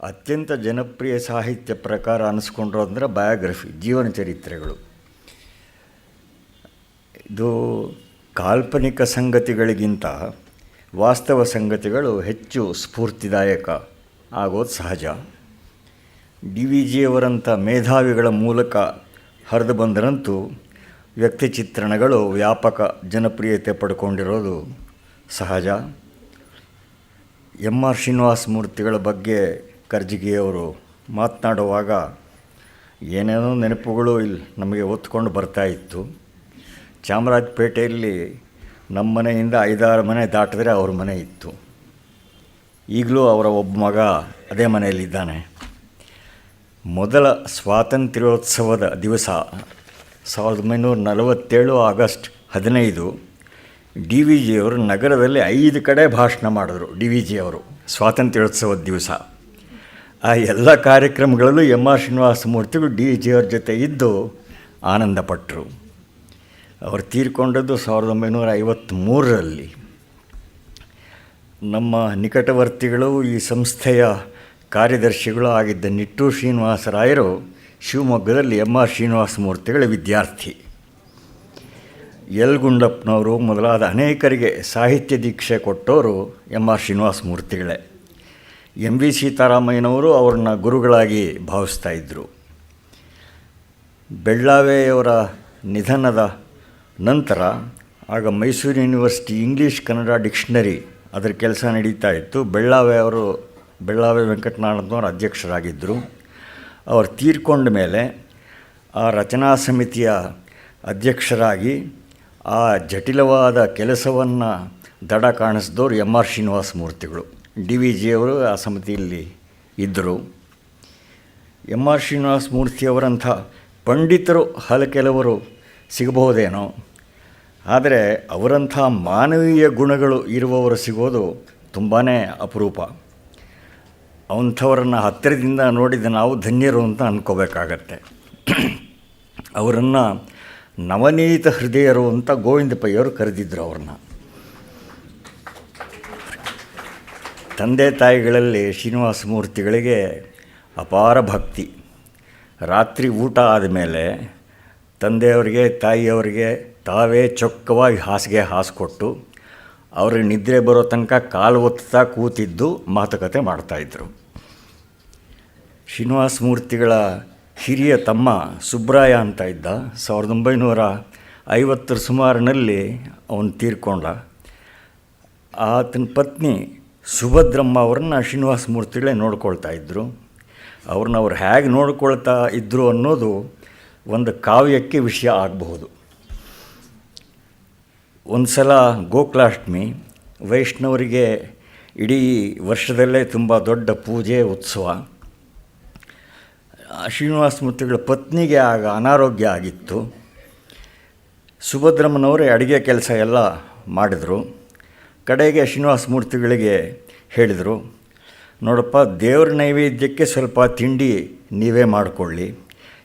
ಅತ್ಯಂತ ಜನಪ್ರಿಯ ಸಾಹಿತ್ಯ ಪ್ರಕಾರ ಅನ್ನಿಸ್ಕೊಂಡ್ರು ಅಂದರೆ ಬಯೋಗ್ರಫಿ, ಜೀವನ ಚರಿತ್ರೆಗಳು. ಇದು ಕಾಲ್ಪನಿಕ ಸಂಗತಿಗಳಿಗಿಂತ ವಾಸ್ತವ ಸಂಗತಿಗಳು ಹೆಚ್ಚು ಸ್ಫೂರ್ತಿದಾಯಕ ಆಗೋದು ಸಹಜ. DVGಯವರಂಥ ಮೇಧಾವಿಗಳ ಮೂಲಕ ಹರಿದು ಬಂದರಂತೂ ವ್ಯಕ್ತಿ ಚಿತ್ರಣಗಳು ವ್ಯಾಪಕ ಜನಪ್ರಿಯತೆ ಪಡ್ಕೊಂಡಿರೋದು ಸಹಜ. M.R. ಶ್ರೀನಿವಾಸ ಮೂರ್ತಿಗಳ ಬಗ್ಗೆ ಕರ್ಜಿಗಿಯವರು ಮಾತನಾಡುವಾಗ ಏನೇನೋ ನೆನಪುಗಳು ಇಲ್ಲಿ ನಮಗೆ ಒತ್ಕೊಂಡು ಬರ್ತಾಯಿತ್ತು. ಚಾಮರಾಜಪೇಟೆಯಲ್ಲಿ ನಮ್ಮ ಮನೆಯಿಂದ 5-6 ಮನೆ ದಾಟಿದ್ರೆ ಅವ್ರ ಮನೆ ಇತ್ತು. ಈಗಲೂ ಅವರ ಒಬ್ಬ ಮಗ ಅದೇ ಮನೆಯಲ್ಲಿದ್ದಾನೆ. ಮೊದಲ ಸ್ವಾತಂತ್ರ್ಯೋತ್ಸವದ ದಿವಸ 1947 ಆಗಸ್ಟ್ 15 DVGಯವರು ನಗರದಲ್ಲಿ 5 ಕಡೆ ಭಾಷಣ ಮಾಡಿದ್ರು. DVGಯವರು ಸ್ವಾತಂತ್ರ್ಯೋತ್ಸವದ ದಿವಸ ಆ ಎಲ್ಲ ಕಾರ್ಯಕ್ರಮಗಳಲ್ಲೂ M.R. ಶ್ರೀನಿವಾಸ ಮೂರ್ತಿಗಳು DVGಯವ್ರ ಜೊತೆ ಇದ್ದು ಆನಂದಪಟ್ಟರು. ಅವರು ತೀರ್ಕೊಂಡದ್ದು 1953ರಲ್ಲಿ. ನಮ್ಮ ನಿಕಟವರ್ತಿಗಳು, ಈ ಸಂಸ್ಥೆಯ ಕಾರ್ಯದರ್ಶಿಗಳು ಆಗಿದ್ದ ನಿಟ್ಟೂರು ಶ್ರೀನಿವಾಸರಾಯರು ಶಿವಮೊಗ್ಗದಲ್ಲಿ M.R. ಶ್ರೀನಿವಾಸ ಮೂರ್ತಿಗಳ ವಿದ್ಯಾರ್ಥಿ. ಎಲ್ ಗುಂಡಪ್ಪನವರು ಮೊದಲಾದ ಅನೇಕರಿಗೆ ಸಾಹಿತ್ಯ ದೀಕ್ಷೆ ಕೊಟ್ಟವರು M.R. ಶ್ರೀನಿವಾಸ ಮೂರ್ತಿಗಳೇ. M.V. ಸೀತಾರಾಮಯ್ಯನವರು ಅವ್ರನ್ನ ಗುರುಗಳಾಗಿ ಭಾವಿಸ್ತಾಯಿದ್ರು. ಬೆಳ್ಳಾವೆಯವರ ನಿಧನದ ನಂತರ ಆಗ Mysuru university English Kannada dictionary ಅದರ ಕೆಲಸ ನಡೀತಾ ಇತ್ತು. ಬೆಳ್ಳಾವೆ ವೆಂಕಟನಾರಾಯಣನವರು ಅಧ್ಯಕ್ಷರಾಗಿದ್ದರು. ಅವರು ತೀರ್ಕೊಂಡ ಮೇಲೆ ಆ ರಚನಾ ಸಮಿತಿಯ ಅಧ್ಯಕ್ಷರಾಗಿ ಆ ಜಟಿಲವಾದ ಕೆಲಸವನ್ನು ದಡ ಕಾಣಿಸಿದವರು M.R. ಶ್ರೀನಿವಾಸ ಮೂರ್ತಿಗಳು. DVGಯವರು ಆ ಸಮಿತಿಯಲ್ಲಿ ಇದ್ದರು. M.R. ಶ್ರೀನಿವಾಸ ಮೂರ್ತಿಯವರಂಥ ಪಂಡಿತರು ಕೆಲವರು ಸಿಗಬಹುದೇನೋ, ಆದರೆ ಅವರಂಥ ಮಾನವೀಯ ಗುಣಗಳು ಇರುವವರು ಸಿಗೋದು ತುಂಬಾ ಅಪರೂಪ. ಅಂಥವರನ್ನು ಹತ್ತಿರದಿಂದ ನೋಡಿದ ನಾವು ಧನ್ಯರು ಅಂತ ಅಂದ್ಕೋಬೇಕಾಗತ್ತೆ. ಅವರನ್ನು ನವನೀತ ಹೃದಯರು ಅಂತ ಗೋವಿಂದ ಪೈಯವರು ಕರೆದಿದ್ದರು. ಅವ್ರನ್ನ ತಂದೆ ತಾಯಿಗಳಲ್ಲಿ ಶ್ರೀನಿವಾಸ ಮೂರ್ತಿಗಳಿಗೆ ಅಪಾರ ಭಕ್ತಿ. ರಾತ್ರಿ ಊಟ ಆದಮೇಲೆ ತಂದೆಯವರಿಗೆ ತಾಯಿಯವರಿಗೆ ತಾವೇ ಚೊಕ್ಕವಾಗಿ ಹಾಸಿಗೆ ಹಾಸಿಕೊಟ್ಟು ಅವ್ರಿಗೆ ನಿದ್ರೆ ಬರೋ ತನಕ ಕಾಲು ಒತ್ತಾ ಕೂತಿದ್ದು ಮಾತುಕತೆ ಮಾಡ್ತಾಯಿದ್ರು. ಶ್ರೀನಿವಾಸ ಮೂರ್ತಿಗಳ ಹಿರಿಯ ತಮ್ಮ ಸುಬ್ರಾಯ ಅಂತ ಇದ್ದ. 1950 ಸುಮಾರಿನಲ್ಲಿ ಅವನು ತೀರ್ಕೊಂಡ. ಆತನ ಪತ್ನಿ ಸುಭದ್ರಮ್ಮ ಅವ್ರನ್ನ ಶ್ರೀನಿವಾಸ ಮೂರ್ತಿಗಳೇ ನೋಡ್ಕೊಳ್ತಾ ಇದ್ದರು. ಅವ್ರನ್ನ ಅವ್ರು ಹೇಗೆ ನೋಡ್ಕೊಳ್ತಾ ಇದ್ದರು ಅನ್ನೋದು ಒಂದು ಕಾವ್ಯಕ್ಕೆ ವಿಷಯ ಆಗಬಹುದು. ಒಂದು ಸಲ ಗೋಕುಲಾಷ್ಟಮಿ, ವೈಷ್ಣವರಿಗೆ ಇಡೀ ವರ್ಷದಲ್ಲೇ ತುಂಬ ದೊಡ್ಡ ಪೂಜೆ ಉತ್ಸವ. ಶ್ರೀನಿವಾಸ ಮೂರ್ತಿಗಳ ಪತ್ನಿಗೆ ಆಗ ಅನಾರೋಗ್ಯ ಆಗಿತ್ತು. ಸುಭದ್ರಮ್ಮನವರೇ ಅಡುಗೆ ಕೆಲಸ ಎಲ್ಲ ಮಾಡಿದರು. ಕಡೆಗೆ ಶ್ರೀನಿವಾಸ ಮೂರ್ತಿಗಳಿಗೆ ಹೇಳಿದರು, ನೋಡಪ್ಪ, ದೇವ್ರ ನೈವೇದ್ಯಕ್ಕೆ ಸ್ವಲ್ಪ ತಿಂಡಿ ನೀವೇ ಮಾಡಿಕೊಳ್ಳಿ,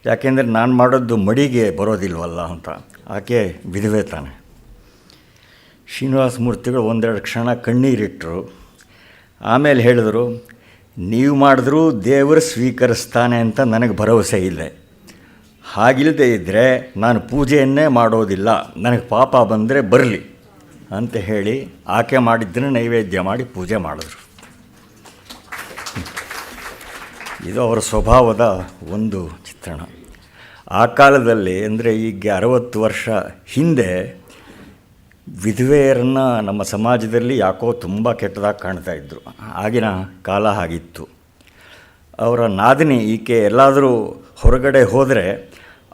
ಯಾಕೆಂದರೆ ನಾನು ಮಾಡೋದು ಮಡಿಗೆ ಬರೋದಿಲ್ವಲ್ಲ ಅಂತ. ಆಕೆ ವಿಧವೆ ತಾನೆ. ಶ್ರೀನಿವಾಸ ಮೂರ್ತಿಗಳು ಒಂದೆರಡು ಕ್ಷಣ ಕಣ್ಣೀರಿಟ್ಟರು. ಆಮೇಲೆ ಹೇಳಿದರು, ನೀವು ಮಾಡಿದ್ರೂ ದೇವರು ಸ್ವೀಕರಿಸ್ತಾನೆ ಅಂತ ನನಗೆ ಭರವಸೆ ಇಲ್ಲ. ಹಾಗಿಲ್ಲದೆ ಇದ್ದರೆ ನಾನು ಪೂಜೆಯನ್ನೇ ಮಾಡೋದಿಲ್ಲ, ನನಗೆ ಪಾಪ ಬಂದರೆ ಬರಲಿ ಅಂತ ಹೇಳಿ ಆಕೆ ಮಾಡಿದ್ದನ್ನು ನೈವೇದ್ಯ ಮಾಡಿ ಪೂಜೆ ಮಾಡಿದ್ರು. ಇದು ಅವರ ಸ್ವಭಾವದ ಒಂದು ಚಿತ್ರಣ. ಆ ಕಾಲದಲ್ಲಿ, ಅಂದರೆ ಈಗ 60 ವರ್ಷ ಹಿಂದೆ, ವಿಧವೆಯರನ್ನು ನಮ್ಮ ಸಮಾಜದಲ್ಲಿ ಯಾಕೋ ತುಂಬ ಕೆಟ್ಟದಾಗಿ ಕಾಣ್ತಾಯಿದ್ರು. ಆಗಿನ ಕಾಲ ಆಗಿತ್ತು. ಅವರ ನಾದಿನಿ ಈಕೆ ಎಲ್ಲಾದರೂ ಹೊರಗಡೆ ಹೋದರೆ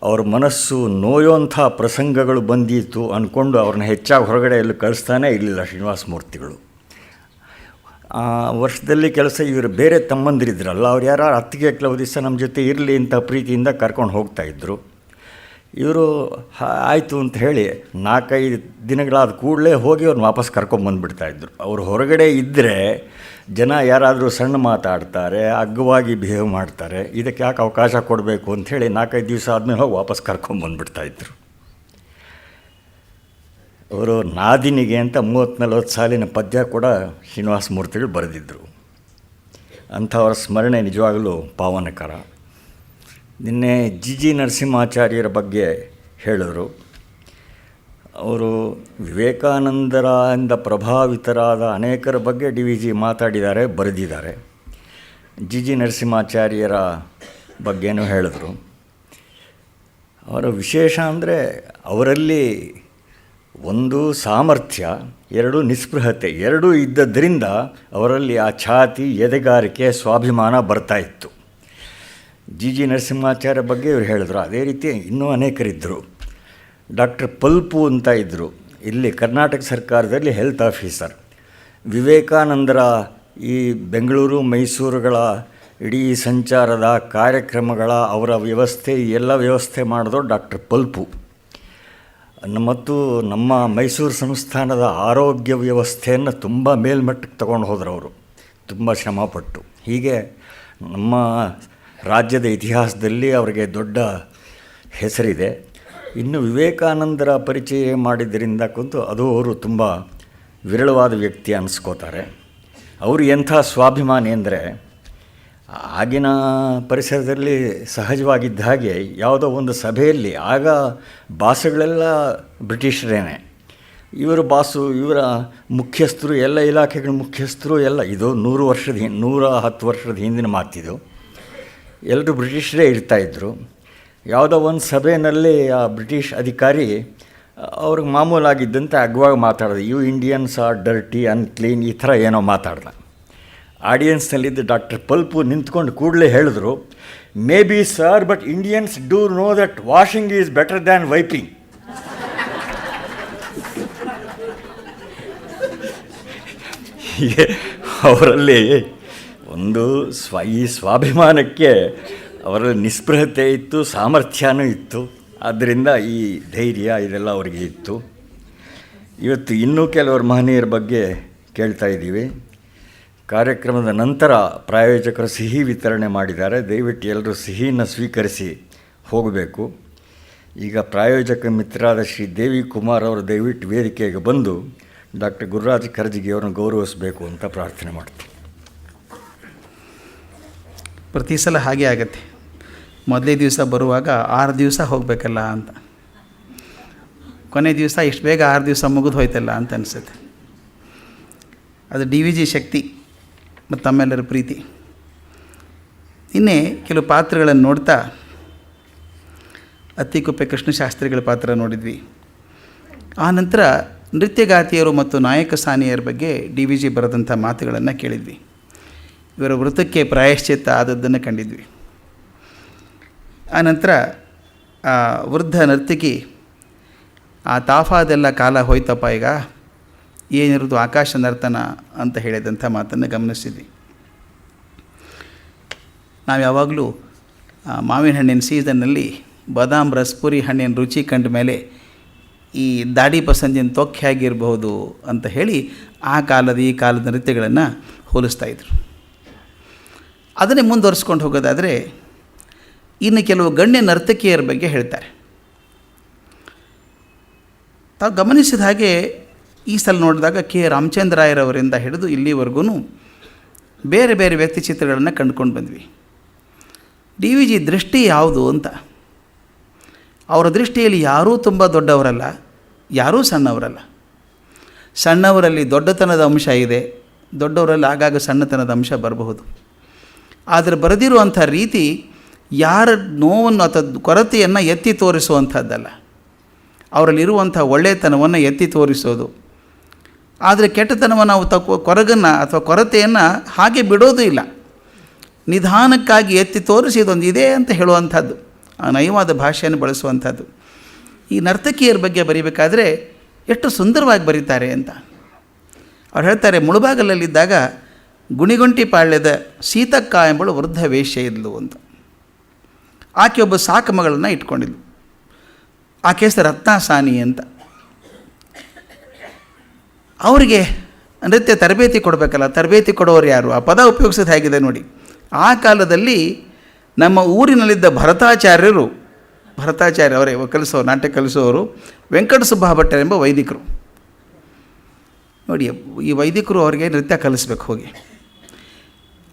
ಅವ್ರ ಮನಸ್ಸು ನೋಯೋಂಥ ಪ್ರಸಂಗಗಳು ಬಂದಿತ್ತು ಅಂದ್ಕೊಂಡು ಅವ್ರನ್ನ ಹೆಚ್ಚಾಗಿ ಹೊರಗಡೆ ಎಲ್ಲೂ ಕಳಿಸ್ತಾನೇ ಇರಲಿಲ್ಲ ಶ್ರೀನಿವಾಸ ಮೂರ್ತಿಗಳು. ವರ್ಷದಲ್ಲಿ ಕೆಲಸ ಇವರು ಬೇರೆ ತಮ್ಮಂದಿರಿದ್ರಲ್ಲ, ಅವ್ರು ಯಾರು ಅತ್ತಿಗೆ ಕೆಲವು ದಿವಸ ನಮ್ಮ ಜೊತೆ ಇರಲಿ ಅಂತ ಪ್ರೀತಿಯಿಂದ ಕರ್ಕೊಂಡು ಹೋಗ್ತಾಯಿದ್ರು. ಇವರು ಆಯಿತು ಅಂತ ಹೇಳಿ 4-5 ದಿನಗಳಾದ ಕೂಡಲೇ ಹೋಗಿ ಅವ್ರನ್ನ ವಾಪಸ್ ಕರ್ಕೊಂಬಂದುಬಿಡ್ತಾಯಿದ್ರು. ಅವರು ಹೊರಗಡೆ ಇದ್ದರೆ ಜನ ಯಾರಾದರೂ ಸಣ್ಣ ಮಾತಾಡ್ತಾರೆ, ಅಗ್ಗವಾಗಿ ಬಿಹೇವ್ ಮಾಡ್ತಾರೆ, ಇದಕ್ಕೆ ಯಾಕೆ ಅವಕಾಶ ಕೊಡಬೇಕು ಅಂಥೇಳಿ 4-5 ದಿವಸ ಆದಮೇಲೆ ಹೋಗಿ ವಾಪಸ್ ಕರ್ಕೊಂಬಂದುಬಿಡ್ತಾಯಿದ್ರು. ಅವರು ನಾದಿನಿಗೆ ಅಂತ 30-40 ಸಾಲಿನ ಪದ್ಯ ಕೂಡ ಶ್ರೀನಿವಾಸ ಮೂರ್ತಿಗಳು ಬರೆದಿದ್ದರು. ಅಂಥವರ ಸ್ಮರಣೆ ನಿಜವಾಗಲೂ ಪಾವನಕರ. ನಿನ್ನೆ ಜಿ ನರಸಿಂಹಾಚಾರ್ಯರ ಬಗ್ಗೆ ಹೇಳಿದರು. ಅವರು ವಿವೇಕಾನಂದರಿಂದ ಪ್ರಭಾವಿತರಾದ ಅನೇಕರ ಬಗ್ಗೆ DVG ಮಾತಾಡಿದ್ದಾರೆ, ಬರೆದಿದ್ದಾರೆ. ಜಿ ನರಸಿಂಹಾಚಾರ್ಯರ ಬಗ್ಗೆನೂ ಹೇಳಿದ್ರು. ಅವರ ವಿಶೇಷ ಅಂದರೆ ಅವರಲ್ಲಿ ಒಂದು ಸಾಮರ್ಥ್ಯ, ಎರಡು ನಿಸ್ಪೃಹತೆ, ಎರಡೂ ಇದ್ದದ್ರಿಂದ ಅವರಲ್ಲಿ ಆ ಛಾತಿ, ಎದೆಗಾರಿಕೆ, ಸ್ವಾಭಿಮಾನ ಬರ್ತಾಯಿತ್ತು. ಜಿ ನರಸಿಂಹಾಚಾರ್ಯ ಬಗ್ಗೆ ಇವರು ಹೇಳಿದ್ರು. ಅದೇ ರೀತಿ ಇನ್ನೂ ಅನೇಕರಿದ್ದರು. ಡಾಕ್ಟರ್ ಪಲ್ಪು ಅಂತ ಇದ್ದರು, ಇಲ್ಲಿ ಕರ್ನಾಟಕ ಸರ್ಕಾರದಲ್ಲಿ ಹೆಲ್ತ್ ಆಫೀಸರ್. ವಿವೇಕಾನಂದರ ಈ ಬೆಂಗಳೂರು ಮೈಸೂರುಗಳ ಇಡೀ ಸಂಚಾರದ ಕಾರ್ಯಕ್ರಮಗಳ ಅವರ ವ್ಯವಸ್ಥೆ, ಎಲ್ಲ ವ್ಯವಸ್ಥೆ ಮಾಡಿದವರು ಡಾಕ್ಟರ್ ಪಲ್ಪು. ಮತ್ತು ನಮ್ಮ ಮೈಸೂರು ಸಂಸ್ಥಾನದ ಆರೋಗ್ಯ ವ್ಯವಸ್ಥೆಯನ್ನು ತುಂಬ ಮೇಲ್ಮಟ್ಟಕ್ಕೆ ತಗೊಂಡು ಹೋದರು ಅವರು, ತುಂಬ ಶ್ರಮಪಟ್ಟು. ಹೀಗೆ ನಮ್ಮ ರಾಜ್ಯದ ಇತಿಹಾಸದಲ್ಲಿ ಅವರಿಗೆ ದೊಡ್ಡ ಹೆಸರಿದೆ. ಇನ್ನು ವಿವೇಕಾನಂದರ ಪರಿಚಯ ಮಾಡಿದ್ದರಿಂದ ಕುಂತು ಅದು ಅವರು ತುಂಬ ವಿರಳವಾದ ವ್ಯಕ್ತಿ ಅನ್ನಿಸ್ಕೋತಾರೆ. ಅವರು ಎಂಥ ಸ್ವಾಭಿಮಾನಿ ಅಂದರೆ, ಆಗಿನ ಪರಿಸರದಲ್ಲಿ ಸಹಜವಾಗಿದ್ದ ಹಾಗೆ ಯಾವುದೋ ಒಂದು ಸಭೆಯಲ್ಲಿ ಆಗ ಬಾಸುಗಳೆಲ್ಲ ಬ್ರಿಟಿಷರೇನೆ, ಇವರು ಬಾಸು, ಇವರ ಮುಖ್ಯಸ್ಥರು, ಎಲ್ಲ ಇಲಾಖೆಗಳ ಮುಖ್ಯಸ್ಥರು ಎಲ್ಲ. ಇದು 110 ವರ್ಷದ ಹಿಂದಿನ ಮಾತಿದು. ಎಲ್ಲರೂ ಬ್ರಿಟಿಷರೇ ಇರ್ತಾಯಿದ್ರು. ಯಾವುದೋ ಒಂದು ಸಭೆಯಲ್ಲಿ ಆ ಬ್ರಿಟಿಷ್ ಅಧಿಕಾರಿ ಅವ್ರಿಗೆ ಮಾಮೂಲಾಗಿದ್ದಂತೆ ಅಗ್ವಾಗಿ ಮಾತಾಡಿದೆ. You Indians are dirty, unclean, ಈ ಥರ ಏನೋ ಮಾತಾಡ್ದ. ಆಡಿಯನ್ಸ್ನಲ್ಲಿದ್ದ ಡಾಕ್ಟರ್ ಪಲ್ಪು ನಿಂತ್ಕೊಂಡು ಕೂಡಲೇ ಹೇಳಿದ್ರು, may be sir, but Indians do no that washing is better than wiping. ಹೀಗೆ ಅವರಲ್ಲಿ ಒಂದು ಈ ಸ್ವಾಭಿಮಾನಕ್ಕೆ ಅವರಲ್ಲಿ ನಿಸ್ಪೃಹತೆ ಇತ್ತು, ಸಾಮರ್ಥ್ಯನೂ ಇತ್ತು. ಆದ್ದರಿಂದ ಈ ಧೈರ್ಯ ಇದೆಲ್ಲ ಅವರಿಗೆ ಇತ್ತು. ಇವತ್ತು ಇನ್ನೂ ಕೆಲವರು ಮಹನೀಯರ ಬಗ್ಗೆ ಕೇಳ್ತಾ ಇದ್ದೀವಿ. ಕಾರ್ಯಕ್ರಮದ ನಂತರ ಪ್ರಾಯೋಜಕರು ಸಿಹಿ ವಿತರಣೆ ಮಾಡಿದ್ದಾರೆ. ದಯವಿಟ್ಟು ಎಲ್ಲರೂ ಸಿಹಿಯನ್ನು ಸ್ವೀಕರಿಸಿ ಹೋಗಬೇಕು. ಈಗ ಪ್ರಾಯೋಜಕ ಮಿತ್ರರಾದ ಶ್ರೀ ದೇವಿ ಕುಮಾರ್ ಅವರು ದಯವಿಟ್ಟು ವೇದಿಕೆಗೆ ಬಂದು ಡಾಕ್ಟರ್ ಗುರುರಾಜ್ ಕರ್ಜಿಗಿ ಅವರನ್ನು ಗೌರವಿಸಬೇಕು ಅಂತ ಪ್ರಾರ್ಥನೆ ಮಾಡ್ತೀನಿ. ಪ್ರತಿ ಸಲ ಹಾಗೆ ಆಗುತ್ತೆ. ಮೊದಲೇ ದಿವಸ ಬರುವಾಗ 6 ದಿವಸ ಹೋಗಬೇಕಲ್ಲ ಅಂತ, ಕೊನೆ ದಿವಸ ಇಷ್ಟು ಬೇಗ 6 ದಿವಸ ಮುಗಿದು ಹೋಯ್ತಲ್ಲ ಅಂತ ಅನಿಸುತ್ತೆ. ಅದು DVG ಶಕ್ತಿ ಮತ್ತು ತಮ್ಮೆಲ್ಲರ ಪ್ರೀತಿ. ಇನ್ನೇ ಕೆಲವು ಪಾತ್ರಗಳನ್ನು ನೋಡ್ತಾ ಅತ್ತಿಕೊಪ್ಪೆ ಕೃಷ್ಣಶಾಸ್ತ್ರಿಗಳ ಪಾತ್ರ ನೋಡಿದ್ವಿ. ಆನಂತರ ನೃತ್ಯಗಾತಿಯರು ಮತ್ತು ನಾಯಕ ಸಾನಿಯರ ಬಗ್ಗೆ DVG ಬರೆದಂಥ ಮಾತುಗಳನ್ನು ಕೇಳಿದ್ವಿ. ಇವರ ವೃತ್ತಕ್ಕೆ ಪ್ರಾಯಶ್ಚಿತ್ತ ಆದದ್ದನ್ನು ಕಂಡಿದ್ವಿ. ಆನಂತರ ವೃದ್ಧ ನರ್ತಕಿ, ಆ ತಾಫಾದೆಲ್ಲ ಕಾಲ ಹೋಯ್ತಪ್ಪ, ಈಗ ಏನಿರೋದು ಆಕಾಶ ನರ್ತನ ಅಂತ ಹೇಳಿದಂಥ ಮಾತನ್ನು ಗಮನಿಸಿದ್ವಿ. ನಾವು ಯಾವಾಗಲೂ ಮಾವಿನ ಹಣ್ಣಿನ ಸೀಸನ್ನಲ್ಲಿ ಬಾದಾಮ್ ರಸ್ಪುರಿ ಹಣ್ಣಿನ ರುಚಿ ಕಂಡ ಮೇಲೆ ಈ ದಾಡಿ ಪಸಂದಿನ ತೊಕ್ಕೆ ಹೇಗಿರಬಹುದು ಅಂತ ಹೇಳಿ ಆ ಕಾಲದ ಈ ಕಾಲದ ನೃತ್ಯಗಳನ್ನು ಹೋಲಿಸ್ತಾಯಿದ್ರು. ಅದನ್ನೇ ಮುಂದುವರಿಸ್ಕೊಂಡು ಹೋಗೋದಾದರೆ ಇನ್ನು ಕೆಲವು ಗಣ್ಯ ನರ್ತಕಿಯರ ಬಗ್ಗೆ ಹೇಳ್ತಾರೆ. ತಾವು ಗಮನಿಸಿದ ಹಾಗೆ ಈ ಸಲ ನೋಡಿದಾಗ ಕೆ ರಾಮಚಂದ್ರಾಯರವರಿಂದ ಹಿಡಿದು ಇಲ್ಲಿವರೆಗೂ ಬೇರೆ ಬೇರೆ ವ್ಯಕ್ತಿ ಚಿತ್ರಗಳನ್ನು ಕಂಡುಕೊಂಡು ಬಂದ್ವಿ. DVG ದೃಷ್ಟಿ ಯಾವುದು ಅಂತ, ಅವರ ದೃಷ್ಟಿಯಲ್ಲಿ ಯಾರೂ ತುಂಬ ದೊಡ್ಡವರಲ್ಲ, ಯಾರೂ ಸಣ್ಣವರಲ್ಲ. ಸಣ್ಣವರಲ್ಲಿ ದೊಡ್ಡತನದ ಅಂಶ ಇದೆ, ದೊಡ್ಡವರಲ್ಲಿ ಆಗಾಗ ಸಣ್ಣತನದ ಅಂಶ ಬರಬಹುದು. ಆದರೆ ಬರೆದಿರುವಂಥ ರೀತಿ ಯಾರ ನೋವನ್ನು ಅಥವಾ ಕೊರತೆಯನ್ನು ಎತ್ತಿ ತೋರಿಸುವಂಥದ್ದಲ್ಲ, ಅವರಲ್ಲಿರುವಂಥ ಒಳ್ಳೆಯತನವನ್ನು ಎತ್ತಿ ತೋರಿಸೋದು. ಆದರೆ ಕೆಟ್ಟತನವನ್ನು ನಾವು ಕೊರಗನ್ನು ಅಥವಾ ಕೊರತೆಯನ್ನು ಹಾಗೆ ಬಿಡೋದು ಇಲ್ಲ, ನಿಧಾನಕ್ಕಾಗಿ ಎತ್ತಿ ತೋರಿಸಿ ಇದೊಂದು ಇದೆ ಅಂತ ಹೇಳುವಂಥದ್ದು, ಆ ನಯವಾದ ಭಾಷೆಯನ್ನು ಬಳಸುವಂಥದ್ದು. ಈ ನರ್ತಕಿಯರ ಬಗ್ಗೆ ಬರೀಬೇಕಾದ್ರೆ ಎಷ್ಟು ಸುಂದರವಾಗಿ ಬರೀತಾರೆ ಅಂತ ಅವ್ರು ಹೇಳ್ತಾರೆ. ಮುಳುಬಾಗಲಲ್ಲಿದ್ದಾಗ ಗುಣಿಗೊಂಟಿ ಪಾಳ್ಯದ ಸೀತಕ್ಕ ಎಂಬಳು ವೃದ್ಧ ವೇಶ್ಯ ಇದ್ಲು ಅಂತ. ಆಕೆ ಒಬ್ಬ ಸಾಕು ಮಗಳನ್ನು ಇಟ್ಕೊಂಡಿದ್ಲು. ಆಕೆ ಹೆಸರು ರತ್ನಾಸಾನಿ ಅಂತ. ಅವರಿಗೆ ನೃತ್ಯ ತರಬೇತಿ ಕೊಡಬೇಕಲ್ಲ, ತರಬೇತಿ ಕೊಡೋರು ಯಾರು? ಆ ಪದ ಉಪಯೋಗಿಸೋದು ಹೇಗಿದೆ ನೋಡಿ. ಆ ಕಾಲದಲ್ಲಿ ನಮ್ಮ ಊರಿನಲ್ಲಿದ್ದ ಭರತಾಚಾರ್ಯರು, ಭರತಾಚಾರ್ಯ ಅವರೇ ಕಲಿಸೋರು, ನಾಟ್ಯ ಕಲಿಸೋರು ವೆಂಕಟ ಸುಬ್ಬ ಭಟ್ಟರು ಎಂಬ ವೈದಿಕರು. ನೋಡಿ, ಈ ವೈದಿಕರು ಅವರಿಗೆ ನೃತ್ಯ ಕಲಿಸ್ಬೇಕು ಹೋಗಿ.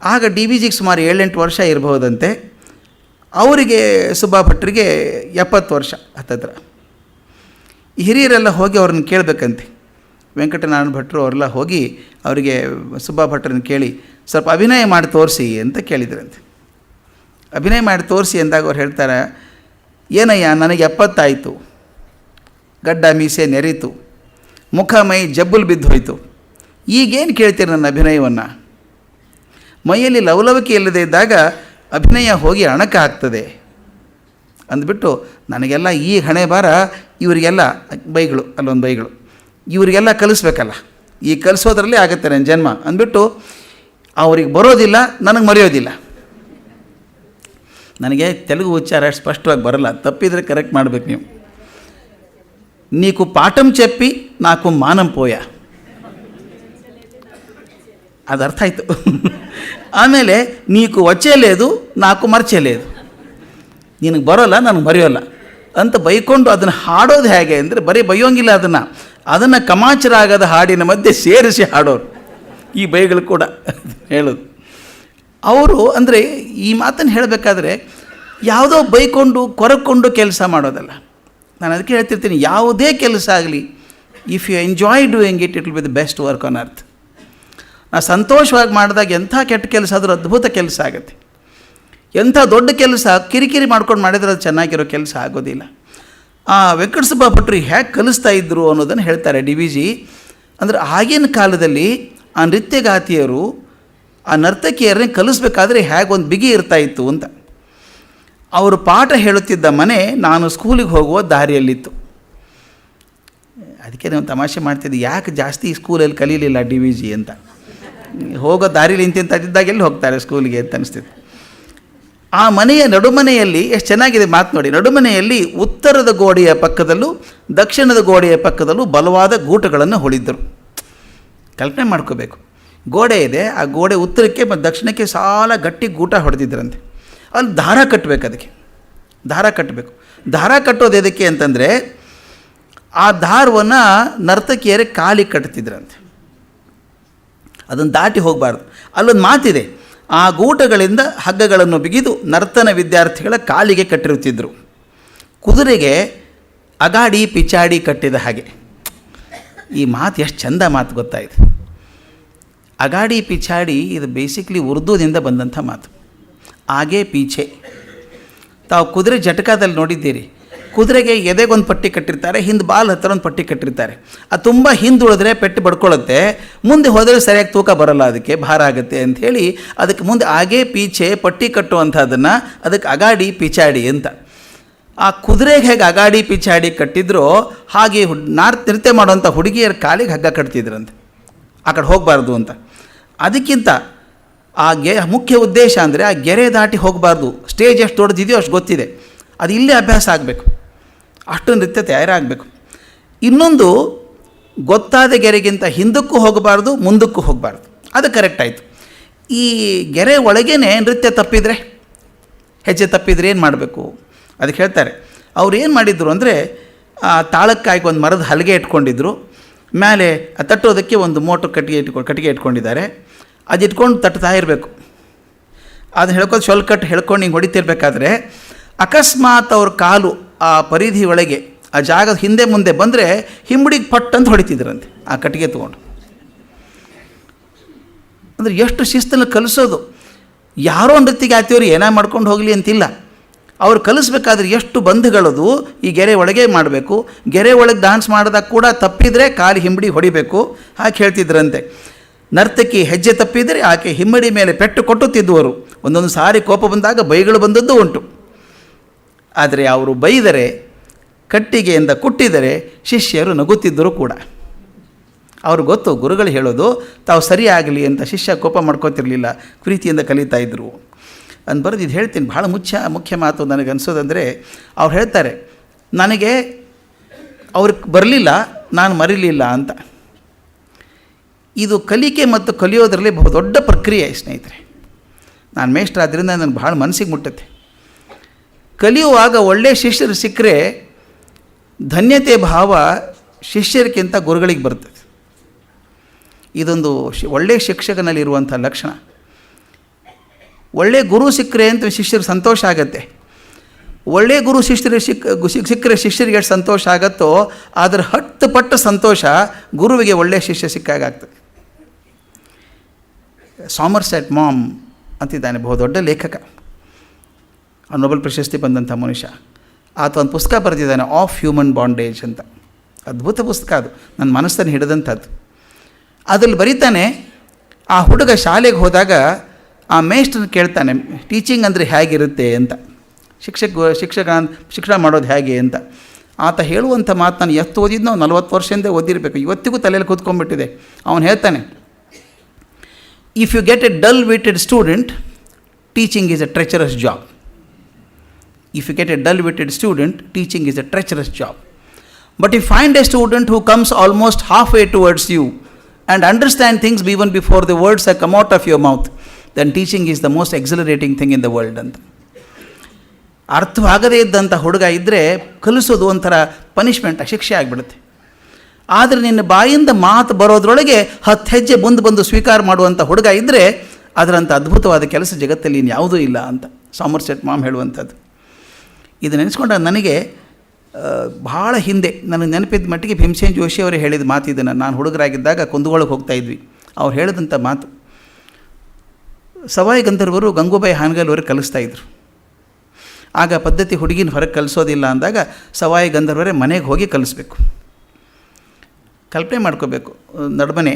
ಆಗ ಡಿ ವಿ ಜಿಗೆ ಸುಮಾರು 7-8 ವರ್ಷ ಇರಬಹುದಂತೆ. ಅವರಿಗೆ ಸುಬ್ಬಾ ಭಟ್ರಿಗೆ 70 ವರ್ಷ ಹತ್ತತ್ರ. ಹಿರಿಯರೆಲ್ಲ ಹೋಗಿ ಅವ್ರನ್ನ ಕೇಳಬೇಕಂತೆ. ವೆಂಕಟನಾರಾಯಣ ಭಟ್ರು ಅವರೆಲ್ಲ ಹೋಗಿ ಅವರಿಗೆ ಸುಬ್ಬಾ ಭಟ್ರನ್ನ ಕೇಳಿ ಸ್ವಲ್ಪ ಅಭಿನಯ ಮಾಡಿ ತೋರಿಸಿ ಅಂತ ಕೇಳಿದ್ರಂತೆ. ಅಭಿನಯ ಮಾಡಿ ತೋರಿಸಿ ಅಂದಾಗ ಅವ್ರು ಹೇಳ್ತಾರೆ, ಏನಯ್ಯ ನನಗೆ 70 ಆಯಿತು, ಗಡ್ಡ ಮೀಸೆ ನೆರೀತು, ಮುಖ ಮೈ ಜಬ್ಬುಲ್ ಬಿದ್ದು ಹೋಯಿತು, ಈಗೇನು ಕೇಳ್ತೀರಿ ನನ್ನ ಅಭಿನಯವನ್ನು? ಮೈಯಲ್ಲಿ ಲವಲವಿಕೆ ಇಲ್ಲದೆ ಇದ್ದಾಗ ಅಭಿನಯ ಹೋಗಿ ಅಣಕ ಆಗ್ತದೆ ಅಂದ್ಬಿಟ್ಟು ನನಗೆಲ್ಲ ಈ ಹಣೆ ಬಾರ ಇವರಿಗೆಲ್ಲ ಬೈಗಳು ಅಲ್ಲೊಂದು ಬೈಗಳು, ಇವರಿಗೆಲ್ಲ ಕಲಿಸ್ಬೇಕಲ್ಲ, ಈ ಕಲಿಸೋದ್ರಲ್ಲೇ ಆಗುತ್ತೆ ನನ್ನ ಜನ್ಮ ಅಂದ್ಬಿಟ್ಟು ಅವ್ರಿಗೆ ಬರೋದಿಲ್ಲ, ನನಗೆ ಮರೆಯೋದಿಲ್ಲ. ನನಗೆ ತೆಲುಗು ಉಚ್ಚಾರ ಅಷ್ಟು ಸ್ಪಷ್ಟವಾಗಿ ಬರಲ್ಲ, ತಪ್ಪಿದರೆ ಕರೆಕ್ಟ್ ಮಾಡಬೇಕು ನೀವು. ನೀಕು ಪಾಠಂ చెప్పి నాకు మానం పోయా, ಅದು ಅರ್ಥ ಆಯಿತು. ಆಮೇಲೆ ನೀಕು వచ్చేలేదు నాకు మర్చేలేదు, ನಿನಗೆ ಬರೋಲ್ಲ ನನಗೆ ಮರೆಯೋಲ್ಲ ಅಂತ ಬೈಕೊಂಡು ಅದನ್ನು ಹಾಡೋದು ಹೇಗೆ ಅಂದರೆ ಬರೀ ಬೈಯೋಂಗಿಲ್ಲ, ಅದನ್ನು ಕಮಾಚರ ಆಗದ ಹಾಡಿನ ಮಧ್ಯೆ ಸೇರಿಸಿ ಹಾಡೋರು ಈ ಬೈಗಳು ಕೂಡ ಹೇಳೋದು. ಅವರು ಅಂದರೆ ಈ ಮಾತನ್ನು ಹೇಳಬೇಕಾದ್ರೆ ಯಾವುದೋ ಬೈಕೊಂಡು ಕೊರಕೊಂಡು ಕೆಲಸ ಮಾಡೋದಲ್ಲ. ನಾನು ಅದಕ್ಕೆ ಹೇಳ್ತಿರ್ತೀನಿ, ಯಾವುದೇ ಕೆಲಸ ಆಗಲಿ, if you enjoy doing it will be the best work on earth. ನಾವು ಸಂತೋಷವಾಗಿ ಮಾಡಿದಾಗ ಎಂಥ ಕೆಟ್ಟ ಕೆಲಸ ಆದರೂ ಅದ್ಭುತ ಕೆಲಸ ಆಗುತ್ತೆ. ಎಂಥ ದೊಡ್ಡ ಕೆಲಸ ಕಿರಿಕಿರಿ ಮಾಡ್ಕೊಂಡು ಮಾಡಿದ್ರೆ ಅದು ಚೆನ್ನಾಗಿರೋ ಕೆಲಸ ಆಗೋದಿಲ್ಲ. ವೆಂಕಟ ಸುಬ್ಬಾ ಭಟ್ರು ಹೇಗೆ ಕಲಿಸ್ತಾ ಇದ್ದರು ಅನ್ನೋದನ್ನು ಹೇಳ್ತಾರೆ ಡಿ ವಿ ಜಿ. ಅಂದರೆ ಆಗಿನ ಕಾಲದಲ್ಲಿ ಆ ನೃತ್ಯಗಾತಿಯರು ಆ ನರ್ತಕಿಯರನ್ನೇ ಕಲಿಸ್ಬೇಕಾದ್ರೆ ಹೇಗೆ ಒಂದು ಬಿಗಿ ಇರ್ತಾಯಿತ್ತು ಅಂತ. ಅವರು ಪಾಠ ಹೇಳುತ್ತಿದ್ದ ಮನೆ ನಾನು ಸ್ಕೂಲಿಗೆ ಹೋಗುವ ದಾರಿಯಲ್ಲಿತ್ತು. ಅದಕ್ಕೆ ನಾವು ತಮಾಷೆ ಮಾಡ್ತಿದ್ದೆ, ಯಾಕೆ ಜಾಸ್ತಿ ಸ್ಕೂಲಲ್ಲಿ ಕಲೀಲಿಲ್ಲ ಡಿ ವಿ ಜಿ ಅಂತ. ಹೋಗೋ ದಾರಿಲಿ ಇಂತಿಂತಿದ್ದಾಗ ಎಲ್ಲಿ ಹೋಗ್ತಾರೆ ಸ್ಕೂಲಿಗೆ ಅಂತ ಅನಿಸ್ತಿತ್ತು. ಆ ಮನೆಯ ನಡುಮನೆಯಲ್ಲಿ ಎಷ್ಟು ಚೆನ್ನಾಗಿದೆ ಮಾತು ನೋಡಿ. ನಡುಮನೆಯಲ್ಲಿ ಉತ್ತರದ ಗೋಡೆಯ ಪಕ್ಕದಲ್ಲೂ ದಕ್ಷಿಣದ ಗೋಡೆಯ ಪಕ್ಕದಲ್ಲೂ ಬಲವಾದ ಗೂಟಗಳನ್ನು ಹೊಳಿದ್ದರು. ಕಲ್ಪನೆ ಮಾಡ್ಕೋಬೇಕು, ಗೋಡೆ ಇದೆ, ಆ ಗೋಡೆ ಉತ್ತರಕ್ಕೆ ಮತ್ತು ದಕ್ಷಿಣಕ್ಕೆ ಸಾಲ ಗಟ್ಟಿ ಗೂಟ ಹೊಡೆದಿದ್ರಂತೆ. ಅಲ್ಲಿ ದಾರ ಕಟ್ಟಬೇಕು, ಅದಕ್ಕೆ ದಾರ ಕಟ್ಟಬೇಕು. ದಾರ ಕಟ್ಟೋದು ಎದಕ್ಕೆ ಅಂತಂದರೆ ಆ ದಾರವನ್ನು ನರ್ತಕಿಯರೇ ಕಾಲಿಗೆ ಕಟ್ತಿದ್ರಂತೆ, ಅದನ್ನು ದಾಟಿ ಹೋಗಬಾರ್ದು. ಅಲ್ಲೊಂದು ಮಾತಿದೆ, ಆ ಗೂಟಗಳಿಂದ ಹಗ್ಗಗಳನ್ನು ಬಿಗಿದು ನರ್ತನ ವಿದ್ಯಾರ್ಥಿಗಳ ಕಾಲಿಗೆ ಕಟ್ಟಿರುತ್ತಿದ್ದರು. ಕುದುರೆಗೆ ಅಗಾಡಿ ಪಿಚಾಡಿ ಕಟ್ಟಿದ ಹಾಗೆ. ಈ ಮಾತು ಎಷ್ಟು ಚಂದ ಮಾತು ಗೊತ್ತಾಯಿತು. ಅಗಾಡಿ ಪಿಚಾಡಿ ಇದು ಬೇಸಿಕ್ಲಿ ಉರ್ದುದಿಂದ ಬಂದಂಥ ಮಾತು. ಆಗೆ ಪೀಛೆ. ತಾವು ಕುದುರೆ ಜಟಕಾದಲ್ಲಿ ನೋಡಿದ್ದೀರಿ, ಕುದುರೆಗೆ ಎದೆಗೊಂದು ಪಟ್ಟಿ ಕಟ್ಟಿರ್ತಾರೆ, ಹಿಂದೆ ಬಾಲ್ ಹತ್ತಿರ ಒಂದು ಪಟ್ಟಿ ಕಟ್ಟಿರ್ತಾರೆ. ಅದು ತುಂಬ ಹಿಂದುಳಿದ್ರೆ ಪೆಟ್ಟು ಬಡ್ಕೊಳ್ಳುತ್ತೆ, ಮುಂದೆ ಹೋದರೆ ಸರಿಯಾಗಿ ತೂಕ ಬರೋಲ್ಲ, ಅದಕ್ಕೆ ಭಾರ ಆಗುತ್ತೆ ಅಂಥೇಳಿ ಅದಕ್ಕೆ ಮುಂದೆ ಆಗೆ ಪೀಛೆ ಪಟ್ಟಿ ಕಟ್ಟುವಂಥದ್ದನ್ನು ಅದಕ್ಕೆ ಅಗಾಡಿ ಪಿಚಾಡಿ ಅಂತ. ಆ ಕುದುರೆಗೆ ಹೇಗೆ ಅಗಾಡಿ ಪಿಚಾಡಿ ಕಟ್ಟಿದ್ರೋ ಹಾಗೆ ನೃತ್ಯ ಮಾಡುವಂಥ ಹುಡುಗಿಯರ ಕಾಲಿಗೆ ಹಗ್ಗ ಕಟ್ತಿದ್ರಂತೆ, ಆ ಕಡೆ ಹೋಗಬಾರ್ದು ಅಂತ. ಅದಕ್ಕಿಂತ ಆ ಮುಖ್ಯ ಉದ್ದೇಶ ಅಂದರೆ ಆ ಗೆರೆ ದಾಟಿ ಹೋಗಬಾರ್ದು. ಸ್ಟೇಜ್ ಎಷ್ಟು ದೊಡ್ಡದಿದೆಯೋ ಅಷ್ಟು ಗೊತ್ತಿದೆ, ಅದು ಇಲ್ಲೇ ಅಭ್ಯಾಸ ಆಗಬೇಕು, ಅಷ್ಟು ನೃತ್ಯ ತಯಾರಾಗಬೇಕು. ಇನ್ನೊಂದು, ಗೊತ್ತಾದ ಗೆರೆಗಿಂತ ಹಿಂದಕ್ಕೂ ಹೋಗಬಾರ್ದು ಮುಂದಕ್ಕೂ ಹೋಗಬಾರ್ದು, ಅದು ಕರೆಕ್ಟ್ ಆಯಿತು. ಈ ಗೆರೆ ಒಳಗೇ ನೃತ್ಯ ತಪ್ಪಿದರೆ, ಹೆಜ್ಜೆ ತಪ್ಪಿದರೆ ಏನು ಮಾಡಬೇಕು? ಅದಕ್ಕೆ ಹೇಳ್ತಾರೆ, ಅವ್ರು ಏನು ಮಾಡಿದ್ರು ಅಂದರೆ ತಾಳಕ್ಕಾಗಿ ಒಂದು ಮರದ ಹಲಗೆ ಇಟ್ಕೊಂಡಿದ್ರು, ಮೇಲೆ ತಟ್ಟೋದಕ್ಕೆ ಒಂದು ಮೋಟ್ರ್ ಕಟ್ಟಿಗೆ ಇಟ್ಕೊಂಡಿದ್ದಾರೆ. ಅದು ಇಟ್ಕೊಂಡು ತಟ್ತಾ ಇರಬೇಕು. ಅದನ್ನು ಹೇಳ್ಕೊಂಡು ಶೊಲ್ಕಟ್ಟು ಹೇಳ್ಕೊಂಡು ಹಿಂಗೆ ಹೊಡಿತಿರ್ಬೇಕಾದ್ರೆ ಅಕಸ್ಮಾತ್ ಅವ್ರ ಕಾಲು ಆ ಪರಿಧಿ ಒಳಗೆ ಆ ಜಾಗದ ಹಿಂದೆ ಮುಂದೆ ಬಂದರೆ ಹಿಂಬಡಿಗೆ ಪಟ್ ಅಂತ ಹೊಡಿತಿದ್ರಂತೆ ಆ ಕಟ್ಟಿಗೆ ತೊಗೊಂಡು. ಅಂದರೆ ಎಷ್ಟು ಶಿಸ್ತನ್ನು ಕಲಿಸೋದು. ಯಾರೋ ನೃತ್ಯಕ್ಕೆ ಆಯ್ತೇವ್ರು ಏನೇ ಮಾಡ್ಕೊಂಡು ಹೋಗಲಿ ಅಂತಿಲ್ಲ, ಅವ್ರು ಕಲಿಸ್ಬೇಕಾದ್ರೆ ಎಷ್ಟು ಬಂಧಗಳದು. ಈ ಗೆರೆ ಒಳಗೆ ಮಾಡಬೇಕು, ಗೆರೆ ಒಳಗೆ ಡ್ಯಾನ್ಸ್ ಮಾಡಿದಾಗ ಕೂಡ ತಪ್ಪಿದರೆ ಕಾಲು ಹಿಂಬಡಿ ಹೊಡಿಬೇಕು, ಹಾಗೆ ಹೇಳ್ತಿದ್ರಂತೆ. ನರ್ತಕಿ ಹೆಜ್ಜೆ ತಪ್ಪಿದರೆ ಆಕೆ ಹಿಮ್ಮಡಿ ಮೇಲೆ ಪೆಟ್ಟು ಕೊಟ್ಟುತ್ತಿದ್ದುವರು. ಒಂದೊಂದು ಸಾರಿ ಕೋಪ ಬಂದಾಗ ಬೈಗಳು ಬಂದದ್ದು ಉಂಟು. ಆದರೆ ಅವರು ಬೈದರೆ, ಕಟ್ಟಿಗೆಯಿಂದ ಕುಟ್ಟಿದರೆ ಶಿಷ್ಯರು ನಗುತ್ತಿದ್ದರು ಕೂಡ. ಅವ್ರಿಗೆ ಗೊತ್ತು, ಗುರುಗಳು ಹೇಳೋದು ತಾವು ಸರಿಯಾಗಲಿ ಅಂತ. ಶಿಷ್ಯ ಕೋಪ ಮಾಡ್ಕೋತಿರ್ಲಿಲ್ಲ, ಪ್ರೀತಿಯಿಂದ ಕಲಿತಾ ಇದ್ದರು ಅಂದ್ಬರೋದು. ಇದು ಹೇಳ್ತೀನಿ, ಭಾಳ ಮುಖ್ಯ ಮಾತು ನನಗೆ ಅನಿಸೋದಂದರೆ, ಅವ್ರು ಹೇಳ್ತಾರೆ, ನನಗೆ ಅವ್ರಿಗೆ ಬರಲಿಲ್ಲ, ನಾನು ಮರೀಲಿಲ್ಲ ಅಂತ. ಇದು ಕಲಿಕೆ ಮತ್ತು ಕಲಿಯೋದರಲ್ಲಿ ಬಹು ದೊಡ್ಡ ಪ್ರಕ್ರಿಯೆ ಸ್ನೇಹಿತರೆ. ನಾನು ಮೇಷ್ಟ್ರ ಆದ್ದರಿಂದ ನನಗೆ ಭಾಳ ಮನಸ್ಸಿಗೆ ಮುಟ್ಟುತ್ತೆ. ಕಲಿಯುವಾಗ ಒಳ್ಳೆಯ ಶಿಷ್ಯರು ಸಿಕ್ಕರೆ ಧನ್ಯತೆ ಭಾವ ಶಿಷ್ಯರಿಗಿಂತ ಗುರುಗಳಿಗೆ ಬರ್ತದೆ. ಇದೊಂದು ಒಳ್ಳೆಯ ಶಿಕ್ಷಕನಲ್ಲಿರುವಂಥ ಲಕ್ಷಣ. ಒಳ್ಳೆ ಗುರು ಸಿಕ್ಕರೆ ಅಂತ ಶಿಷ್ಯರಿಗೆ ಸಂತೋಷ ಆಗತ್ತೆ. ಒಳ್ಳೆ ಗುರು ಸಿಕ್ಕರೆ ಶಿಷ್ಯರಿಗೆ ಎಷ್ಟು ಸಂತೋಷ ಆಗುತ್ತೋ ಅದರ 10 ಪಟ್ಟು ಸಂತೋಷ ಗುರುವಿಗೆ ಒಳ್ಳೆಯ ಶಿಷ್ಯ ಸಿಕ್ಕಾಗ್ತದೆ. ಸಾಮರ್ಸೆಟ್ ಮಾಮ್ ಅಂತಿದ್ದಾನೆ, ಬಹುದೊಡ್ಡ ಲೇಖಕ, ನೊಬೆಲ್ ಪ್ರಶಸ್ತಿ ಬಂದಂಥ ಮನುಷ್ಯ. ಆತ ಒಂದು ಪುಸ್ತಕ ಬರೆದಿದ್ದಾನೆ, ಆಫ್ ಹ್ಯೂಮನ್ ಬಾಂಡೇಜ್ ಅಂತ. ಅದ್ಭುತ ಪುಸ್ತಕ ಅದು, ನನ್ನ ಮನಸ್ಸನ್ನು ಹಿಡಿದಂಥದ್ದು. ಅದರಲ್ಲಿ ಬರೀತಾನೆ, ಆ ಹುಡುಗ ಶಾಲೆಗೆ ಹೋದಾಗ ಆ ಮೇಷ್ಟ್ರನ್ನ ಕೇಳ್ತಾನೆ, ಟೀಚಿಂಗ್ ಅಂದರೆ ಹೇಗಿರುತ್ತೆ ಅಂತ, ಶಿಕ್ಷಣ ಮಾಡೋದು ಹೇಗೆ ಅಂತ. ಆತ ಹೇಳುವಂಥ ಮಾತು ನಾನು ಎಷ್ಟು ಓದಿದ್ನೋ, 40 ವರ್ಷದಿಂದ ಓದಿರಬೇಕು, ಇವತ್ತಿಗೂ ತಲೆಯಲ್ಲಿ ಕೂತ್ಕೊಂಡ್ಬಿಟ್ಟಿದೆ. ಅವನು ಹೇಳ್ತಾನೆ, if you get a dull witted student, teaching is a treacherous job. If you get a dull-witted student, teaching is a treacherous job. But if you find a student who comes almost halfway towards you and understand things even before the words have come out of your mouth, then teaching is the most exhilarating thing in the world. ಅಂತ ಅರ್ಥವಾಗದೇ ಇದ್ದಂಥ ಹುಡುಗ ಇದ್ದರೆ ಕಲಿಸೋದು ಒಂಥರ punishment, ಶಿಕ್ಷೆ ಆಗಿಬಿಡುತ್ತೆ. ಆದರೆ ನಿನ್ನ ಬಾಯಿಂದ ಮಾತು ಬರೋದ್ರೊಳಗೆ 10 ಹೆಜ್ಜೆ ಮುಂದೆ ಬಂದು ಸ್ವೀಕಾರ ಮಾಡುವಂಥ ಹುಡುಗ ಇದ್ದರೆ ಅದರಂಥ ಅದ್ಭುತವಾದ ಕೆಲಸ ಜಗತ್ತಲ್ಲಿ ಇನ್ಯಾವುದೂ ಇಲ್ಲ ಅಂತ ಸಾಮರ್ಸೆಟ್ ಮಾಮ್ ಹೇಳುವಂಥದ್ದು. ಇದು ನೆನೆಸ್ಕೊಂಡಾಗ ನನಗೆ ಭಾಳ ಹಿಂದೆ ನನಗೆ ನೆನಪಿದ್ದ ಮಟ್ಟಿಗೆ ಭೀಮಸೇನ್ ಜೋಶಿ ಅವರು ಹೇಳಿದ ಮಾತು ಇದನ್ನು. ನಾನು ಹುಡುಗರಾಗಿದ್ದಾಗ ಕುಂದಗೋಳಕ್ಕೆ ಹೋಗ್ತಾಯಿದ್ವಿ. ಅವ್ರು ಹೇಳಿದಂಥ ಮಾತು, ಸವಾಯಿ ಗಂಧರ್ವರು ಗಂಗೂಬಾಯಿ ಹಾನಗಲ್ ಅವ್ರಿಗೆ ಕಲಿಸ್ತಾಯಿದ್ರು. ಆಗ ಪದ್ಧತಿ ಹುಡುಗಿನ ಹೊರಗೆ ಕಲಿಸೋದಿಲ್ಲ ಅಂದಾಗ ಸವಾಯಿ ಗಂಧರ್ವರೇ ಮನೆಗೆ ಹೋಗಿ ಕಲಿಸ್ಬೇಕು. ಕಲ್ಪನೆ ಮಾಡ್ಕೋಬೇಕು, ನಡುಮನೆ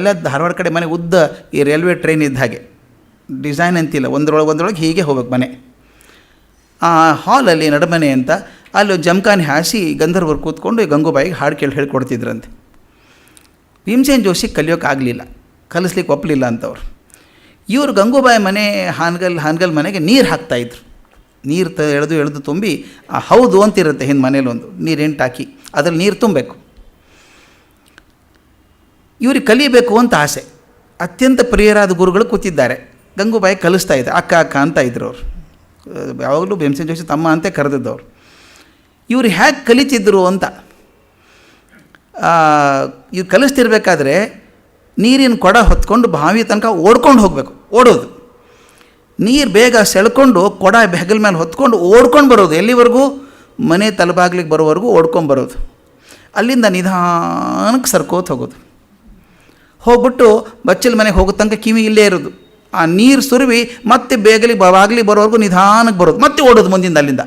ಎಲ್ಲ ಧಾರವಾಡ ಕಡೆ ಮನೆ ಉದ್ದ ಈ ರೈಲ್ವೆ ಟ್ರೈನ್ ಇದ್ದ ಹಾಗೆ, ಡಿಸೈನ್ ಅಂತಿಲ್ಲ, ಒಂದರೊಳಗೆ ಹೀಗೆ ಹೋಗ್ಬೇಕು ಮನೆ. ಆ ಹಾಲಲ್ಲಿ ನಡುಮನೆ ಅಂತ ಅಲ್ಲಿ ಜಮಖಾನೆ ಹಾಸಿ ಗಂಧರ್ವರು ಕೂತ್ಕೊಂಡು ಗಂಗೂಬಾಯಿಗೆ ಹಾಡು ಹೇಳ್ಕೊಡ್ತಿದ್ರಂತೆ. ಭೀಮಸೇನ್ ಜೋಶಿ ಕಲಿಯೋಕ್ಕಾಗಲಿಲ್ಲ, ಕಲಿಸ್ಲಿಕ್ಕೆ ಒಪ್ಪಲಿಲ್ಲ ಅಂತವ್ರು. ಇವರು ಗಂಗೂಬಾಯಿ ಮನೆ ಹಾನಗಲ್ ಮನೆಗೆ ನೀರು ಹಾಕ್ತಾಯಿದ್ರು. ನೀರು ಎಳೆದು ತುಂಬಿ ಹೌದು ಅಂತಿರುತ್ತೆ ಹಿಂದೆ ಮನೇಲಿ ಒಂದು ನೀರೆಂಟು ಹಾಕಿ ಅದ್ರಲ್ಲಿ ನೀರು ತುಂಬಬೇಕು. ಇವ್ರಿಗೆ ಕಲಿಬೇಕು ಅಂತ ಆಸೆ. ಅತ್ಯಂತ ಪ್ರಿಯರಾದ ಗುರುಗಳು ಕೂತಿದ್ದಾರೆ, ಗಂಗೂಬಾಯಿ ಕಲಿಸ್ತಾ ಇದ್ದೆ, ಅಕ್ಕ ಅಕ್ಕ ಅಂತ ಇದ್ರು ಅವರು. ಯಾವಾಗಲೂ ಭೀಮಸೇನ್ ಜೋಶಿ ತಮ್ಮ ಅಂತ ಕರೆದಿದ್ದವ್ರು. ಇವರು ಹೇಗೆ ಕಲಿತಿದ್ರು ಅಂತ, ಇವ್ರು ಕಲಿಸ್ತಿರ್ಬೇಕಾದ್ರೆ ನೀರಿನ ಕೊಡ ಹೊತ್ಕೊಂಡು ಬಾವಿ ತನಕ ಓಡ್ಕೊಂಡು ಹೋಗಬೇಕು. ಓಡೋದು, ನೀರು ಬೇಗ ಸೆಳ್ಕೊಂಡು ಕೊಡ ಹೆಗಲ ಮೇಲೆ ಹೊತ್ಕೊಂಡು ಓಡ್ಕೊಂಡು ಬರೋದು, ಎಲ್ಲಿವರೆಗೂ ಮನೆ ತಲೆಬಾಗ್ಲಿಗೆ ಬರೋವರೆಗೂ ಓಡ್ಕೊಂಡು ಅಲ್ಲಿಂದ ನಿಧಾನಕ್ಕೆ ಸರ್ಕೋತ ಹೋಗ್ಬಿಟ್ಟು ಬಚ್ಚಲ ಮನೆಗೆ ಹೋಗೋ ತನಕ ಕಿವಿ ಇಲ್ಲೇ ಇರೋದು. ಆ ನೀರು ಸುರುವಿ ಮತ್ತೆ ಬಾಗ್ಲಿಗೆ ಬರೋವರೆಗೂ ನಿಧಾನಕ್ಕೆ ಬರೋದು, ಮತ್ತೆ ಓಡೋದು ಮುಂದಿಂದ, ಅಲ್ಲಿಂದ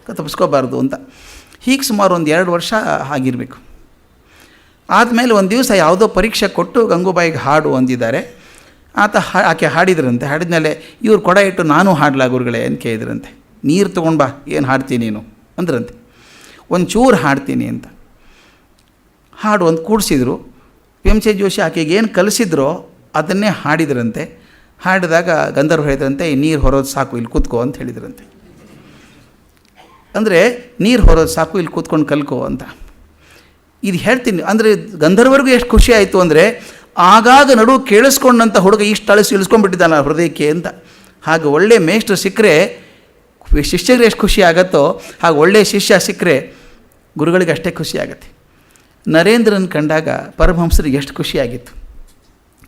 ತಪ್ಪಿಸ್ಕೋಬಾರ್ದು ಅಂತ. ಹೀಗೆ ಸುಮಾರು ಒಂದು 2 ವರ್ಷ ಆಗಿರಬೇಕು. ಆದಮೇಲೆ ಒಂದು ದಿವಸ ಯಾವುದೋ ಪರೀಕ್ಷೆ ಕೊಟ್ಟು ಗಂಗೂಬಾಯಿಗೆ ಹಾಡು ಅಂದಿದ್ದಾರೆ. ಆಕೆ ಹಾಡಿದ್ರಂತೆ. ಹಾಡಿದ್ಮೇಲೆ ಇವ್ರು ಕೊಡ ಇಟ್ಟು ನಾನು ಹಾಡ್ಲಾ ಗುರುಗಳೇ ಅಂತ ಕೇಳಿದ್ರಂತೆ. ನೀರು ತೊಗೊಂಡು ಬಾ, ಏನು ಹಾಡ್ತೀನಿ ನೀನು ಅಂದ್ರಂತೆ. ಒಂಚೂರು ಹಾಡ್ತೀನಿ ಅಂತ ಹಾಡು ಒಂದು ಕೂಡಿಸಿದ್ರು. ಭೀಮಸೇನ್ ಜೋಶಿ ಆಕೆಗೆ ಏನು ಕಲಿಸಿದ್ರೋ ಅದನ್ನೇ ಹಾಡಿದ್ರಂತೆ. ಹಾಡಿದಾಗ ಗಂಧರ್ವ ಹೇಳಿದ್ರಂತೆ, ಈ ನೀರು ಹೊರೋದು ಸಾಕು, ಇಲ್ಲಿ ಕೂತ್ಕೋ ಅಂತ ಹೇಳಿದ್ರಂತೆ. ಅಂದರೆ ನೀರು ಹೊರೋದು ಸಾಕು, ಇಲ್ಲಿ ಕೂತ್ಕೊಂಡು ಕಲ್ಕೋ ಅಂತ. ಇದು ಹೇಳ್ತೀನಿ ಅಂದರೆ ಗಂಧರ್ವರಿಗೂ ಎಷ್ಟು ಖುಷಿ ಆಯಿತು ಅಂದರೆ, ಆಗಾಗ ನಡುವೆ ಕೇಳಿಸ್ಕೊಂಡಂಥ ಹುಡುಗ ಇಷ್ಟು ಇಳಿಸ್ಕೊಂಡ್ಬಿಟ್ಟಿದ್ದಾನ ಹೃದಯಕ್ಕೆ ಅಂತ. ಹಾಗೆ ಒಳ್ಳೆ ಮೇಷ್ಟ್ರು ಸಿಕ್ಕರೆ ಶಿಷ್ಯರಿಗೆ ಎಷ್ಟು ಖುಷಿ ಆಗುತ್ತೋ ಹಾಗೆ ಒಳ್ಳೆಯ ಶಿಷ್ಯ ಸಿಕ್ಕರೆ ಗುರುಗಳಿಗೆ ಅಷ್ಟೇ ಖುಷಿ ಆಗುತ್ತೆ. ನರೇಂದ್ರನ ಕಂಡಾಗ ಪರಮಹಂಸರಿಗೆ ಎಷ್ಟು ಖುಷಿಯಾಗಿತ್ತು.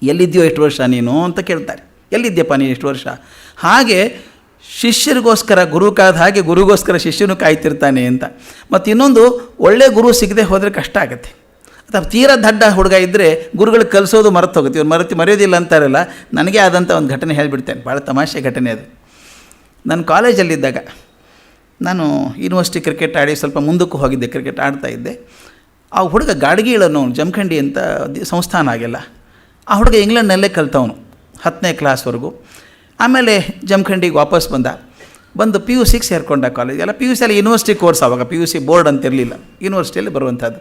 ಎಲ್ಲಿದ್ದೀಯೋ ಎಷ್ಟು ವರ್ಷ ನೀನು ಅಂತ ಕೇಳ್ತಾರೆ. ಎಲ್ಲಿದ್ಯಪ್ಪ ನೀನು ಎಷ್ಟು ವರ್ಷ? ಹಾಗೆ ಶಿಷ್ಯರಿಗೋಸ್ಕರ ಗುರು ಕಾದ ಹಾಗೆ ಗುರುಗೋಸ್ಕರ ಶಿಷ್ಯನು ಕಾಯ್ತಿರ್ತಾನೆ ಅಂತ. ಮತ್ತು ಇನ್ನೊಂದು, ಒಳ್ಳೆ ಗುರು ಸಿಗದೆ ಹೋದರೆ ಕಷ್ಟ ಆಗುತ್ತೆ. ಅಥವಾ ತೀರಾ ದಡ್ಡ ಹುಡುಗ ಇದ್ದರೆ ಗುರುಗಳಿಗೆ ಕಲಿಸೋದು ಮರೆತು ಹೋಗುತ್ತೆ. ಇವ್ರು ಮರೆಯೋದಿಲ್ಲ ಅಂತಾರಲ್ಲ, ನನಗೆ ಆದಂಥ ಒಂದು ಘಟನೆ ಹೇಳಿಬಿಡ್ತೇನೆ. ಭಾಳ ತಮಾಷೆ ಘಟನೆ ಅದು. ನಾನು ಕಾಲೇಜಲ್ಲಿದ್ದಾಗ ನಾನು ಯೂನಿವರ್ಸಿಟಿ ಕ್ರಿಕೆಟ್ ಆಡಿ ಸ್ವಲ್ಪ ಮುಂದಕ್ಕೂ ಹೋಗಿದ್ದೆ, ಕ್ರಿಕೆಟ್ ಆಡ್ತಾಯಿದ್ದೆ. ಆ ಹುಡುಗ ಗಾಡ್ಗೀಳನ್ನು ಜಮಖಂಡಿ ಅಂತ ಸಂಸ್ಥಾನ ಆಗಿಲ್ಲ. ಆ ಹುಡುಗ ಇಂಗ್ಲೆಂಡ್ನಲ್ಲೇ ಕಲ್ತವನು 10ನೇ ಕ್ಲಾಸ್ವರೆಗೂ. ಆಮೇಲೆ ಜಮಖಂಡಿಗೆ ವಾಪಸ್ ಬಂದು PUC ಸೇರಿಕೊಂಡ ಕಾಲೇಜ್. ಎಲ್ಲ PUC ಅಲ್ಲಿ ಯೂನಿವರ್ಸಿಟಿ ಕೋರ್ಸ್, ಆವಾಗ PUC ಬೋರ್ಡ್ ಅಂತಿರಲಿಲ್ಲ, ಯೂನಿವರ್ಸಿಟಿಯಲ್ಲಿ ಬರುವಂಥದ್ದು.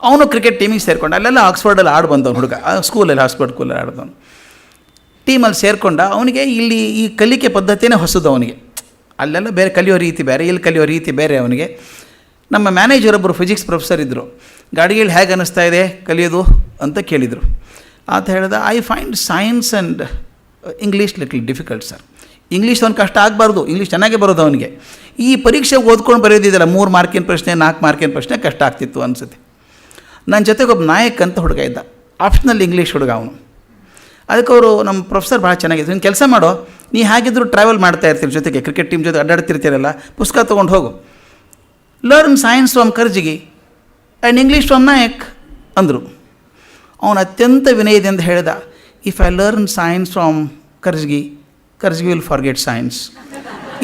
ಅವನು ಕ್ರಿಕೆಟ್ ಟೀಮಿಗೆ ಸೇರಿಕೊಂಡ. ಅಲ್ಲೆಲ್ಲ ಆಕ್ಸ್ಫರ್ಡಲ್ಲಿ ಆಡಿ ಬಂದವನು ಹುಡುಗ, ಸ್ಕೂಲಲ್ಲಿ ಆಕ್ಸ್ಫರ್ಡ್ ಸ್ಕೂಲಲ್ಲಿ ಆಡಿದವನು. ಟೀಮಲ್ಲಿ ಸೇರಿಕೊಂಡ. ಅವನಿಗೆ ಇಲ್ಲಿ ಈ ಕಲಿಕೆ ಪದ್ಧತಿಯೇ ಹೊಸದು ಅವನಿಗೆ. ಅಲ್ಲೆಲ್ಲ ಬೇರೆ ಕಲಿಯೋ ರೀತಿ ಬೇರೆ, ಇಲ್ಲಿ ಕಲಿಯೋ ರೀತಿ ಬೇರೆ ಅವನಿಗೆ. ನಮ್ಮ ಮ್ಯಾನೇಜರೊಬ್ಬರು ಫಿಸಿಕ್ಸ್ ಪ್ರೊಫೆಸರ್ ಇದ್ದರು. ಗಾಡಿಗಳು ಹೇಗೆ ಅನ್ನಿಸ್ತಾ ಇದೆ ಕಲಿಯೋದು ಅಂತ ಕೇಳಿದರು. ಆತ ಹೇಳಿದ, I find science and English little difficult sir. English ಅವ್ನು ಕಷ್ಟ ಆಗಬಾರ್ದು, ಇಂಗ್ಲೀಷ್ ಚೆನ್ನಾಗೇ ಬರೋದು ಅವನಿಗೆ. ಈ ಪರೀಕ್ಷೆಗೆ ಓದ್ಕೊಂಡು ಬರೆಯೋದಿದ್ದಲ್ಲ, 3 ಮಾರ್ಕಿನ ಪ್ರಶ್ನೆ 4 ಮಾರ್ಕಿನ ಪ್ರಶ್ನೆ ಕಷ್ಟ ಆಗ್ತಿತ್ತು ಅನಿಸುತ್ತೆ. ನನ್ನ ಜೊತೆಗೆ ಒಬ್ಬ ನಾಯಕ್ ಅಂತ ಹುಡುಗ ಇದ್ದ, ಆಪ್ಷನಲ್ ಇಂಗ್ಲೀಷ್ ಹುಡುಗ ಅವನು. ಅದಕ್ಕೆ ಅವರು ನಮ್ಮ ಪ್ರೊಫೆಸರ್ ಭಾಳ ಚೆನ್ನಾಗಿದೆ, ನೀನು ಕೆಲಸ ಮಾಡೋ, ನೀ ಹೇಗಿದ್ರು ಟ್ರಾವೆಲ್ ಮಾಡ್ತಾ ಇರ್ತೀರಿ ಜೊತೆಗೆ, ಕ್ರಿಕೆಟ್ ಟೀಮ್ ಜೊತೆ ಅಡ್ಡಾಡ್ತಿರ್ತೀರಲ್ಲ, ಪುಸ್ತಕ ತೊಗೊಂಡು ಹೋಗು, learn science from Karjagi and English from Nayak ಅಂದರು. ಅವನು ಅತ್ಯಂತ ವಿನಯದಿಂದ ಹೇಳಿದ, if I learn science from Karjagi will forget science,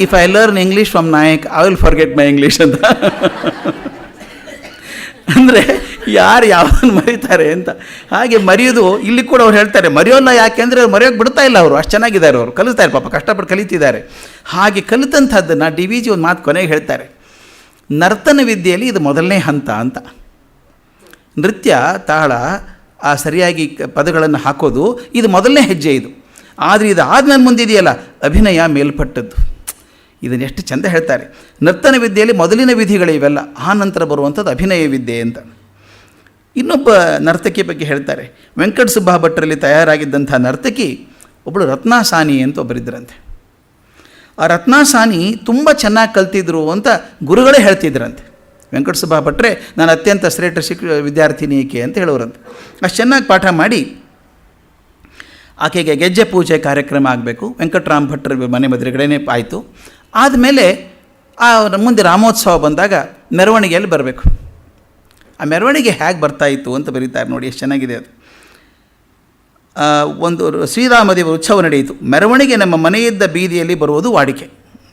if I learn English from Nayak I will forget my English ಅಂತ. ಅಂದರೆ ಯಾರು ಯಾವನು ಮರೀತಾರೆ ಅಂತ. ಹಾಗೆ ಮರೆಯೋದು ಇಲ್ಲಿ ಕೂಡ ಅವ್ರು ಹೇಳ್ತಾರೆ, ಮರೆಯೋಲ್ಲ ಯಾಕೆಂದರೆ ಅವ್ರು ಮರೆಯೋಕ್ಕೆ ಬಿಡ್ತಾ ಇಲ್ಲ, ಅವರು ಅಷ್ಟು ಚೆನ್ನಾಗಿದ್ದಾರೆ, ಅವರು ಕಲಿಸ್ತಾರೆ, ಪಾಪ ಕಷ್ಟಪಟ್ಟು ಕಲಿತಿದ್ದಾರೆ. ಹಾಗೆ ಕಲಿತಂಥದ್ದನ್ನು ಡಿ ವಿ ಜಿ ಒಂದು ಮಾತು ಕೊನೆಗೆ ಹೇಳ್ತಾರೆ, ನರ್ತನ ವಿದ್ಯೆಯಲ್ಲಿ ಇದು ಮೊದಲನೇ ಹಂತ ಅಂತ. ನೃತ್ಯ ತಾಳ ಆ ಸರಿಯಾಗಿ ಪದಗಳನ್ನು ಹಾಕೋದು ಇದು ಮೊದಲನೇ ಹೆಜ್ಜೆ ಇದು. ಆದರೆ ಇದು ಆದಮೇಲೆ ಮುಂದಿದೆಯಲ್ಲ ಅಭಿನಯ ಮೇಲ್ಪಟ್ಟದ್ದು. ಇದನ್ನು ಎಷ್ಟು ಚೆಂದ ಹೇಳ್ತಾರೆ. ನರ್ತನ ವಿದ್ಯೆಯಲ್ಲಿ ಮೊದಲಿನ ವಿಧಿಗಳು ಇವೆಲ್ಲ, ಆ ನಂತರ ಬರುವಂಥದ್ದು ಅಭಿನಯ ವಿದ್ಯೆ ಅಂತ. ಇನ್ನೊಬ್ಬ ನರ್ತಕಿ ಬಗ್ಗೆ ಹೇಳ್ತಾರೆ, ವೆಂಕಟ ಸುಬ್ಬ ಭಟ್ರಲ್ಲಿ ತಯಾರಾಗಿದ್ದಂಥ ನರ್ತಕಿ ಒಬ್ಬಳು ರತ್ನಾ ಸಾನಿ ಅಂತ ಒಬ್ಬರಿದ್ದರಂತೆ. ಆ ರತ್ನಾ ಸಾನಿ ತುಂಬ ಚೆನ್ನಾಗಿ ಕಲ್ತಿದ್ರು ಅಂತ ಗುರುಗಳೇ ಹೇಳ್ತಿದ್ರಂತೆ. ವೆಂಕಟ ಸುಬ್ಬ ಭಟ್ರೆ ನಾನು ಅತ್ಯಂತ ಶ್ರೇಷ್ಠ ವಿದ್ಯಾರ್ಥಿನಿ ಈಕೆ ಅಂತ ಹೇಳೋರಂತೆ. ಅಷ್ಟು ಚೆನ್ನಾಗಿ ಪಾಠ ಮಾಡಿ ಆಕೆಗೆ ಗೆಜ್ಜೆ ಪೂಜೆ ಕಾರ್ಯಕ್ರಮ ಆಗಬೇಕು, ವೆಂಕಟರಾಮ್ ಭಟ್ರ ಮನೆ ಎದುರುಗಡೆನೇ ಆಯಿತು. ಆದಮೇಲೆ ಮುಂದೆ ರಾಮೋತ್ಸವ ಬಂದಾಗ ಮೆರವಣಿಗೆಯಲ್ಲಿ ಬರಬೇಕು. ಆ ಮೆರವಣಿಗೆ ಹೇಗೆ ಬರ್ತಾಯಿತ್ತು ಅಂತ ಬರೀತಾರೆ ನೋಡಿ, ಎಷ್ಟು ಚೆನ್ನಾಗಿದೆ ಅದು. ಒಂದು ಶ್ರೀರಾಮದೇವ ಉತ್ಸವ ನಡೆಯಿತು. ಮೆರವಣಿಗೆ ನಮ್ಮ ಮನೆಯಿದ್ದ ಬೀದಿಯಲ್ಲಿ ಬರುವುದು ವಾಡಿಕೆ,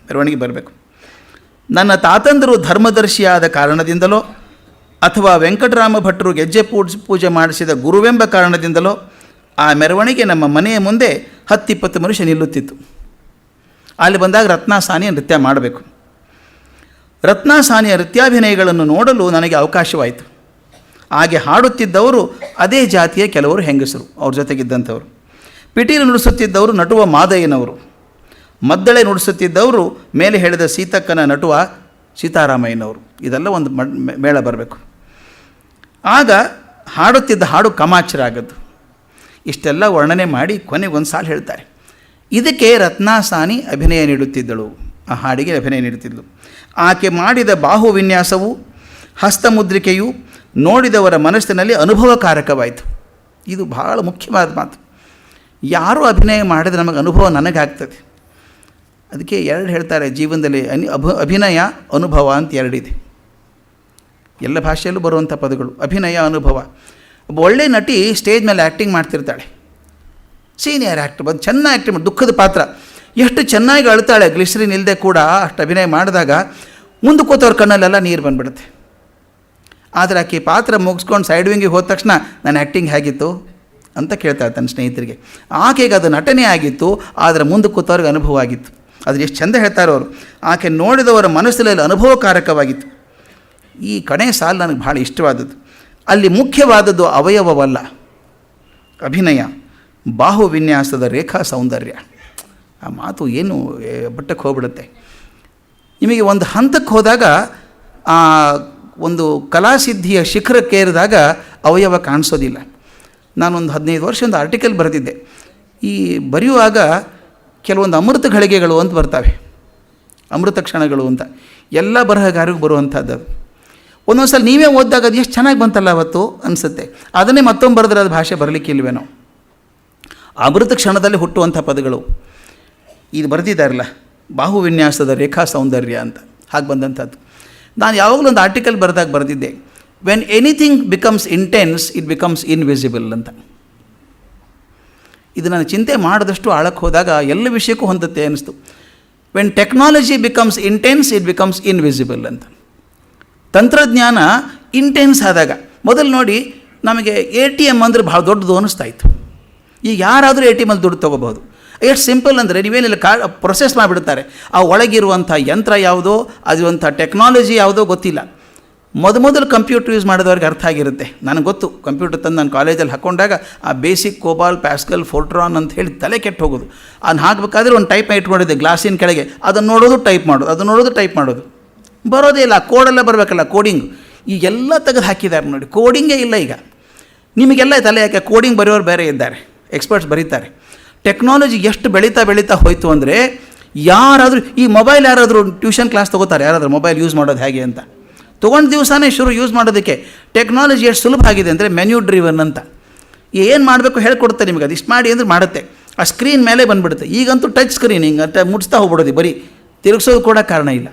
ಮೆರವಣಿಗೆ ಬರಬೇಕು. ನನ್ನ ತಾತಂದರು ಧರ್ಮದರ್ಶಿಯಾದ ಕಾರಣದಿಂದಲೋ ಅಥವಾ ವೆಂಕಟರಾಮ ಭಟ್ರು ಗೆಜ್ಜೆ ಪೂಜೆ ಮಾಡಿಸಿದ ಗುರುವೆಂಬ ಕಾರಣದಿಂದಲೋ ಆ ಮೆರವಣಿಗೆ ನಮ್ಮ ಮನೆಯ ಮುಂದೆ 10-20 ಮನುಷ್ಯ ನಿಲ್ಲುತ್ತಿತ್ತು. ಅಲ್ಲಿ ಬಂದಾಗ ರತ್ನಾ ಸಾನಿಯ ನೃತ್ಯ ಮಾಡಬೇಕು. ರತ್ನಾ ಸಾನಿಯ ನೃತ್ಯಾಭಿನಯಗಳನ್ನು ನೋಡಲು ನನಗೆ ಅವಕಾಶವಾಯಿತು. ಹಾಗೆ ಹಾಡುತ್ತಿದ್ದವರು ಅದೇ ಜಾತಿಯ ಕೆಲವರು ಹೆಂಗಸರು, ಅವ್ರ ಜೊತೆಗಿದ್ದಂಥವರು. ಪಿಟೀಲು ನುಡಿಸುತ್ತಿದ್ದವರು ನಟುವ ಮಾದಯ್ಯನವರು. ಮದ್ದಳೆ ನುಡಿಸುತ್ತಿದ್ದವರು ಮೇಲೆ ಹೇಳಿದ ಸೀತಕ್ಕನ ನಟುವ ಸೀತಾರಾಮಯ್ಯನವರು. ಇದೆಲ್ಲ ಒಂದು ಮೇಳ ಬರಬೇಕು. ಆಗ ಹಾಡುತ್ತಿದ್ದ ಹಾಡು ಕಮಾಚರ ಆಗದ್ದು. ಇಷ್ಟೆಲ್ಲ ವರ್ಣನೆ ಮಾಡಿ ಕೊನೆಗೆ ಒಂದು ಸಾಲು ಹೇಳ್ತಾರೆ, ಇದಕ್ಕೆ ರತ್ನಾ ಸಾನಿ ಅಭಿನಯ ನೀಡುತ್ತಿದ್ದಳು, ಆ ಹಾಡಿಗೆ ಅಭಿನಯ ನೀಡುತ್ತಿದ್ದಳು. ಆಕೆ ಮಾಡಿದ ಬಾಹು ವಿನ್ಯಾಸವು ಹಸ್ತಮುದ್ರಿಕೆಯು ನೋಡಿದವರ ಮನಸ್ಸಿನಲ್ಲಿ ಅನುಭವಕಾರಕವಾಯಿತು. ಇದು ಬಹಳ ಮುಖ್ಯವಾದ ಮಾತು. ಯಾರು ಅಭಿನಯ ಮಾಡಿದ್ರೆ ನಮಗೆ ಅನುಭವ ನನಗಾಗ್ತದೆ. ಅದಕ್ಕೆ ಎರಡು ಹೇಳ್ತಾರೆ ಜೀವನದಲ್ಲಿ, ಅಭಿನಯ ಅನುಭವ ಅಂತ ಎರಡಿದೆ. ಎಲ್ಲ ಭಾಷೆಯಲ್ಲೂ ಬರುವಂಥ ಪದಗಳು ಅಭಿನಯ ಅನುಭವ. ಒಬ್ಬ ಒಳ್ಳೆ ನಟಿ ಸ್ಟೇಜ್ ಮೇಲೆ ಆ್ಯಕ್ಟಿಂಗ್ ಮಾಡ್ತಿರ್ತಾಳೆ, ಸೀನಿಯರ್ ಆ್ಯಕ್ಟರ್ ಬಂದು ಚೆನ್ನಾಗಿ ಆ್ಯಕ್ಟಿಂಗ್ ಮಾಡಿ ದುಃಖದ ಪಾತ್ರ ಎಷ್ಟು ಚೆನ್ನಾಗಿ ಅಳ್ತಾಳೆ, ಗ್ಲಿಸರಿನ್ ಇಲ್ಲದೆ ಕೂಡ ಅಷ್ಟು ಅಭಿನಯ ಮಾಡಿದಾಗ ಮುಂದೆ ಕೂತವ್ರ ಕಣ್ಣಲ್ಲೆಲ್ಲ ನೀರು ಬಂದುಬಿಡುತ್ತೆ. ಆದರೆ ಆಕೆ ಪಾತ್ರ ಮುಗಿಸ್ಕೊಂಡು ಸೈಡ್ ವಿಂಗಿಗೆ ಹೋದ ತಕ್ಷಣ ನನ್ನ ಆ್ಯಕ್ಟಿಂಗ್ ಹೇಗಿತ್ತು ಅಂತ ಕೇಳ್ತಾಳೆ ತನ್ನ ಸ್ನೇಹಿತರಿಗೆ. ಆಕೆಗೆ ಅದು ನಟನೆ ಆಗಿತ್ತು, ಆದರೆ ಮುಂದೆ ಕೂತವ್ರಿಗೆ ಅನುಭವ ಆಗಿತ್ತು. ಅದು ಎಷ್ಟು ಚೆಂದ ಹೇಳ್ತಾರೆ ಅವರು, ಆಕೆ ನೋಡಿದವರ ಮನಸ್ಸಿನಲ್ಲಿ ಅನುಭವಕಾರಕವಾಗಿತ್ತು. ಈ ಕಣೆ ಸಾಲು ನನಗೆ ಭಾಳ ಇಷ್ಟವಾದದ್ದು. ಅಲ್ಲಿ ಮುಖ್ಯವಾದದ್ದು ಅವಯವವಲ್ಲ, ಅಭಿನಯ, ಬಾಹು ವಿನ್ಯಾಸದ ರೇಖಾ ಸೌಂದರ್ಯ. ಆ ಮಾತು ಏನು ಬಟ್ಟಕ್ಕೆ ಹೋಗ್ಬಿಡುತ್ತೆ. ನಿಮಗೆ ಒಂದು ಹಂತಕ್ಕೆ ಹೋದಾಗ, ಆ ಒಂದು ಕಲಾಸಿದ್ಧಿಯ ಶಿಖರಕ್ಕೇರಿದಾಗ ಅವಯವ ಕಾಣಿಸೋದಿಲ್ಲ. ನಾನೊಂದು 15 ವರ್ಷ ಒಂದು ಆರ್ಟಿಕಲ್ ಬರೆದಿದ್ದೆ. ಈ ಬರೆಯುವಾಗ ಕೆಲವೊಂದು ಅಮೃತ ಘಳಿಗೆಗಳು ಅಂತ ಬರ್ತವೆ, ಅಮೃತ ಕ್ಷಣಗಳು ಅಂತ, ಎಲ್ಲ ಬರಹಗಾರಿಗೂ ಬರುವಂಥದ್ದು. ಅದು ಒಂದೊಂದು ಸಲ ನೀವೇ ಓದಿದಾಗ ಅದು ಎಷ್ಟು ಚೆನ್ನಾಗಿ ಬಂತಲ್ಲ ಅವತ್ತು ಅನಿಸುತ್ತೆ. ಅದನ್ನೇ ಮತ್ತೊಮ್ಮೆ ಬರೆದ್ರೆ ಅದು ಭಾಷೆ ಬರಲಿಕ್ಕೆ ಇಲ್ವೇನೋ. ಅಮೃತ ಕ್ಷಣದಲ್ಲಿ ಹುಟ್ಟುವಂಥ ಪದಗಳು ಇದು ಬರೆದಿದ್ದಾರಲ್ಲ, ಬಾಹು ವಿನ್ಯಾಸದ ರೇಖಾ ಸೌಂದರ್ಯ ಅಂತ, ಹಾಗೆ ಬಂದಂಥದ್ದು. ನಾನು ಯಾವಾಗಲೂ ಒಂದು ಆರ್ಟಿಕಲ್ ಬರೆದಿದ್ದೆ, when anything becomes intense it becomes invisible ಅಂತ. ಇದು ನಾನು ಚಿಂತೆ ಮಾಡಿದಷ್ಟು ಆಳಕ್ಕೆ ಹೋದಾಗ ಎಲ್ಲ ವಿಷಯಕ್ಕೂ ಹೊಂದುತ್ತೆ ಅನ್ನಿಸ್ತು. When technology becomes intense it becomes invisible ಅಂತ. ತಂತ್ರಜ್ಞಾನ ಇಂಟೆನ್ಸ್ ಆದಾಗ, ಮೊದಲು ನೋಡಿ ನಮಗೆ ATM ಅಂದರೆ ಭಾಳ ದೊಡ್ಡದು ಅನ್ನಿಸ್ತಾ ಇತ್ತು. ಈಗ ಯಾರಾದರೂ ATMಲ್ಲಿ ದುಡ್ಡು ತೊಗೋಬೋದು. ಎಷ್ಟು ಸಿಂಪಲ್ ಅಂದರೆ ನೀವೇನಿಲ್ಲ, ಪ್ರೊಸೆಸ್ ಮಾಡಿಬಿಡ್ತಾರೆ. ಆ ಒಳಗಿರುವಂಥ ಯಂತ್ರ ಯಾವುದೋ, ಅದಿರುವಂಥ ಟೆಕ್ನಾಲಜಿ ಯಾವುದೋ ಗೊತ್ತಿಲ್ಲ. ಮೊದಲು ಕಂಪ್ಯೂಟರ್ ಯೂಸ್ ಮಾಡಿದವ್ರಿಗೆ ಅರ್ಥ ಆಗಿರುತ್ತೆ. ನನಗೆ ಗೊತ್ತು, ಕಂಪ್ಯೂಟರ್ ತಂದು ನಾನು ಕಾಲೇಜಲ್ಲಿ ಹಾಕ್ಕೊಂಡಾಗ ಆ ಬೇಸಿಕ್, ಕೋಬಾಲ್, ಪ್ಯಾಸ್ಕಲ್, ಫೋರ್ಟ್ರಾನ್ ಅಂತ ಹೇಳಿ ತಲೆ ಕೆಟ್ಟು ಹೋಗೋದು. ಅದನ್ನ ಹಾಕಬೇಕಾದ್ರೆ ಒಂದು ಟೈಪ್ ಇಟ್ಕೊಂಡಿದ್ದೆ ಗ್ಲಾಸಿನ ಕೆಳಗೆ, ಅದನ್ನು ನೋಡೋದು ಟೈಪ್ ಮಾಡೋದು, ಅದನ್ನು ನೋಡೋದು ಟೈಪ್ ಮಾಡೋದು, ಬರೋದೇ ಇಲ್ಲ. ಕೋಡೆಲ್ಲ ಬರಬೇಕಲ್ಲ, ಕೋಡಿಂಗ್ ಈಗೆಲ್ಲ ತೆಗೆದು ಹಾಕಿದ್ದಾರೆ ನೋಡಿ, ಕೋಡಿಂಗೇ ಇಲ್ಲ ಈಗ. ನಿಮಗೆಲ್ಲ ತಲೆ ಯಾಕೆ, ಕೋಡಿಂಗ್ ಬರೆಯೋರು ಬೇರೆ ಇದ್ದಾರೆ, ಎಕ್ಸ್ಪರ್ಟ್ಸ್ ಬರೀತಾರೆ. ಟೆಕ್ನಾಲಜಿ ಎಷ್ಟು ಬೆಳೀತಾ ಹೋಯಿತು ಅಂದರೆ, ಯಾರಾದರೂ ಈ ಮೊಬೈಲ್ ಯಾರಾದರೂ ಟ್ಯೂಷನ್ ಕ್ಲಾಸ್ ತೊಗೋತಾರೆ, ಯಾರಾದರೂ ಮೊಬೈಲ್ ಯೂಸ್ ಮಾಡೋದು ಹೇಗೆ ಅಂತ ತೊಗೊಂಡು ದಿವಸನೇ ಶುರು ಯೂಸ್ ಮಾಡೋದಕ್ಕೆ. ಟೆಕ್ನಾಲಜಿ ಎಷ್ಟು ಸುಲಭ ಆಗಿದೆ ಅಂದರೆ ಮೆನ್ಯೂ ಡ್ರಿವನ್ ಅಂತ. ಏನು ಮಾಡಬೇಕು ಹೇಳ್ಕೊಡುತ್ತೆ ನಿಮಗೆ. ಅದು ಇಷ್ಟು ಮಾಡಿ ಅಂದರೆ ಮಾಡುತ್ತೆ. ಆ ಸ್ಕ್ರೀನ್ ಮೇಲೆ ಬಂದುಬಿಡುತ್ತೆ. ಈಗಂತೂ ಟಚ್ ಸ್ಕ್ರೀನ್ ಹಿಂಗೆ ಮುಟ್ಸ್ತಾ ಹೋಗ್ಬಿಡೋದು, ಬರೀ ತಿರುಗಿಸೋದು ಕೂಡ ಕಾರಣ ಇಲ್ಲ.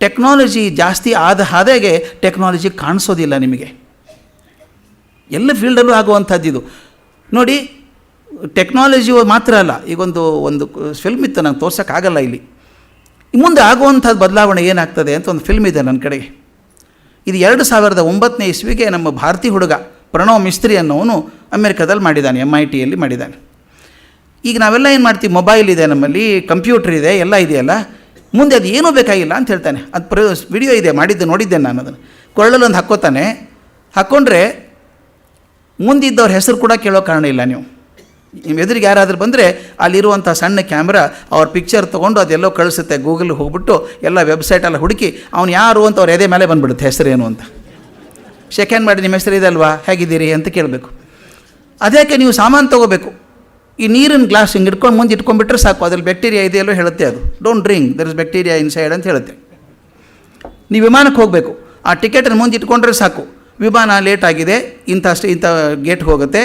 ಟೆಕ್ನಾಲಜಿ ಜಾಸ್ತಿ ಆದ ಹಾಗೆ ಟೆಕ್ನಾಲಜಿ ಕಾಣಿಸೋದಿಲ್ಲ ನಿಮಗೆ. ಎಲ್ಲ ಫೀಲ್ಡಲ್ಲೂ ಆಗುವಂಥದ್ದು ಇದು ನೋಡಿ. ಟೆಕ್ನಾಲಜಿ ಮಾತ್ರ ಅಲ್ಲ, ಒಂದು ಫಿಲ್ಮ್ ಇತ್ತು, ನಂಗೆ ತೋರ್ಸೋಕ್ಕಾಗಲ್ಲ ಇಲ್ಲಿ. ಮುಂದೆ ಆಗುವಂಥದ್ದು ಬದಲಾವಣೆ ಏನಾಗ್ತದೆ ಅಂತ ಒಂದು ಫಿಲ್ಮ್ ಇದೆ ನನ್ನ ಕಡೆಗೆ. ಇದು 2009 ಇಸ್ವಿಗೆ ನಮ್ಮ ಭಾರತೀಯ ಹುಡುಗ ಪ್ರಣವ್ ಮಿಸ್ತ್ರಿ ಅನ್ನೋನು ಅಮೆರಿಕದಲ್ಲಿ ಮಾಡಿದ್ದಾನೆ, MITಯಲ್ಲಿ ಮಾಡಿದ್ದಾನೆ. ಈಗ ನಾವೆಲ್ಲ ಏನು ಮಾಡ್ತೀವಿ, ಮೊಬೈಲ್ ಇದೆ ನಮ್ಮಲ್ಲಿ, ಕಂಪ್ಯೂಟ್ರ್ ಇದೆ, ಎಲ್ಲ ಇದೆಯಲ್ಲ, ಮುಂದೆ ಅದು ಏನೂ ಬೇಕಾಗಿಲ್ಲ ಅಂತ ಹೇಳ್ತಾನೆ. ಅದು ವಿಡಿಯೋ ಇದೆ, ಮಾಡಿದ್ದು ನೋಡಿದ್ದೇನೆ ನಾನು ಅದನ್ನು. ಕೊಳ್ಳಲ್ಲೊಂದು ಹಾಕ್ಕೋತಾನೆ, ಹಾಕ್ಕೊಂಡ್ರೆ ಮುಂದಿದ್ದವ್ರ ಹೆಸರು ಕೂಡ ಕೇಳೋ ಕಾರಣ ಇಲ್ಲ. ನೀವು ನಿಮ್ಮ ಎದುರಿಗೆ ಯಾರಾದರೂ ಬಂದರೆ ಅಲ್ಲಿರುವಂಥ ಸಣ್ಣ ಕ್ಯಾಮ್ರಾ ಅವ್ರ ಪಿಕ್ಚರ್ ತೊಗೊಂಡು ಅದೆಲ್ಲೋ ಕಳಿಸುತ್ತೆ. ಗೂಗಲ್ಗೆ ಹೋಗ್ಬಿಟ್ಟು ಎಲ್ಲ ವೆಬ್ಸೈಟೆಲ್ಲ ಹುಡುಕಿ ಅವ್ನು ಯಾರು ಅಂತ ಅವ್ರ ಎದೆ ಮೇಲೆ ಬಂದುಬಿಡುತ್ತೆ ಹೆಸರೇನು ಅಂತ. ಶೇಕ್ ಹ್ಯಾಂಡ್ ಮಾಡಿ ನಿಮ್ಮ ಹೆಸರು ಇದಲ್ವಾ, ಹೇಗಿದ್ದೀರಿ ಅಂತ ಕೇಳಬೇಕು. ಅದಕ್ಕೆ ನೀವು ಸಾಮಾನು ತೊಗೋಬೇಕು. ಈ ನೀರಿನ ಗ್ಲಾಸ್ ಹಿಂಗೆ ಇಟ್ಕೊಂಡು ಮುಂದೆ ಇಟ್ಕೊಂಡ್ಬಿಟ್ರೆ ಸಾಕು, ಅದ್ರಲ್ಲಿ ಬ್ಯಾಕ್ಟೀರಿಯಾ ಇದೆಯಲ್ಲೋ ಹೇಳುತ್ತೆ. ಅದು don't drink, there is bacteria inside ಅಂತ ಹೇಳುತ್ತೆ. ನೀವು ವಿಮಾನಕ್ಕೆ ಹೋಗಬೇಕು, ಆ ಟಿಕೆಟನ್ನು ಮುಂದೆ ಇಟ್ಕೊಂಡ್ರೆ ಸಾಕು, ವಿಮಾನ ಲೇಟ್ ಆಗಿದೆ, ಇಂಥ ಗೇಟ್ಗೆ ಹೋಗುತ್ತೆ.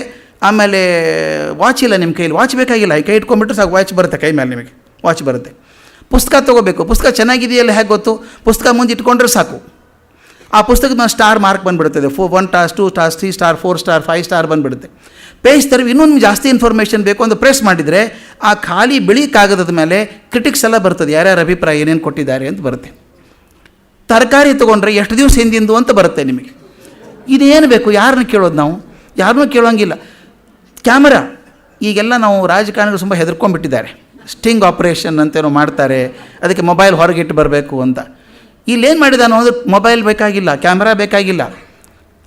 ಆಮೇಲೆ ವಾಚ್ ಇಲ್ಲ ನಿಮ್ಮ ಕೈಲಿ, ವಾಚ್ ಬೇಕಾಗಿಲ್ಲ, ಕೈ ಇಟ್ಕೊಂಡ್ಬಿಟ್ರೆ ಸಾಕು, ವಾಚ್ ಬರುತ್ತೆ ಕೈ ಮೇಲೆ, ನಿಮಗೆ ವಾಚ್ ಬರುತ್ತೆ. ಪುಸ್ತಕ ತೊಗೋಬೇಕು, ಪುಸ್ತಕ ಚೆನ್ನಾಗಿದೆಯಲ್ಲ ಹೇಗೆ ಗೊತ್ತು, ಪುಸ್ತಕ ಮುಂದೆ ಇಟ್ಕೊಂಡ್ರೆ ಸಾಕು, ಆ ಪುಸ್ತಕದ ಮೇಲೆ ಸ್ಟಾರ್ ಮಾರ್ಕ್ ಬಂದುಬಿಡ್ತದೆ. 1 star 2 star 3 star 4 star 5 star ಬಂದುಬಿಡುತ್ತೆ. ಪೇಜ್ ತೆರವು ಇನ್ನೊಂದು ಜಾಸ್ತಿ ಇನ್ಫಾರ್ಮೇಷನ್ ಬೇಕು ಅಂತ ಪ್ರೆಸ್ ಮಾಡಿದರೆ ಆ ಖಾಲಿ ಬಿಳಿ ಕಾಗದದ ಮೇಲೆ ಕ್ರಿಟಿಕ್ಸ್ ಎಲ್ಲ ಬರ್ತದೆ, ಯಾರ್ಯಾರ ಅಭಿಪ್ರಾಯ ಏನೇನು ಕೊಟ್ಟಿದ್ದಾರೆ ಅಂತ ಬರುತ್ತೆ. ತರಕಾರಿ ತೊಗೊಂಡ್ರೆ ಎಷ್ಟು ದಿವಸ ಹಿಂದಿಂದು ಅಂತ ಬರುತ್ತೆ ನಿಮಗೆ. ಇದೇನು ಬೇಕು, ಯಾರನ್ನ ಕೇಳೋದು ನಾವು, ಯಾರನ್ನೂ ಕೇಳೋಂಗಿಲ್ಲ. ಕ್ಯಾಮರಾ ಈಗೆಲ್ಲ ನಾವು ರಾಜಕಾರಣಿಗಳು ತುಂಬ ಹೆದರ್ಕೊಂಡ್ಬಿಟ್ಟಿದ್ದಾರೆ. ಸ್ಟಿಂಗ್ ಆಪ್ರೇಷನ್ ಅಂತೇನೋ ಮಾಡ್ತಾರೆ, ಅದಕ್ಕೆ ಮೊಬೈಲ್ ಹೊರಗಿಟ್ಟು ಬರಬೇಕು ಅಂತ. ಇಲ್ಲೇನು ಮಾಡಿದಾನೋ ಅಂದರೆ ಮೊಬೈಲ್ ಬೇಕಾಗಿಲ್ಲ, ಕ್ಯಾಮ್ರಾ ಬೇಕಾಗಿಲ್ಲ,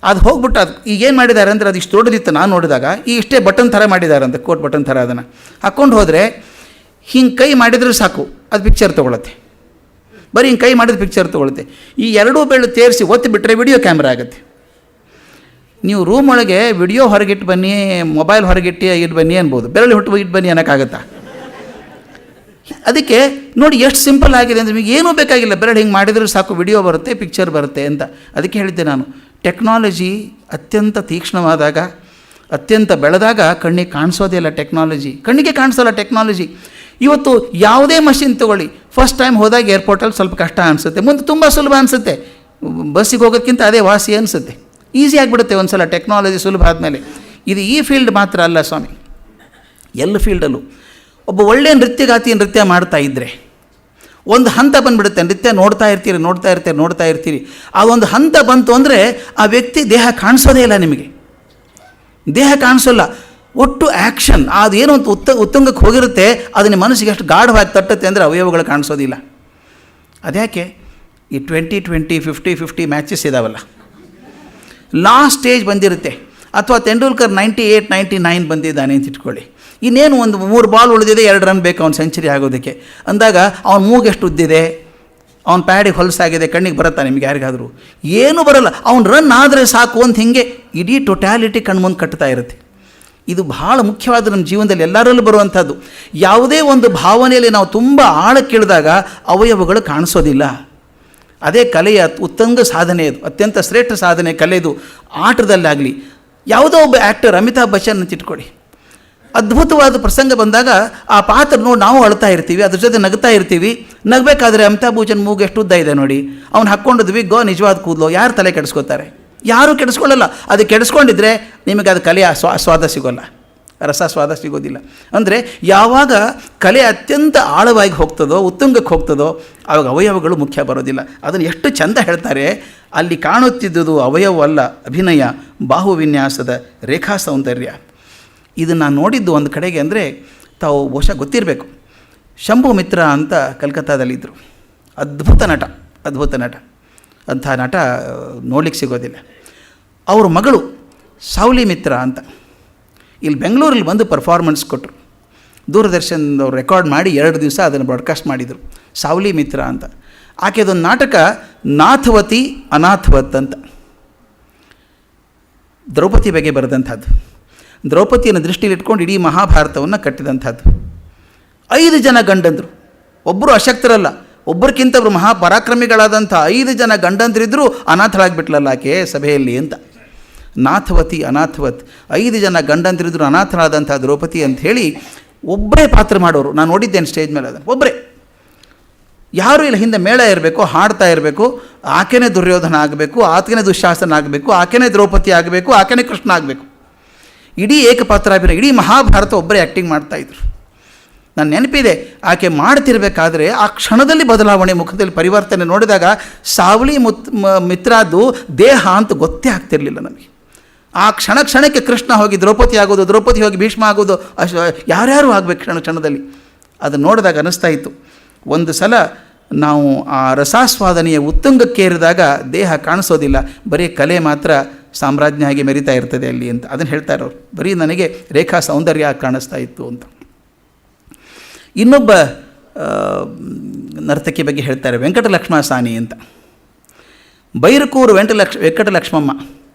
ಅದು ಹೋಗ್ಬಿಟ್ಟು ಅದು ಈಗೇನು ಮಾಡಿದ್ದಾರೆ ಅಂದರೆ ಅದು ಇಷ್ಟು ದೊಡ್ಡದಿತ್ತು ನಾನು ನೋಡಿದಾಗ, ಈ ಇಷ್ಟೇ ಬಟನ್ ಥರ ಮಾಡಿದ್ದಾರೆ ಅಂತ, ಕೋಟ್ ಬಟನ್ ಥರ. ಅದನ್ನು ಹಾಕ್ಕೊಂಡು ಹೋದರೆ ಹಿಂಗೆ ಕೈ ಮಾಡಿದರೆ ಸಾಕು, ಅದು ಪಿಕ್ಚರ್ ತೊಗೊಳುತ್ತೆ. ಬರೀ ಹಿಂಗೆ ಕೈ ಮಾಡಿದ್ರೆ ಪಿಕ್ಚರ್ ತೊಗೊಳುತ್ತೆ. ಈ ಎರಡೂ ಬೆರಳು ತೇರಿಸಿ ಒತ್ತಿ ಬಿಟ್ಟರೆ ವಿಡಿಯೋ ಕ್ಯಾಮ್ರಾ ಆಗುತ್ತೆ. ನೀವು ರೂಮ್ ಒಳಗೆ ವಿಡಿಯೋ ಹೊರಗಿಟ್ಟು ಬನ್ನಿ, ಮೊಬೈಲ್ ಹೊರಗಿಟ್ಟು ಇಟ್ಟು ಬನ್ನಿ ಅನ್ಬೋದು, ಬೆರಳು ಇಟ್ಟು ಬನ್ನಿ ಅನ್ನೋಕ್ಕಾಗತ್ತಾ? ಅದಕ್ಕೆ ನೋಡಿ ಎಷ್ಟು ಸಿಂಪಲ್ ಆಗಿದೆ ಅಂದರೆ ನಿಮಗೆ ಏನೂ ಬೇಕಾಗಿಲ್ಲ, ಬೆರಳು ಹಿಂಗೆ ಮಾಡಿದರೆ ಸಾಕು, ವಿಡಿಯೋ ಬರುತ್ತೆ, ಪಿಕ್ಚರ್ ಬರುತ್ತೆ ಅಂತ. ಅದಕ್ಕೆ ಹೇಳಿದ್ದೆ ನಾನು, ಟೆಕ್ನಾಲಜಿ ಅತ್ಯಂತ ತೀಕ್ಷ್ಣವಾದಾಗ, ಅತ್ಯಂತ ಬೆಳೆದಾಗ ಕಣ್ಣಿಗೆ ಕಾಣಿಸೋದೇ ಇಲ್ಲ ಟೆಕ್ನಾಲಜಿ, ಕಣ್ಣಿಗೆ ಕಾಣಿಸೋಲ್ಲ ಟೆಕ್ನಾಲಜಿ. ಇವತ್ತು ಯಾವುದೇ ಮಷಿನ್ ತೊಗೊಳ್ಳಿ, ಫಸ್ಟ್ ಟೈಮ್ ಹೋದಾಗ ಏರ್ಪೋರ್ಟಲ್ಲಿ ಸ್ವಲ್ಪ ಕಷ್ಟ ಅನಿಸುತ್ತೆ, ಮುಂದೆ ತುಂಬ ಸುಲಭ ಅನಿಸುತ್ತೆ, ಬಸ್ಸಿಗೆ ಹೋಗೋದಕ್ಕಿಂತ ಅದೇ ವಾಸಿ ಅನಿಸುತ್ತೆ, ಈಸಿ ಆಗಿಬಿಡುತ್ತೆ ಒಂದು ಸಲ ಟೆಕ್ನಾಲಜಿ ಸುಲಭ ಆದಮೇಲೆ. ಇದು ಈ ಫೀಲ್ಡ್ ಮಾತ್ರ ಅಲ್ಲ ಸ್ವಾಮಿ, ಎಲ್ಲ ಫೀಲ್ಡಲ್ಲೂ. ಒಬ್ಬ ಒಳ್ಳೆಯ ನೃತ್ಯ ಮಾಡ್ತಾ ಇದ್ದರೆ ಒಂದು ಹಂತ ಬಂದುಬಿಡುತ್ತೆ, ನೃತ್ಯ ನೋಡ್ತಾ ಇರ್ತೀರಿ, ಆ ಒಂದು ಹಂತ ಬಂತು ಅಂದರೆ ಆ ವ್ಯಕ್ತಿ ದೇಹ ಕಾಣಿಸೋದೇ ಇಲ್ಲ, ನಿಮಗೆ ದೇಹ ಕಾಣಿಸೋಲ್ಲ, ಒಟ್ಟು ಆ್ಯಕ್ಷನ್ ಅದೇನೋ ಒಂದು ಉತ್ತುಂಗಕ್ಕೆ ಹೋಗಿರುತ್ತೆ, ಅದನ್ನ ಮನಸ್ಸಿಗೆ ಎಷ್ಟು ಗಾಢವಾಗಿ ತಟ್ಟುತ್ತೆ ಅಂದರೆ ಅವಯವಗಳು ಕಾಣಿಸೋದಿಲ್ಲ. ಅದ್ಯಾಕೆ ಈ 20-20, 50-50 ಮ್ಯಾಚಸ್ ಇದಾವಲ್ಲ, ಲಾಸ್ಟ್ ಸ್ಟೇಜ್ ಬಂದಿರುತ್ತೆ. ಅಥವಾ ತೆಂಡೂಲ್ಕರ್ 98-99 ಬಂದಿದ್ದಾನೆ ಅಂತ ಇಟ್ಕೊಳ್ಳಿ, ಇನ್ನೇನು ಒಂದು 3 ಬಾಲ್ ಉಳಿದಿದೆ, 2 ರನ್ ಬೇಕು ಅವ್ನು ಸೆಂಚುರಿ ಆಗೋದಕ್ಕೆ ಅಂದಾಗ ಅವನ ಮೂಗೆಷ್ಟು ಉದ್ದಿದೆ, ಅವ್ನ ಪ್ಯಾಡಿಗೆ ಹೊಲಸಾಗಿದೆ, ಕಣ್ಣಿಗೆ ಬರುತ್ತಾ ನಿಮಗೆ ಯಾರಿಗಾದರೂ? ಏನೂ ಬರಲ್ಲ. ಅವ್ನು ರನ್ ಆದರೆ ಸಾಕು ಅಂತ ಹಿಂಗೆ ಇಡೀ ಟೊಟ್ಯಾಲಿಟಿ ಕಣ್ಮುಂದೆ ಕಟ್ತಾ ಇರುತ್ತೆ. ಇದು ಬಹಳ ಮುಖ್ಯವಾದ ನಮ್ಮ ಜೀವನದಲ್ಲಿ ಎಲ್ಲರಲ್ಲೂ ಬರುವಂಥದ್ದು. ಯಾವುದೇ ಒಂದು ಭಾವನೆಯಲ್ಲಿ ನಾವು ತುಂಬ ಆಳಕ್ಕಿಳಿದಾಗ ಅವಯವಗಳು ಕಾಣಿಸೋದಿಲ್ಲ. ಅದೇ ಕಲೆಯ ಉತ್ತುಂಗ ಸಾಧನೆ, ಅದು ಅತ್ಯಂತ ಶ್ರೇಷ್ಠ ಸಾಧನೆ ಕಲೆದು. ಆಟದಲ್ಲಾಗಲಿ, ಯಾವುದೋ ಒಬ್ಬ ಆ್ಯಕ್ಟರ್ ಅಮಿತಾಬ್ ಬಚ್ಚನ್ ಅಂತ ಇಟ್ಕೊಳ್ಳಿ, ಅದ್ಭುತವಾದ ಪ್ರಸಂಗ ಬಂದಾಗ ಆ ಪಾತ್ರ ನೋಡಿ ನಾವು ಅಳ್ತಾ ಇರ್ತೀವಿ, ಅದ್ರ ಜೊತೆ ನಗ್ತಾ ಇರ್ತೀವಿ. ನಗಬೇಕಾದ್ರೆ ಅಮಿತಾಬ್ ಬಚ್ಚನ್ ಮೂಗು ಎಷ್ಟು ಉದ್ದ ಇದೆ ನೋಡಿ, ಅವ್ನು ಹಾಕ್ಕೊಂಡಿದ್ವಿ ವಿಗ್ಗೋ ನಿಜವಾದ ಕೂದಲು, ಯಾರು ತಲೆ ಕೆಡಿಸ್ಕೋತಾರೆ? ಯಾರೂ ಕೆಡಿಸ್ಕೊಳ್ಳಲ್ಲ. ಅದು ಕೆಡಿಸ್ಕೊಂಡಿದ್ರೆ ನಿಮಗೆ ಅದು ಕಲೆಯ ಸ್ವಾದ ಸಿಗೋಲ್ಲ, ರಸ ಸ್ವಾದ ಸಿಗೋದಿಲ್ಲ. ಅಂದರೆ ಯಾವಾಗ ಕಲೆ ಅತ್ಯಂತ ಆಳವಾಗಿ ಹೋಗ್ತದೋ, ಉತ್ತುಂಗಕ್ಕೆ ಹೋಗ್ತದೋ, ಆವಾಗ ಅವಯವಗಳು ಮುಖ್ಯ ಬರೋದಿಲ್ಲ. ಅದನ್ನು ಎಷ್ಟು ಚೆಂದ ಹೇಳ್ತಾರೆ, ಅಲ್ಲಿ ಕಾಣುತ್ತಿದ್ದುದು ಅವಯವಲ್ಲ, ಅಭಿನಯ, ಬಾಹುವಿನ್ಯಾಸದ ರೇಖಾ ಸೌಂದರ್ಯ. ಇದನ್ನು ನಾನು ನೋಡಿದ್ದು ಒಂದು ಕಡೆಗೆ ಅಂದರೆ, ತಾವು ಬಹುಶಃ ಗೊತ್ತಿರಬೇಕು, ಶಂಭು ಮಿತ್ರ ಅಂತ ಕಲ್ಕತ್ತಾದಲ್ಲಿದ್ದರು. ಅದ್ಭುತ ನಟ, ಅಂಥ ನಟ ನೋಡ್ಲಿಕ್ಕೆ ಸಿಗೋದಿಲ್ಲ. ಅವ್ರ ಮಗಳು ಸಾವ್ಲಿ ಮಿತ್ರ ಅಂತ ಇಲ್ಲಿ ಬೆಂಗಳೂರಲ್ಲಿ ಬಂದು ಪರ್ಫಾರ್ಮೆನ್ಸ್ ಕೊಟ್ಟರು. ದೂರದರ್ಶನದವ್ರು ರೆಕಾರ್ಡ್ ಮಾಡಿ 2 ದಿವಸ ಅದನ್ನು ಬ್ರಾಡ್ಕಾಸ್ಟ್ ಮಾಡಿದರು, ಸಾವ್ಲಿ ಮಿತ್ರ ಅಂತ. ಆಕೆದೊಂದು ನಾಟಕ ನಾಥವತಿ ಅನಾಥವತ್ ಅಂತ, ದ್ರೌಪದಿ ಬಗ್ಗೆ ಬರೆದಂಥದ್ದು. ದ್ರೌಪದಿಯನ್ನು ದೃಷ್ಟಿಯಲ್ಲಿ ಇಟ್ಕೊಂಡು ಇಡೀ ಮಹಾಭಾರತವನ್ನು ಕಟ್ಟಿದಂಥದ್ದು. 5 ಜನ ಗಂಡಂದರು, ಒಬ್ಬರು ಅಶಕ್ತರಲ್ಲ, ಒಬ್ಬರಿಗಿಂತ ಒಬ್ಬರು ಮಹಾಪರಾಕ್ರಮಿಗಳಾದಂಥ 5 ಜನ ಗಂಡಂದ್ರಿದ್ದರೂ ಅನಾಥರಾಗಿಬಿಟ್ಲಲ್ಲ ಆಕೆ ಸಭೆಯಲ್ಲಿ ಅಂತ. ನಾಥವತಿ ಅನಾಥವತ್, 5 ಜನ ಗಂಡಂದಿರಿದ್ರು ಅನಾಥರಾದಂಥ ದ್ರೌಪದಿ ಅಂಥೇಳಿ ಒಬ್ಬರೇ ಪಾತ್ರ ಮಾಡೋರು. ನಾನು ನೋಡಿದ್ದೇನೆ ಸ್ಟೇಜ್ ಮೇಲೆ ಅದನ್ನು, ಒಬ್ಬರೇ, ಯಾರೂ ಇಲ್ಲ. ಹಿಂದೆ ಮೇಳ ಇರಬೇಕು, ಹಾಡ್ತಾ ಇರಬೇಕು, ಆಕೆನೇ ದುರ್ಯೋಧನ ಆಗಬೇಕು, ಆತನೇ ದುಶ್ಯಾಸನ ಆಗಬೇಕು, ಆಕೆನೇ ದ್ರೌಪದಿ ಆಗಬೇಕು, ಆಕೆನೇ ಕೃಷ್ಣ ಆಗಬೇಕು. ಇಡೀ ಏಕಪಾತ್ರಾಭಿನಯ, ಇಡೀ ಮಹಾಭಾರತ ಒಬ್ಬರೇ ಆ್ಯಕ್ಟಿಂಗ್ ಮಾಡ್ತಾಯಿದ್ರು. ನನ್ನ ನೆನಪಿದೆ, ಆಕೆ ಮಾಡ್ತಿರ್ಬೇಕಾದ್ರೆ ಆ ಕ್ಷಣದಲ್ಲಿ ಬದಲಾವಣೆ, ಮುಖದಲ್ಲಿ ಪರಿವರ್ತನೆ ನೋಡಿದಾಗ ಸಾವಳಿ ಮಿತ್ರಾದ್ದು ದೇಹ ಅಂತ ಗೊತ್ತೇ ಆಗ್ತಿರಲಿಲ್ಲ ನಮಗೆ. ಆ ಕ್ಷಣಕ್ಕೆ ಕೃಷ್ಣ ಹೋಗಿ ದ್ರೌಪದಿ ಆಗೋದು, ದ್ರೌಪದಿ ಹೋಗಿ ಭೀಷ್ಮ ಆಗೋದು, ಯಾರ್ಯಾರು ಆಗಬೇಕು ಕ್ಷಣದಲ್ಲಿ. ಅದನ್ನು ನೋಡಿದಾಗ ಅನ್ನಿಸ್ತಾ ಇತ್ತು, ಒಂದು ಸಲ ನಾವು ಆ ರಸಾಸ್ವಾದನೆಯ ಉತ್ತುಂಗಕ್ಕೇರಿದಾಗ ದೇಹ ಕಾಣಿಸೋದಿಲ್ಲ, ಬರೀ ಕಲೆ ಮಾತ್ರ ಸಾಮ್ರಾಜ್ಞ ಹಾಗೆ ಮೆರಿತಾ ಇರ್ತದೆ ಅಲ್ಲಿ ಅಂತ. ಅದನ್ನು ಹೇಳ್ತಾರೆ ಅವರು, ಬರೀ ನನಗೆ ರೇಖಾ ಸೌಂದರ್ಯ ಕಾಣಿಸ್ತಾ ಇತ್ತು ಅಂತ. ಇನ್ನೊಬ್ಬ ನರ್ತಕಿ ಬಗ್ಗೆ ಹೇಳ್ತಾರೆ, ವೆಂಕಟಲಕ್ಷ್ಮ ಸಾನಿ ಅಂತ. ಬೈರಕೂರು ವೆಂಕಟಲಕ್ಷ್ಮಮ್ಮ,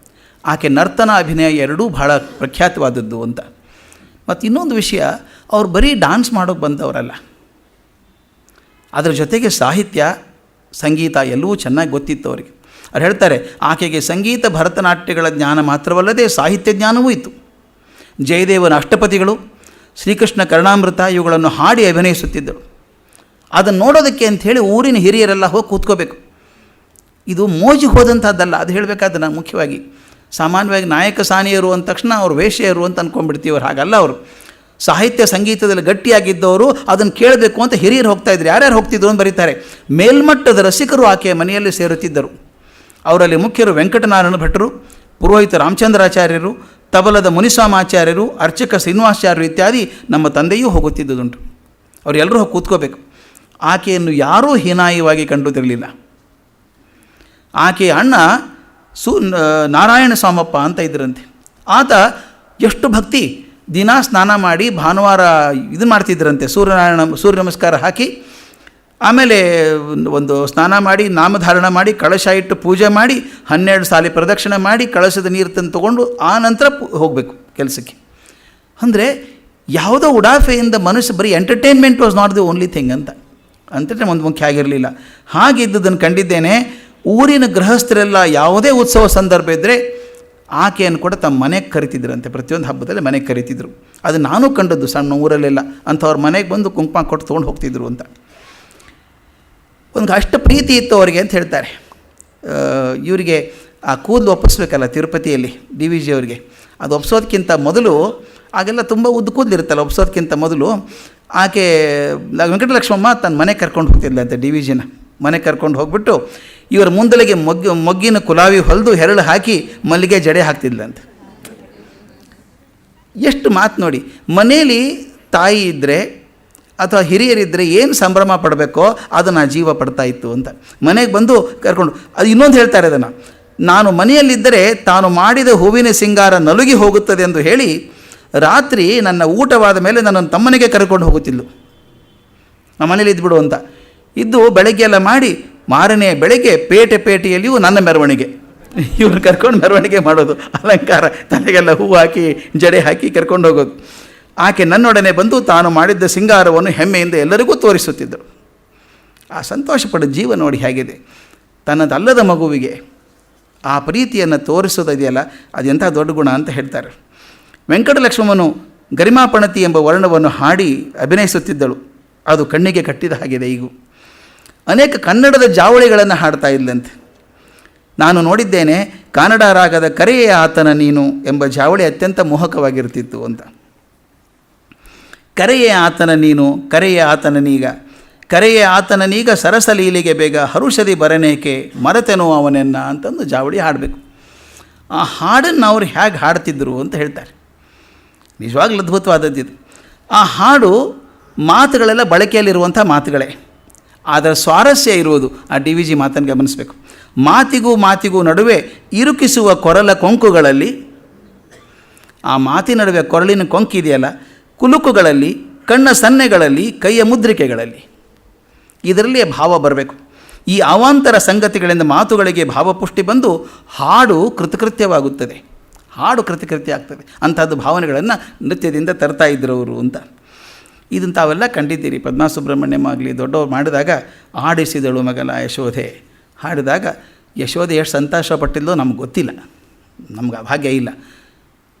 ಆಕೆ ನರ್ತನ ಅಭಿನಯ ಎರಡೂ ಬಹಳ ಪ್ರಖ್ಯಾತವಾದದ್ದು ಅಂತ. ಮತ್ತು ಇನ್ನೊಂದು ವಿಷಯ, ಅವ್ರು ಬರೀ ಡಾನ್ಸ್ ಮಾಡೋಕ್ಕೆ ಬಂದವರಲ್ಲ, ಅದರ ಜೊತೆಗೆ ಸಾಹಿತ್ಯ ಸಂಗೀತ ಎಲ್ಲವೂ ಚೆನ್ನಾಗಿ ಗೊತ್ತಿತ್ತು ಅವರಿಗೆ. ಅವ್ರು ಹೇಳ್ತಾರೆ, ಆಕೆಗೆ ಸಂಗೀತ ಭರತನಾಟ್ಯಗಳ ಜ್ಞಾನ ಮಾತ್ರವಲ್ಲದೆ ಸಾಹಿತ್ಯ ಜ್ಞಾನವೂ ಇತ್ತು. ಜಯದೇವನ ಅಷ್ಟಪತಿಗಳು, ಶ್ರೀಕೃಷ್ಣ ಕರ್ಣಾಮೃತ ಇವುಗಳನ್ನು ಹಾಡಿ ಅಭಿನಯಿಸುತ್ತಿದ್ದರು. ಅದನ್ನು ನೋಡೋದಕ್ಕೆ ಅಂಥೇಳಿ ಊರಿನ ಹಿರಿಯರೆಲ್ಲ ಹೋಗಿ ಕೂತ್ಕೋಬೇಕು. ಇದು ಮೋಜಿಗೆ ಹೋದಂಥದ್ದಲ್ಲ, ಅದು ಹೇಳಬೇಕಾದ್ರೆ ನಾನು ಮುಖ್ಯವಾಗಿ. ಸಾಮಾನ್ಯವಾಗಿ ನಾಯಕ ಸಾನಿಯರು ಅಂದ ತಕ್ಷಣ ಅವರು ವೇಶ್ಯರು ಅಂತ ಅಂದ್ಕೊಂಡ್ಬಿಡ್ತೀವಿ. ಅವ್ರು ಹಾಗಲ್ಲ. ಅವರು ಸಾಹಿತ್ಯ ಸಂಗೀತದಲ್ಲಿ ಗಟ್ಟಿಯಾಗಿದ್ದವರು, ಅದನ್ನು ಕೇಳಬೇಕು ಅಂತ ಹಿರಿಯರು ಹೋಗ್ತಾಯಿದ್ರು. ಯಾರ್ಯಾರು ಹೋಗ್ತಿದ್ರು ಅಂತ ಬರೀತಾರೆ. ಮೇಲ್ಮಟ್ಟದ ರಸಿಕರು ಆಕೆಯ ಮನೆಯಲ್ಲಿ ಸೇರುತ್ತಿದ್ದರು. ಅವರಲ್ಲಿ ಮುಖ್ಯರು ವೆಂಕಟನಾರಾಯಣ ಭಟ್ಟರು, ಪುರೋಹಿತ ರಾಮಚಂದ್ರಾಚಾರ್ಯರು, ತಬಲದ ಮುನಿಸ್ವಾಮಾಚಾರ್ಯರು, ಅರ್ಚಕ ಶ್ರೀನಿವಾಸಾಚಾರ್ಯರು ಇತ್ಯಾದಿ. ನಮ್ಮ ತಂದೆಯೂ ಹೋಗುತ್ತಿದ್ದುದುಂಟು. ಅವರೆಲ್ಲರೂ ಹೋಗಿ ಕೂತ್ಕೋಬೇಕು. ಆಕೆಯನ್ನು ಯಾರೂ ಹೀನಾಯವಾಗಿ ಕಂಡುದಿರಲಿಲ್ಲ. ಆಕೆಯ ಅಣ್ಣ ನಾರಾಯಣ ಸ್ವಾಮಪ್ಪ ಅಂತ ಇದ್ದರಂತೆ. ಆತ ಎಷ್ಟು ಭಕ್ತಿ, ದಿನ ಸ್ನಾನ ಮಾಡಿ ಭಾನುವಾರ ಇದನ್ನು ಮಾಡ್ತಿದ್ದರಂತೆ, ಸೂರ್ಯ ನಮಸ್ಕಾರ ಹಾಕಿ, ಆಮೇಲೆ ಒಂದು ಸ್ನಾನ ಮಾಡಿ ನಾಮಧಾರಣ ಮಾಡಿ ಕಳಶ ಇಟ್ಟು ಪೂಜೆ ಮಾಡಿ 12 ಸಾಲಿ ಪ್ರದಕ್ಷಿಣೆ ಮಾಡಿ ಕಳಶದ ನೀರು ತಂದು ತೊಗೊಂಡು ಆ ನಂತರ ಹೋಗಬೇಕು ಕೆಲಸಕ್ಕೆ. ಅಂದರೆ ಯಾವುದೋ ಉಡಾಫೆಯಿಂದ ಮನುಷ್ಯ ಬರೀ entertainment was not the only thing ಅಂತ ಒಂದು ಮುಖ್ಯ ಆಗಿರಲಿಲ್ಲ. ಹಾಗಿದ್ದುದನ್ನು ಕಂಡಿದ್ದೇನೆ. ಊರಿನ ಗೃಹಸ್ಥರೆಲ್ಲ ಯಾವುದೇ ಉತ್ಸವ ಸಂದರ್ಭ ಇದ್ದರೆ ಆಕೆಯನ್ನು ಕೂಡ ತಮ್ಮ ಮನೆಗೆ ಕರಿತಿದ್ರಂತೆ. ಪ್ರತಿಯೊಂದು ಹಬ್ಬದಲ್ಲಿ ಮನೆಗೆ ಕರಿತಿದ್ರು. ಅದು ನಾನು ಕಂಡದ್ದು ಸಣ್ಣ ಊರಲ್ಲೆಲ್ಲ. ಅಂಥವ್ರ ಮನೆಗೆ ಬಂದು ಕುಂಕುಮ ಕೊಟ್ಟು ತೊಗೊಂಡು ಹೋಗ್ತಿದ್ರು ಅಂತ. ಒಂದು ಅಷ್ಟು ಪ್ರೀತಿ ಇತ್ತು ಅವರಿಗೆ ಅಂತ ಹೇಳ್ತಾರೆ. ಇವರಿಗೆ ಆ ಕೂದಲು ಒಪ್ಪಿಸ್ಬೇಕಲ್ಲ ತಿರುಪತಿಯಲ್ಲಿ DVG ಅವರಿಗೆ, ಅದು ಒಪ್ಸೋದಕ್ಕಿಂತ ಮೊದಲು, ಆಗೆಲ್ಲ ತುಂಬ ಉದ್ದು ಕೂದಲಿರುತ್ತಲ್ಲ, ಒಪ್ಸೋದಕ್ಕಿಂತ ಮೊದಲು ಆಕೆ ವೆಂಕಟಲಕ್ಷ್ಮಮ್ಮ ತನ್ನ ಮನೆಗೆ ಕರ್ಕೊಂಡು ಹೋಗ್ತಿದ್ಲಂತೆ. DVGನ ಮನೆಗೆ ಕರ್ಕೊಂಡು ಹೋಗ್ಬಿಟ್ಟು ಇವರ ಮುಂದಲಿಗೆ ಮೊಗ್ಗಿನ ಕುಲಾವಿ ಹೊಲಿದು ಹೆರಳು ಹಾಕಿ ಮಲ್ಲಿಗೆ ಜಡೆ ಹಾಕ್ತಿದ್ಲಂತೆ. ಎಷ್ಟು ಮಾತು ನೋಡಿ. ಮನೇಲಿ ತಾಯಿ ಇದ್ದರೆ ಅಥವಾ ಹಿರಿಯರಿದ್ದರೆ ಏನು ಸಂಭ್ರಮ ಪಡಬೇಕೋ ಅದನ್ನು ಜೀವ ಪಡ್ತಾ ಇತ್ತು ಅಂತ. ಮನೆಗೆ ಬಂದು ಕರ್ಕೊಂಡು, ಅದು ಇನ್ನೊಂದು ಹೇಳ್ತಾರೆ ಅದನ್ನು, ನಾನು ಮನೆಯಲ್ಲಿದ್ದರೆ ತಾನು ಮಾಡಿದ ಹೂವಿನ ಸಿಂಗಾರ ನಲುಗಿ ಹೋಗುತ್ತದೆ ಎಂದು ಹೇಳಿ ರಾತ್ರಿ ನನ್ನ ಊಟವಾದ ಮೇಲೆ ನನ್ನನ್ನು ತಮ್ಮನಿಗೆ ಕರ್ಕೊಂಡು ಹೋಗುತ್ತಿದ್ಲು. ನಮ್ಮ ಮನೇಲಿ ಇದ್ಬಿಡು ಅಂತ ಇದ್ದು ಬೆಳಗ್ಗೆ ಎಲ್ಲ ಮಾಡಿ ಮಾರನೇ ಬೆಳಗ್ಗೆ ಪೇಟೆಯಲ್ಲಿಯೂ ನನ್ನ ಮೆರವಣಿಗೆ, ಇವ್ರು ಕರ್ಕೊಂಡು ಮೆರವಣಿಗೆ ಮಾಡೋದು, ಅಲಂಕಾರ, ತಲೆಗೆಲ್ಲ ಹೂವು ಹಾಕಿ ಜಡೆ ಹಾಕಿ ಕರ್ಕೊಂಡು ಹೋಗೋದು. ಆಕೆ ನನ್ನೊಡನೆ ಬಂದು ತಾನು ಮಾಡಿದ್ದ ಸಿಂಗಾರವನ್ನು ಹೆಮ್ಮೆಯಿಂದ ಎಲ್ಲರಿಗೂ ತೋರಿಸುತ್ತಿದ್ದರು. ಆ ಸಂತೋಷಪಡೋ ಜೀವ ನೋಡಿ ಹೇಗಿದೆ. ತನ್ನದಲ್ಲದ ಮಗುವಿಗೆ ಆ ಪ್ರೀತಿಯನ್ನು ತೋರಿಸೋದಿದೆಯಲ್ಲ, ಅದೆಂಥ ದೊಡ್ಡ ಗುಣ ಅಂತ ಹೇಳ್ತಾರೆ. ವೆಂಕಟಲಕ್ಷ್ಮಮ್ಮನು ಗರಿಮಾಪಣತಿ ಎಂಬ ವರ್ಣವನ್ನು ಹಾಡಿ ಅಭಿನಯಿಸುತ್ತಿದ್ದಳು. ಅದು ಕಣ್ಣಿಗೆ ಕಟ್ಟಿದ ಹಾಗಿದೆ. ಈಗೂ ಅನೇಕ ಕನ್ನಡದ ಜಾವಳಿಗಳನ್ನು ಹಾಡ್ತಾ ಇದ್ದಂತೆ. ನಾನು ನೋಡಿದ್ದೇನೆ. ಕನ್ನಡ ರಾಗದ ಕರೆಯೇ ಆತನ ನೀನು ಎಂಬ ಜಾವಳಿ ಅತ್ಯಂತ ಮೋಹಕವಾಗಿರ್ತಿತ್ತು ಅಂತ. ಕರೆಯೇ ಆತನ ನೀನು, ಕರೆಯೇ ಆತನನೀಗ, ಕರೆಯೇ ಆತನನೀಗ ಸರಸಲೀಲಿಗೆ ಬೇಗ ಹರುಷದಿ ಬರನೇಕೆ ಮರೆತೆನೋ ಅವನೆನ್ನ ಅಂತಂದು ಜಾವಳಿ ಹಾಡಬೇಕು. ಆ ಹಾಡನ್ನು ಅವರು ಹೇಗೆ ಹಾಡ್ತಿದ್ರು ಅಂತ ಹೇಳ್ತಾರೆ. ನಿಜವಾಗ್ಲೂ ಅದ್ಭುತವಾದದ್ದಿದು. ಆ ಹಾಡು ಮಾತುಗಳೆಲ್ಲ ಬಳಕೆಯಲ್ಲಿರುವಂಥ ಮಾತುಗಳೇ, ಅದರ ಸ್ವಾರಸ್ಯ ಇರುವುದು ಆ DVG ಮಾತನ್ನು ಗಮನಿಸಬೇಕು. ಮಾತಿಗೂ ನಡುವೆ ಇರುಕಿಸುವ ಕೊರಲ ಕೊಂಕುಗಳಲ್ಲಿ, ಆ ಮಾತಿನ ನಡುವೆ ಕೊರಳಿನ ಕೊಂಕಿದೆಯಲ್ಲ, ಕುಲುಕುಗಳಲ್ಲಿ, ಕಣ್ಣ ಸನ್ನೆಗಳಲ್ಲಿ, ಕೈಯ ಮುದ್ರಿಕೆಗಳಲ್ಲಿ, ಇದರಲ್ಲಿ ಭಾವ ಬರಬೇಕು. ಈ ಅವಾಂತರ ಸಂಗತಿಗಳಿಂದ ಮಾತುಗಳಿಗೆ ಭಾವಪುಷ್ಟಿ ಬಂದು ಹಾಡು ಕೃತಕೃತ್ಯವಾಗುತ್ತದೆ, ಹಾಡು ಕೃತಕೃತ್ಯ ಆಗ್ತದೆ. ಅಂಥದ್ದು ಭಾವನೆಗಳನ್ನು ನೃತ್ಯದಿಂದ ತರ್ತಾ ಇದ್ರು ಅವರು ಅಂತ. ಇದನ್ನು ತಾವೆಲ್ಲ ಕಂಡಿದ್ದೀರಿ. ಪದ್ಮಾ ಸುಬ್ರಹ್ಮಣ್ಯಂ ಆಗಲಿ ದೊಡ್ಡವರು ಮಾಡಿದಾಗ ಆಡಿಸಿದಳು ಮಗಲ ಯಶೋಧೆ ಹಾಡಿದಾಗ ಯಶೋಧೆ ಎಷ್ಟು ಸಂತೋಷ ಪಟ್ಟಿಲ್ಲೋ ನಮ್ಗೆ ಗೊತ್ತಿಲ್ಲ. ನಮ್ಗೆ ಆ ಭಾಗ್ಯ ಇಲ್ಲ.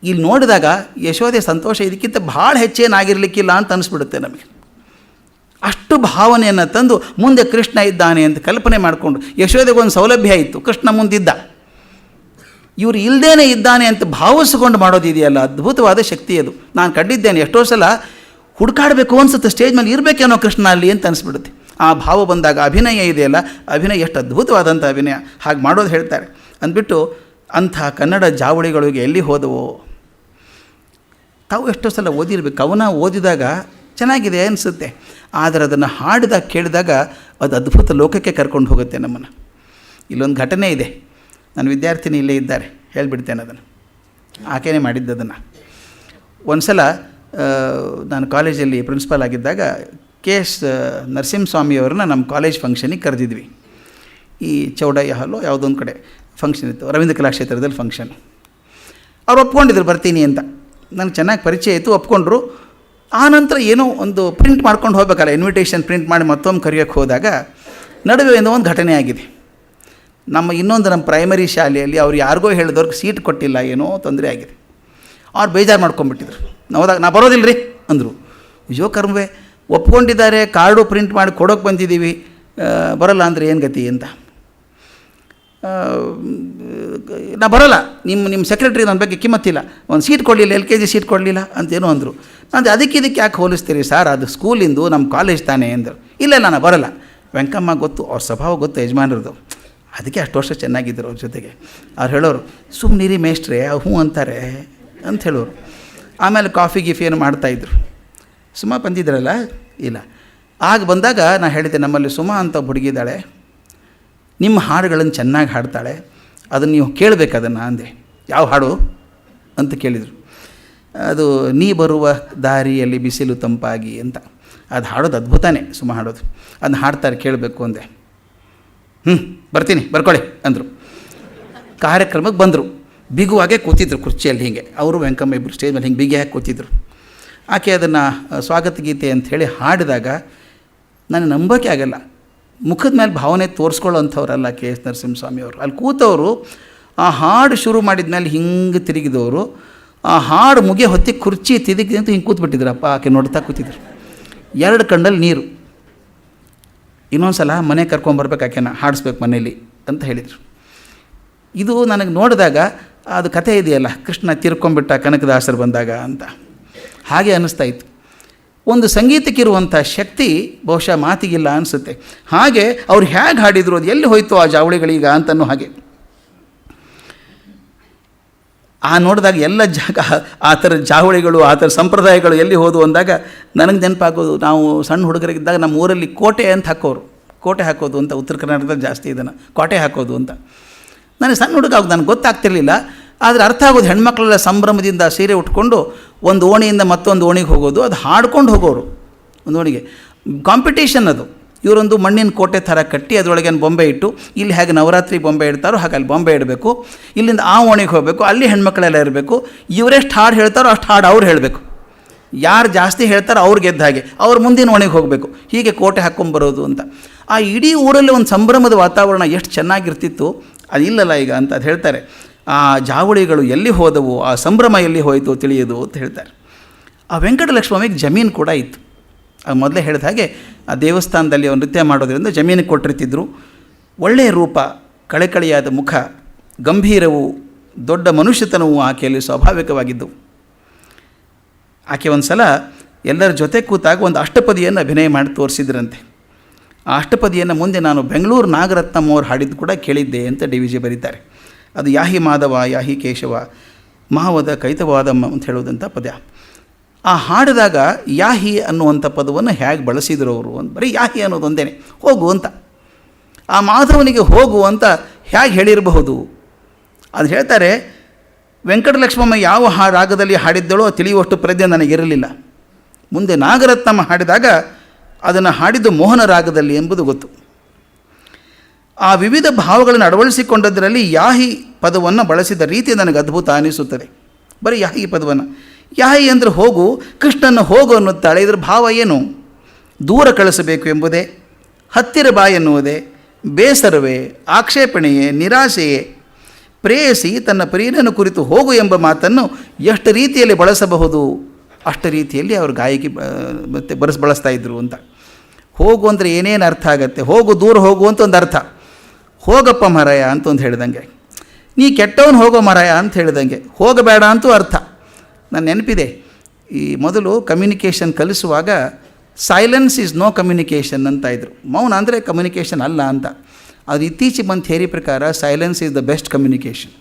ಇಲ್ಲಿ ನೋಡಿದಾಗ ಯಶೋದೆ ಸಂತೋಷ ಇದಕ್ಕಿಂತ ಭಾಳ ಹೆಚ್ಚೇನಾಗಿರಲಿಕ್ಕಿಲ್ಲ ಅಂತ ಅನಿಸ್ಬಿಡುತ್ತೆ ನಮಗೆ. ಅಷ್ಟು ಭಾವನೆಯನ್ನು ತಂದು ಮುಂದೆ ಕೃಷ್ಣ ಇದ್ದಾನೆ ಅಂತ ಕಲ್ಪನೆ ಮಾಡಿಕೊಂಡು, ಯಶೋದೆಗೆ ಒಂದು ಸೌಲಭ್ಯ ಇತ್ತು, ಕೃಷ್ಣ ಮುಂದಿದ್ದ, ಇವರು ಇಲ್ಲದೇನೆ ಇದ್ದಾನೆ ಅಂತ ಭಾವಿಸ್ಕೊಂಡು ಮಾಡೋದಿದೆಯಲ್ಲ, ಅದ್ಭುತವಾದ ಶಕ್ತಿ ಅದು. ನಾನು ಕಂಡಿದ್ದೇನೆ, ಎಷ್ಟೋ ಸಲ ಹುಡುಕಾಡಬೇಕು ಅನಿಸುತ್ತೆ, ಸ್ಟೇಜ್ ಮೇಲೆ ಇರಬೇಕೇನೋ ಕೃಷ್ಣ ಅಲ್ಲಿ ಅಂತ ಅನಿಸ್ಬಿಡುತ್ತೆ. ಆ ಭಾವ ಬಂದಾಗ ಅಭಿನಯ ಇದೆಯಲ್ಲ, ಅಭಿನಯ ಎಷ್ಟು ಅದ್ಭುತವಾದಂಥ ಅಭಿನಯ, ಹಾಗೆ ಮಾಡೋದು ಹೇಳ್ತಾರೆ. ಅಂದ್ಬಿಟ್ಟು ಅಂಥ ಕನ್ನಡ ಜಾವಳಿಗಳಿಗೆ ಎಲ್ಲಿ ಹೋದವೋ, ತಾವು ಎಷ್ಟೋ ಸಲ ಓದಿರ್ಬೇಕು, ಕವನ ಓದಿದಾಗ ಚೆನ್ನಾಗಿದೆ ಅನಿಸುತ್ತೆ, ಆದರೆ ಅದನ್ನು ಹಾಡಿದಾಗ ಕೇಳಿದಾಗ ಅದು ಅದ್ಭುತ ಲೋಕಕ್ಕೆ ಕರ್ಕೊಂಡು ಹೋಗುತ್ತೆ ನಮ್ಮನ್ನು. ಇಲ್ಲೊಂದು ಘಟನೆ ಇದೆ, ನನ್ನ ವಿದ್ಯಾರ್ಥಿನಿ ಇಲ್ಲೇ ಇದ್ದಾರೆ, ಹೇಳಿಬಿಡ್ತೇನೆ ಅದನ್ನು. ಆಕೆಯೇ ಮಾಡಿದ್ದು ಅದನ್ನು. ಒಂದು ಸಲ ನಾನು ಕಾಲೇಜಲ್ಲಿ ಪ್ರಿನ್ಸಿಪಾಲ್ ಆಗಿದ್ದಾಗ KS ನರಸಿಂಹಸ್ವಾಮಿಯವ್ರನ್ನ ನಮ್ಮ ಕಾಲೇಜ್ ಫಂಕ್ಷನಿಗೆ ಕರೆದಿದ್ವಿ. ಈ ಚೌಡಯ್ಯ ಹಾಲು ಯಾವುದೊಂದು ಕಡೆ ಫಂಕ್ಷನ್ ಇತ್ತು, ರವೀಂದ್ರ ಕಲಾಕ್ಷೇತ್ರದಲ್ಲಿ ಫಂಕ್ಷನ್. ಅವ್ರು ಒಪ್ಕೊಂಡಿದ್ರು ಬರ್ತೀನಿ ಅಂತ, ನನಗೆ ಚೆನ್ನಾಗಿ ಪರಿಚಯ ಇತ್ತು, ಒಪ್ಕೊಂಡ್ರು. ಆನಂತರ ಏನೋ ಒಂದು ಪ್ರಿಂಟ್ ಮಾಡ್ಕೊಂಡು ಹೋಗ್ಬೇಕಲ್ಲ, ಇನ್ವಿಟೇಷನ್ ಪ್ರಿಂಟ್ ಮಾಡಿ ಮತ್ತೊಮ್ಮೆ ಕರೆಯೋಕ್ಕೆ ಹೋದಾಗ ನಡುವೆ ಒಂದು ಘಟನೆ ಆಗಿದೆ. ನಮ್ಮ ಪ್ರೈಮರಿ ಶಾಲೆಯಲ್ಲಿ ಅವ್ರು ಯಾರಿಗೋ ಹೇಳಿದವ್ರಿಗೆ ಸೀಟ್ ಕೊಟ್ಟಿಲ್ಲ, ಏನೋ ತೊಂದರೆ ಆಗಿದೆ. ಅವ್ರು ಬೇಜಾರು ಮಾಡ್ಕೊಂಡ್ಬಿಟ್ಟಿದ್ರು. ಹೋದಾಗ ನಾ ಬರೋದಿಲ್ಲ ರೀ ಅಂದರು. ಅಯ್ಯೋ ಕರ್ಮವೇ, ಒಪ್ಕೊಂಡಿದ್ದಾರೆ, ಕಾರ್ಡು ಪ್ರಿಂಟ್ ಮಾಡಿ ಕೊಡೋಕೆ ಬಂದಿದ್ದೀವಿ, ಬರೋಲ್ಲ ಅಂದರೆ ಏನು ಗತಿ ಅಂತ. ನಾ ಬರೋಲ್ಲ, ನಿಮ್ಮ ಸೆಕ್ರೆಟ್ರಿ ನನ್ನ ಬಗ್ಗೆ ಕಿಮ್ಮತ್ತಿಲ್ಲ, ಒಂದು ಸೀಟ್ ಕೊಡಲಿಲ್ಲ, LKG ಸೀಟ್ ಕೊಡಲಿಲ್ಲ ಅಂತೇನೋ ಅಂದರು. ನಾನು ಇದಕ್ಕೆ ಯಾಕೆ ಹೋಲಿಸ್ತೀರಿ ಸರ್, ಅದು ಸ್ಕೂಲಿಂದು ನಮ್ಮ ಕಾಲೇಜ್ ತಾನೇ ಅಂದರು. ಇಲ್ಲ ನಾನು ಬರೋಲ್ಲ. ವೆಂಕಮ್ಮ ಗೊತ್ತು, ಅವ್ರ ಸ್ವಭಾವ ಗೊತ್ತು ಯಜಮಾನ್ರದ್ದು, ಅದಕ್ಕೆ ಅಷ್ಟು ವರ್ಷ ಚೆನ್ನಾಗಿದ್ದರು ಅವ್ರ ಜೊತೆಗೆ. ಅವ್ರು ಹೇಳೋರು, ಸುಮ್ಮನಿರಿ ಮೇಷ್ಟ್ರೆ, ಹ್ಞೂ ಅಂತಾರೆ ಅಂತ ಹೇಳೋರು. ಆಮೇಲೆ ಕಾಫಿ ಗಿಫಿ ಏನು ಮಾಡ್ತಾಯಿದ್ರು. ಸುಮಾ ಬಂದಿದ್ರಲ್ಲ, ಇಲ್ಲ. ಆಗ ಬಂದಾಗ ನಾನು ಹೇಳಿದೆ, ನಮ್ಮಲ್ಲಿ ಸುಮಾ ಅಂತ ಹುಡುಗಿದ್ದಾಳೆ, ನಿಮ್ಮ ಹಾಡುಗಳನ್ನು ಚೆನ್ನಾಗಿ ಹಾಡ್ತಾಳೆ, ಅದನ್ನು ನೀವು ಕೇಳಬೇಕು ಅದನ್ನು ಅಂದೆ. ಯಾವ ಹಾಡು ಅಂತ ಕೇಳಿದರು. ಅದು ನೀ ಬರುವ ದಾರಿಯಲ್ಲಿ ಬಿಸಿಲು ತಂಪಾಗಿ ಅಂತ. ಅದು ಹಾಡೋದು ಅದ್ಭುತನೇ, ಸುಮಾ ಹಾಡೋದು. ಅದನ್ನ ಹಾಡ್ತಾರೆ, ಕೇಳಬೇಕು ಅಂದೆ. ಬರ್ತೀನಿ, ಬರ್ಕೊಳ್ಳಿ ಅಂದರು. ಕಾರ್ಯಕ್ರಮಕ್ಕೆ ಬಂದರು. ಬಿಗುವಾಗೆ ಕೂತಿದ್ರು ಕುರ್ಚಿಯಲ್ಲಿ, ಹೀಗೆ ಅವರು ವೆಂಕಮ್ಮ ಇಬ್ಬರು ಸ್ಟೇಜ್ ಮೇಲೆ ಹಿಂಗೆ ಬಿಗಿ ಹಾಕಿ ಕೂತಿದ್ರು. ಆಕೆ ಅದನ್ನು ಸ್ವಾಗತ ಗೀತೆ ಅಂಥೇಳಿ ಹಾಡಿದಾಗ ನನಗೆ ನಂಬೋಕೆ ಆಗಲ್ಲ, ಮುಖದ ಮೇಲೆ ಭಾವನೆ ತೋರಿಸ್ಕೊಳ್ಳೋ ಅಂಥವ್ರಲ್ಲ KS ನರಸಿಂಹಸ್ವಾಮಿಯವರು. ಅಲ್ಲಿ ಕೂತವರು ಆ ಹಾಡು ಶುರು ಮಾಡಿದ ಮೇಲೆ ಹಿಂಗೆ ತಿರುಗಿದವರು, ಆ ಹಾಡು ಮುಗಿಯೋ ಹೊತ್ತಿಗೆ ಕುರ್ಚಿ ತಿರುಗಿ ಅಂತ ಹಿಂಗೆ ಕೂತ್ಬಿಟ್ಟಿದ್ರಪ್ಪ. ಆಕೆ ನೋಡ್ತಾ ಕೂತಿದ್ರು, 2 ಕಣ್ಣಲ್ಲಿ ನೀರು. ಇನ್ನೊಂದು ಸಲ ಮನೆ ಕರ್ಕೊಂಬರ್ಬೇಕು, ಆಕೆನ ಹಾಡಿಸ್ಬೇಕು ಮನೇಲಿ ಅಂತ ಹೇಳಿದರು. ಇದು ನನಗೆ ನೋಡಿದಾಗ ಅದು ಕಥೆ ಇದೆಯಲ್ಲ, ಕೃಷ್ಣ ತಿರ್ಕೊಂಬಿಟ್ಟ ಕನಕದಾಸರು ಬಂದಾಗ ಅಂತ, ಹಾಗೆ ಅನ್ನಿಸ್ತಾ ಇತ್ತು. ಒಂದು ಸಂಗೀತಕ್ಕಿರುವಂಥ ಶಕ್ತಿ ಬಹುಶಃ ಮಾತಿಗಿಲ್ಲ ಅನಿಸುತ್ತೆ. ಹಾಗೆ ಅವ್ರು ಹೇಗೆ ಹಾಡಿದ್ರು, ಅದು ಎಲ್ಲಿ ಹೋಯ್ತು ಆ ಜಾವಳಿಗಳೀಗ ಅಂತನೂ ಹಾಗೆ. ಆ ನೋಡಿದಾಗ ಎಲ್ಲ ಜಾಗ ಆ ಥರ ಜಾವಳಿಗಳು, ಆ ಥರ ಸಂಪ್ರದಾಯಗಳು ಎಲ್ಲಿ ಹೋದವು ಅಂದಾಗ ನನಗೆ ನೆನಪಾಗೋದು, ನಾವು ಸಣ್ಣ ಹುಡುಗರಿಗಿದ್ದಾಗ ನಮ್ಮ ಊರಲ್ಲಿ ಕೋಟೆ ಅಂತ ಹಾಕೋರು, ಕೋಟೆ ಹಾಕೋದು ಅಂತ, ಉತ್ತರ ಕರ್ನಾಟಕದಲ್ಲಿ ಜಾಸ್ತಿ ಇದನ್ನು ಕೋಟೆ ಹಾಕೋದು ಅಂತ. ನನಗೆ ಸಣ್ಣ ಹುಡುಗ ಆಗೋದು ನನಗೆ ಗೊತ್ತಾಗ್ತಿರ್ಲಿಲ್ಲ, ಆದರೆ ಅರ್ಥ ಆಗೋದು, ಹೆಣ್ಮಕ್ಳೆಲ್ಲ ಸಂಭ್ರಮದಿಂದ ಸೀರೆ ಉಟ್ಕೊಂಡು ಒಂದು ಓಣಿಯಿಂದ ಮತ್ತೊಂದು ಓಣಿಗೆ ಹೋಗೋದು, ಅದು ಹಾಡ್ಕೊಂಡು ಹೋಗೋರು. ಒಂದು ಓಣಿಗೆ ಕಾಂಪಿಟೇಷನ್ ಅದು. ಇವರೊಂದು ಮಣ್ಣಿನ ಕೋಟೆ ಥರ ಕಟ್ಟಿ ಅದರೊಳಗೆ ಬೊಂಬೆ ಇಟ್ಟು, ಇಲ್ಲಿ ಹೇಗೆ ನವರಾತ್ರಿ ಬೊಂಬೆ ಇಡ್ತಾರೋ ಹಾಗೆ ಅಲ್ಲಿ ಬೊಂಬೆ ಇಡಬೇಕು, ಇಲ್ಲಿಂದ ಆ ಓಣಿಗೆ ಹೋಗಬೇಕು, ಅಲ್ಲಿ ಹೆಣ್ಮಕ್ಳೆಲ್ಲ ಇರಬೇಕು, ಇವರೆಷ್ಟು ಹಾಡು ಹೇಳ್ತಾರೋ ಅಷ್ಟು ಹಾಡು ಅವ್ರು ಹೇಳಬೇಕು, ಯಾರು ಜಾಸ್ತಿ ಹೇಳ್ತಾರೋ ಅವ್ರು ಗೆದ್ದ ಹಾಗೆ ಅವ್ರು ಮುಂದಿನ ಓಣಿಗೆ ಹೋಗಬೇಕು, ಹೀಗೆ ಕೋಟೆ ಹಾಕ್ಕೊಂಬರೋದು ಅಂತ. ಆ ಇಡೀ ಊರಲ್ಲಿ ಒಂದು ಸಂಭ್ರಮದ ವಾತಾವರಣ ಎಷ್ಟು ಚೆನ್ನಾಗಿರ್ತಿತ್ತು, ಅದಿಲ್ಲಲ್ಲ ಈಗ ಅಂತ ಅದು ಹೇಳ್ತಾರೆ. ಆ ಜಾವಳಿಗಳು ಎಲ್ಲಿ ಹೋದವು, ಆ ಸಂಭ್ರಮ ಎಲ್ಲಿ ಹೋಯಿತು ತಿಳಿಯೋದು ಅಂತ ಹೇಳ್ತಾರೆ. ಆ ವೆಂಕಟಲಕ್ಷ್ಮಿಗೆ ಜಮೀನು ಕೂಡ ಇತ್ತು. ಅದು ಮೊದಲೇ ಹೇಳಿದ ಹಾಗೆ ಆ ದೇವಸ್ಥಾನದಲ್ಲಿ ಅವ್ರು ನೃತ್ಯ ಮಾಡೋದ್ರಿಂದ ಜಮೀನಿಗೆ ಕೊಟ್ಟಿರ್ತಿದ್ರು. ಒಳ್ಳೆಯ ರೂಪ, ಕಳೆಕಳೆಯಾದ ಮುಖ, ಗಂಭೀರವು, ದೊಡ್ಡ ಮನುಷ್ಯತನವು ಆಕೆಯಲ್ಲಿ ಸ್ವಾಭಾವಿಕವಾಗಿದ್ದವು. ಆಕೆ ಒಂದು ಸಲ ಎಲ್ಲರ ಜೊತೆ ಕೂತಾಗ ಒಂದು ಅಷ್ಟಪದಿಯನ್ನು ಅಭಿನಯ ಮಾಡಿ ತೋರಿಸಿದ್ರಂತೆ. ಆ ಅಷ್ಟಪದಿಯನ್ನು ಮುಂದೆ ನಾನು ಬೆಂಗಳೂರು ನಾಗರತ್ನಂ ಅವ್ರು ಹಾಡಿದ್ದು ಕೂಡ ಕೇಳಿದ್ದೆ ಅಂತ DVG ಬರೀತಾರೆ. ಅದು ಯಾಹಿ ಮಾಧವ ಯಾಹಿ ಕೇಶವ ಮಾವದ ಕೈತವಾದಮ್ಮ ಅಂತ ಹೇಳೋದಂಥ ಪದ. ಆ ಹಾಡಿದಾಗ ಯಾಹಿ ಅನ್ನುವಂಥ ಪದವನ್ನು ಹೇಗೆ ಬಳಸಿದ್ರು ಅವರು, ಬರೀ ಯಾಹಿ ಅನ್ನೋದೊಂದೇ, ಹೋಗು ಅಂತ. ಆ ಮಾಧವನಿಗೆ ಹೋಗು ಅಂತ ಹೇಗೆ ಹೇಳಿರಬಹುದು ಅದು ಹೇಳ್ತಾರೆ. ವೆಂಕಟಲಕ್ಷ್ಮಮ್ಮ ಯಾವ ರಾಗದಲ್ಲಿ ಹಾಡಿದ್ದಳೋ ತಿಳಿಯುವಷ್ಟು ಪ್ರಜ್ಞೆ ನನಗಿರಲಿಲ್ಲ. ಮುಂದೆ ನಾಗರತ್ನಮ್ಮ ಹಾಡಿದಾಗ ಅದನ್ನು ಹಾಡಿದ್ದು ಮೋಹನ ರಾಗದಲ್ಲಿ ಎಂಬುದು ಗೊತ್ತು. ಆ ವಿವಿಧ ಭಾವಗಳನ್ನು ಅಳವಡಿಸಿಕೊಂಡದರಲ್ಲಿ ಯಾಹಿ ಪದವನ್ನು ಬಳಸಿದ ರೀತಿ ನನಗೆ ಅದ್ಭುತ ಅನಿಸುತ್ತದೆ. ಬರೀ ಯಾಹಿ ಪದವನ್ನು, ಯಾಹಿ ಅಂದರೆ ಹೋಗು, ಕೃಷ್ಣನ ಹೋಗು ಅನ್ನುತ್ತಾಳೆ. ಇದರ ಭಾವ ಏನು? ದೂರ ಕಳಿಸಬೇಕು ಎಂಬುದೇ, ಹತ್ತಿರ ಬಾ ಎನ್ನುವುದೇ, ಬೇಸರವೇ, ಆಕ್ಷೇಪಣೆಯೇ, ನಿರಾಶೆಯೇ, ಪ್ರೇಯಸಿ ತನ್ನ ಪ್ರಿಯನನ್ನು ಕುರಿತು ಹೋಗು ಎಂಬ ಮಾತನ್ನು ಎಷ್ಟು ರೀತಿಯಲ್ಲಿ ಬಳಸಬಹುದು ಅಷ್ಟು ರೀತಿಯಲ್ಲಿ ಅವರು ಗಾಯಕಿ ಮತ್ತು ಬಳಸ್ತಾ ಇದ್ದರು ಅಂತ. ಹೋಗು ಅಂದರೆ ಏನೇನು ಅರ್ಥ ಆಗುತ್ತೆ? ಹೋಗು, ದೂರ ಹೋಗು ಅಂತ ಒಂದು ಅರ್ಥ, ಹೋಗಪ್ಪ ಮರಾಯ ಅಂತ ಒಂದು ಹೇಳಿದಂಗೆ, ನೀ ಕೆಟ್ಟವನು ಹೋಗೋ ಮರಾಯ ಅಂತ ಹೇಳಿದಂಗೆ, ಹೋಗಬೇಡ ಅಂತೂ ಅರ್ಥ. ನನ್ನ ನೆನಪಿದೆ, ಈ ಮೊದಲು ಕಮ್ಯುನಿಕೇಷನ್ ಕಲಿಸುವಾಗ ಸೈಲೆನ್ಸ್ ಈಸ್ ನೋ ಕಮ್ಯುನಿಕೇಷನ್ ಅಂತ ಇದ್ದರು. ಮೌನ ಅಂದರೆ ಕಮ್ಯುನಿಕೇಷನ್ ಅಲ್ಲ ಅಂತ. ಅದು ಇತ್ತೀಚೆಗೆ ಬಂದ ಥಿಯರಿ ಪ್ರಕಾರ silence is the best communication.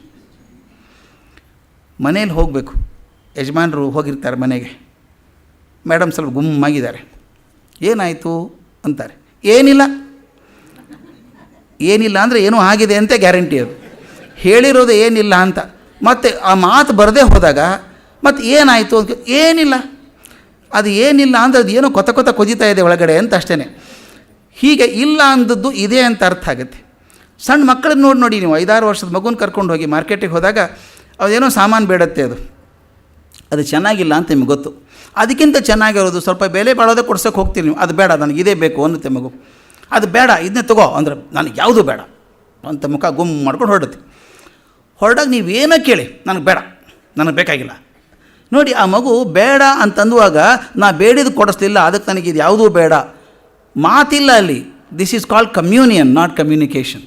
ಮನೇಲಿ ಹೋಗಬೇಕು, ಯಜಮಾನರು ಹೋಗಿರ್ತಾರೆ ಮನೆಗೆ, ಮೇಡಮ್ ಸ್ವಲ್ಪ ಗುಮ್ಮಾಗಿದ್ದಾರೆ, ಏನಾಯಿತು ಅಂತಾರೆ, ಏನಿಲ್ಲ. ಏನಿಲ್ಲ ಅಂದರೆ ಏನೂ ಆಗಿದೆ ಅಂತ ಗ್ಯಾರಂಟಿ. ಅದು ಹೇಳಿರೋದು ಏನಿಲ್ಲ ಅಂತ. ಮತ್ತು ಆ ಮಾತು ಬರದೇ ಹೋದಾಗ ಮತ್ತು ಏನಾಯಿತು ಅಂತ, ಏನಿಲ್ಲ. ಅದು ಏನಿಲ್ಲ ಅಂದರೆ ಅದು ಏನೋ ಕೊತ ಕೊಜಿತಾ ಇದೆ ಒಳಗಡೆ ಅಂತ ಅಷ್ಟೇ. ಹೀಗೆ ಇಲ್ಲ ಅಂದದ್ದು ಇದೆ ಅಂತ ಅರ್ಥ ಆಗುತ್ತೆ. ಸಣ್ಣ ಮಕ್ಕಳನ್ನ ನೋಡಿ ನೀವು 5-6 ವರ್ಷದ ಮಗುನ ಕರ್ಕೊಂಡು ಹೋಗಿ ಮಾರ್ಕೆಟಿಗೆ ಹೋದಾಗ ಅದೇನೋ ಸಾಮಾನು ಬೇಡತ್ತೆ, ಅದು ಚೆನ್ನಾಗಿಲ್ಲ ಅಂತ ನಿಮ್ಗೆ ಗೊತ್ತು. ಅದಕ್ಕಿಂತ ಚೆನ್ನಾಗಿರೋದು ಸ್ವಲ್ಪ ಬೆಲೆ ಬಾಳೋದೇ ಕೊಡ್ಸೋಕೆ ಹೋಗ್ತೀರಿ ನೀವು, ಅದು ಬೇಡ ನನಗೆ ಇದೇ ಬೇಕು ಅನ್ನುತ್ತೆ ಮಗು. ಅದು ಬೇಡ ಇದನ್ನೇ ತಗೋ ಅಂದರೆ ನನಗೆ ಯಾವುದು ಬೇಡ ಅಂತ ಮುಖ ಗುಮ್ ಮಾಡ್ಕೊಂಡು ಹೊರಡಾಗ ನೀವೇನೋ ಕೇಳಿ ನನಗೆ ಬೇಡ, ನನಗೆ ಬೇಕಾಗಿಲ್ಲ. ನೋಡಿ, ಆ ಮಗು ಬೇಡ ಅಂತಂದುವಾಗ ನಾ ಬೇಡಿದ್ದು ಕೊಡಿಸ್ಲಿಲ್ಲ, ಅದಕ್ಕೆ ನನಗೆ ಇದು ಯಾವುದೂ ಬೇಡ, ಮಾತಿಲ್ಲ ಅಲ್ಲಿ. This is called communion, not communication.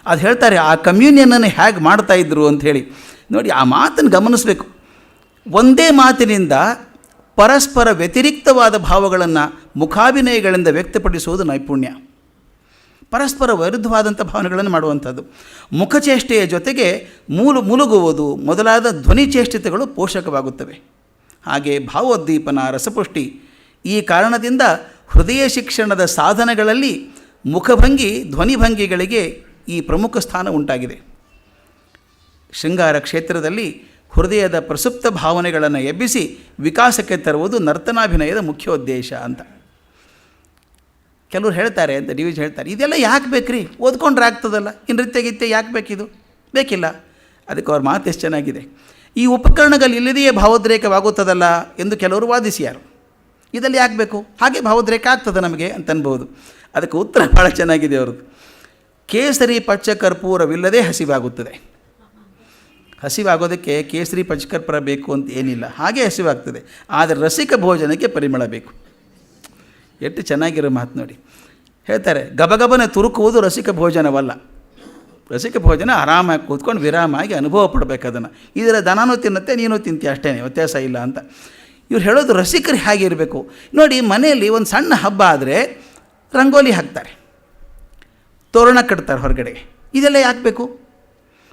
ಅದು ಹೇಳ್ತಾರೆ ಆ ಕಮ್ಯೂನಿಯನನ್ನು ಹೇಗೆ ಮಾಡ್ತಾಯಿದ್ರು ಅಂಥೇಳಿ. ನೋಡಿ, ಆ ಮಾತನ್ನು ಗಮನಿಸಬೇಕು. ಒಂದೇ ಮಾತಿನಿಂದ ಪರಸ್ಪರ ವ್ಯತಿರಿಕ್ತವಾದ ಭಾವಗಳನ್ನು ಮುಖಾಭಿನಯಗಳಿಂದ ವ್ಯಕ್ತಪಡಿಸುವುದು ನೈಪುಣ್ಯ. ಪರಸ್ಪರ ವಿರುದ್ಧವಾದಂಥ ಭಾವನೆಗಳನ್ನು ಮಾಡುವಂಥದ್ದು. ಮುಖಚೇಷ್ಟೆಯ ಜೊತೆಗೆ ಮುಳುಗುವುದು ಮೊದಲಾದ ಧ್ವನಿಚೇಷ್ಟಿತಗಳು ಪೋಷಕವಾಗುತ್ತವೆ. ಹಾಗೆ ಭಾವೋದ್ದೀಪನ, ರಸಪುಷ್ಟಿ ಈ ಕಾರಣದಿಂದ ಹೃದಯ ಶಿಕ್ಷಣದ ಸಾಧನಗಳಲ್ಲಿ ಮುಖಭಂಗಿ, ಧ್ವನಿಭಂಗಿಗಳಿಗೆ ಈ ಪ್ರಮುಖ ಸ್ಥಾನ ಉಂಟಾಗಿದೆ. ಶೃಂಗಾರ ಕ್ಷೇತ್ರದಲ್ಲಿ ಹೃದಯದ ಪ್ರಸುಪ್ತ ಭಾವನೆಗಳನ್ನು ಎಬ್ಬಿಸಿ ವಿಕಾಸಕ್ಕೆ ತರುವುದು ನರ್ತನಾಭಿನಯದ ಮುಖ್ಯೋದ್ದೇಶ ಅಂತ ಕೆಲವರು ಹೇಳ್ತಾರೆ ಅಂತ ಡಿ ವಿ ಜಿ ಹೇಳ್ತಾರೆ. ಇದೆಲ್ಲ ಯಾಕೆ ಬೇಕ್ರಿ, ಓದ್ಕೊಂಡ್ರೆ ಆಗ್ತದಲ್ಲ, ಈ ನೃತ್ಯ ಯಾಕೆ ಬೇಕಿದು? ಬೇಕಿಲ್ಲ. ಅದಕ್ಕೆ ಅವ್ರ ಮಾತು ಎಷ್ಟು ಚೆನ್ನಾಗಿದೆ. ಈ ಉಪಕರಣಗಳು ಇಲ್ಲದೆಯೇ ಭಾವೋದ್ರೇಕವಾಗುತ್ತದಲ್ಲ ಎಂದು ಕೆಲವರು ವಾದಿಸಿಯಾರು. ಇದೆಲ್ಲ ಯಾಕೆ ಬೇಕು, ಹಾಗೆ ಭಾವೋದ್ರೇಕ ಆಗ್ತದೆ ನಮಗೆ ಅಂತ ಅನ್ಬೋದು. ಅದಕ್ಕೆ ಉತ್ತರ ಭಾಳ ಚೆನ್ನಾಗಿದೆ ಅವ್ರದ್ದು. ಕೇಸರಿ ಪಚ್ಚ ಕರ್ಪೂರವಿಲ್ಲದೆ ಹಸಿವಾಗುತ್ತದೆ. ಹಸಿವಾಗೋದಕ್ಕೆ ಕೇಸರಿ ಪಚ್ಚಕರ್ಪೂರ ಬೇಕು ಅಂತ ಏನಿಲ್ಲ, ಹಾಗೆ ಹಸಿವಾಗ್ತದೆ. ಆದರೆ ರಸಿಕ ಭೋಜನಕ್ಕೆ ಪರಿಮಳ ಬೇಕು. ಎಷ್ಟು ಚೆನ್ನಾಗಿರೋ ಮಾತು ನೋಡಿ. ಹೇಳ್ತಾರೆ, ಗಬಗಬನ ತುರುಕುವುದು ರಸಿಕ ಭೋಜನವಲ್ಲ. ರಸಿಕ ಭೋಜನ ಆರಾಮಾಗಿ ಕೂತ್ಕೊಂಡು ವಿರಾಮಾಗಿ ಅನುಭವ ಪಡಬೇಕು ಅದನ್ನು. ಇದರ ದನನೂ ತಿನ್ನುತ್ತೆ, ನೀನು ತಿಂತೀಯ, ಅಷ್ಟೇ, ವ್ಯತ್ಯಾಸ ಇಲ್ಲ ಅಂತ ಇವ್ರು ಹೇಳೋದು. ರಸಿಕರು ಹೇಗೆ ಇರಬೇಕು ನೋಡಿ. ಮನೆಯಲ್ಲಿ ಒಂದು ಸಣ್ಣ ಹಬ್ಬ ಆದರೆ ರಂಗೋಲಿ ಹಾಕ್ತಾರೆ, ತೋರಣ ಕಟ್ತಾರೆ ಹೊರಗಡೆಗೆ. ಇದೆಲ್ಲ ಯಾಕೆ ಬೇಕು?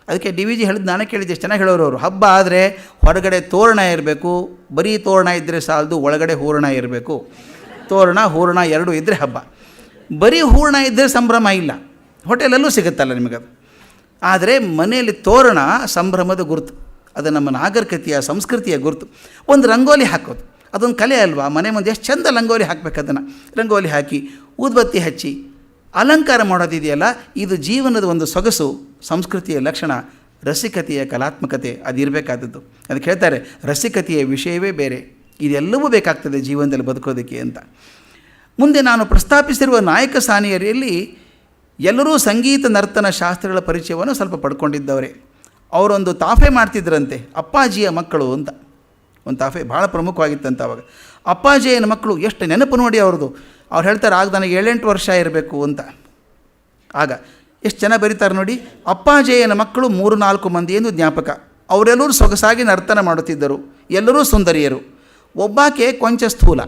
ಅದಕ್ಕೆ ಡಿ ವಿ ಜಿ ಹೇಳಿದ್ದು ನಾನೇ ಕೇಳಿದ್ದೆ, ಎಷ್ಟು ಚೆನ್ನಾಗಿ ಹೇಳೋರು ಅವರು. ಹಬ್ಬ ಆದರೆ ಹೊರಗಡೆ ತೋರಣ ಇರಬೇಕು, ಬರೀ ತೋರಣ ಇದ್ದರೆ ಸಾಲದು, ಒಳಗಡೆ ಹೂರಣ ಇರಬೇಕು. ತೋರಣ ಹೂರಣ ಎರಡೂ ಇದ್ದರೆ ಹಬ್ಬ. ಬರೀ ಹೂರಣ ಇದ್ದರೆ ಸಂಭ್ರಮ ಇಲ್ಲ, ಹೋಟೆಲಲ್ಲೂ ಸಿಗುತ್ತಲ್ಲ ನಿಮಗದು. ಆದರೆ ಮನೆಯಲ್ಲಿ ತೋರಣ ಸಂಭ್ರಮದ ಗುರುತು, ಅದು ನಮ್ಮ ನಾಗರಿಕತೆಯ ಸಂಸ್ಕೃತಿಯ ಗುರುತು. ಒಂದು ರಂಗೋಲಿ ಹಾಕೋದು ಅದೊಂದು ಕಲೆ ಅಲ್ವಾ. ಮನೆ ಮುಂದೆ ಎಷ್ಟು ಚಂದ ರಂಗೋಲಿ ಹಾಕಬೇಕು, ಅದನ್ನು ರಂಗೋಲಿ ಹಾಕಿ ಊದುಬತ್ತಿ ಹಚ್ಚಿ ಅಲಂಕಾರ ಮಾಡೋದಿದೆಯಲ್ಲ, ಇದು ಜೀವನದ ಒಂದು ಸೊಗಸು, ಸಂಸ್ಕೃತಿಯ ಲಕ್ಷಣ, ರಸಿಕತೆಯ ಕಲಾತ್ಮಕತೆ ಅದು ಇರಬೇಕಾದದ್ದು. ಅದಕ್ಕೆ ಹೇಳ್ತಾರೆ ರಸಿಕತೆಯ ವಿಷಯವೇ ಬೇರೆ, ಇದೆಲ್ಲವೂ ಬೇಕಾಗ್ತದೆ ಜೀವನದಲ್ಲಿ ಬದುಕೋದಕ್ಕೆ ಅಂತ. ಮುಂದೆ ನಾನು ಪ್ರಸ್ತಾಪಿಸಿರುವ ನಾಯಕ ಸಾನಿಯರಲ್ಲಿ ಎಲ್ಲರೂ ಸಂಗೀತ ನರ್ತನ ಶಾಸ್ತ್ರಗಳ ಪರಿಚಯವನ್ನು ಸ್ವಲ್ಪ ಪಡ್ಕೊಂಡಿದ್ದವರೇ. ಅವರೊಂದು ತಾಫೆ ಮಾಡ್ತಿದ್ರಂತೆ, ಅಪ್ಪಾಜಿಯ ಮಕ್ಕಳು ಅಂತ. ಒಂದು ತಾಫೆ ಭಾಳ ಪ್ರಮುಖವಾಗಿತ್ತಂತ ಅವಾಗ. ಅಪ್ಪಾಜಿಯನ ಮಕ್ಕಳು ಎಷ್ಟು ನೆನಪು ನೋಡಿ ಅವ್ರದ್ದು. ಅವ್ರು ಹೇಳ್ತಾರೆ, ಆಗ ನನಗೆ 7-8 ವರ್ಷ ಇರಬೇಕು ಅಂತ. ಆಗ ಎಷ್ಟು ಜನ ಬರೀತಾರೆ ನೋಡಿ. ಅಪ್ಪಾಜಿಯನ ಮಕ್ಕಳು 3-4 ಮಂದಿ ಎಂದು ಜ್ಞಾಪಕ. ಅವರೆಲ್ಲರೂ ಸೊಗಸಾಗಿ ನರ್ತನ ಮಾಡುತ್ತಿದ್ದರು, ಎಲ್ಲರೂ ಸುಂದರಿಯರು. ಒಬ್ಬಾಕೆ ಕೊಂಚ ಸ್ಥೂಲ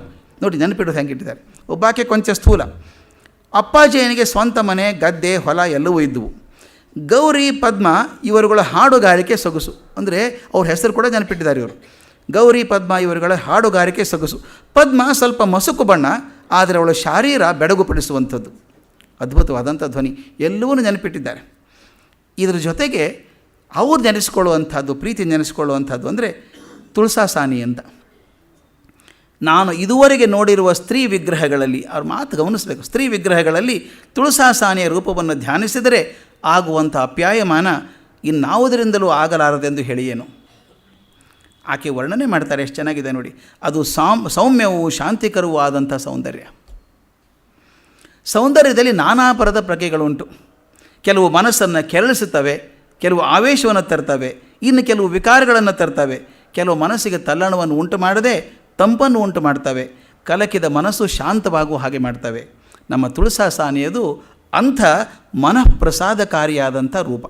ನೋಡಿ, ನೆನಪಿಡೋದು ಹೆಂಗಿಟ್ಟಿದ್ದಾರೆ. ಒಬ್ಬಾಕೆ ಕೊಂಚ ಸ್ಥೂಲ. ಅಪ್ಪಾಜಿಯನಿಗೆ ಸ್ವಂತ ಮನೆ, ಗದ್ದೆ, ಹೊಲ ಎಲ್ಲವೂ ಇದ್ದವು. ಗೌರಿ, ಪದ್ಮ ಇವರುಗಳ ಹಾಡುಗಾರಿಕೆ ಸೊಗಸು. ಅಂದರೆ ಅವ್ರ ಹೆಸರು ಕೂಡ ನೆನಪಿಟ್ಟಿದ್ದಾರೆ ಇವರು. ಗೌರಿ, ಪದ್ಮ ಇವರುಗಳ ಹಾಡುಗಾರಿಕೆ ಸೊಗಸು. ಪದ್ಮ ಸ್ವಲ್ಪ ಮಸುಕು ಬಣ್ಣ, ಆದರೆ ಅವಳ ಶಾರೀರ ಬೆಡಗುಪಡಿಸುವಂಥದ್ದು, ಅದ್ಭುತವಾದಂಥ ಧ್ವನಿ, ಎಲ್ಲವೂ ನೆನಪಿಟ್ಟಿದ್ದಾರೆ. ಇದರ ಜೊತೆಗೆ ಅವ್ರು ನೆನೆಸ್ಕೊಳ್ಳುವಂಥದ್ದು, ಪ್ರೀತಿ ನೆನೆಸ್ಕೊಳ್ಳುವಂಥದ್ದು ಅಂದರೆ ತುಳಸಾ ಸಾನಿ ಅಂತ. ನಾನು ಇದುವರೆಗೆ ನೋಡಿರುವ ಸ್ತ್ರೀ ವಿಗ್ರಹಗಳಲ್ಲಿ, ಅವ್ರ ಮಾತು ಗಮನಿಸಬೇಕು, ಸ್ತ್ರೀ ವಿಗ್ರಹಗಳಲ್ಲಿ ತುಳಸಾ ಸಾನಿಯ ರೂಪವನ್ನು ಧ್ಯಾನಿಸಿದರೆ ಆಗುವಂಥ ಅಪ್ಯಾಯಮಾನ ಇನ್ನಾವುದರಿಂದಲೂ ಆಗಲಾರದೆಂದು ಹೇಳಿಯೇನು. ಆಕೆ ವರ್ಣನೆ ಮಾಡ್ತಾರೆ, ಎಷ್ಟು ಚೆನ್ನಾಗಿದೆ ನೋಡಿ. ಅದು ಸೌಮ್ಯವೂ ಶಾಂತಿಕರವೂ ಆದಂಥ ಸೌಂದರ್ಯ. ಸೌಂದರ್ಯದಲ್ಲಿ ನಾನಾ ಪರದ ಪ್ರಜ್ಞೆಗಳುಂಟು. ಕೆಲವು ಮನಸ್ಸನ್ನು ಕೆರಳಿಸುತ್ತವೆ, ಕೆಲವು ಆವೇಶವನ್ನು ತರ್ತವೆ, ಇನ್ನು ಕೆಲವು ವಿಕಾರಗಳನ್ನು ತರ್ತವೆ, ಕೆಲವು ಮನಸ್ಸಿಗೆ ತಲ್ಲಣವನ್ನು ಉಂಟು ಮಾಡದೆ ತಂಪನ್ನು ಉಂಟು ಮಾಡ್ತವೆ, ಕಲಕಿದ ಮನಸ್ಸು ಶಾಂತವಾಗುವ ಹಾಗೆ ಮಾಡ್ತವೆ. ನಮ್ಮ ತುಳಸಾಸಾನಿಯದು ಅಂಥ ಮನಃಪ್ರಸಾದಕಾರಿಯಾದಂಥ ರೂಪ,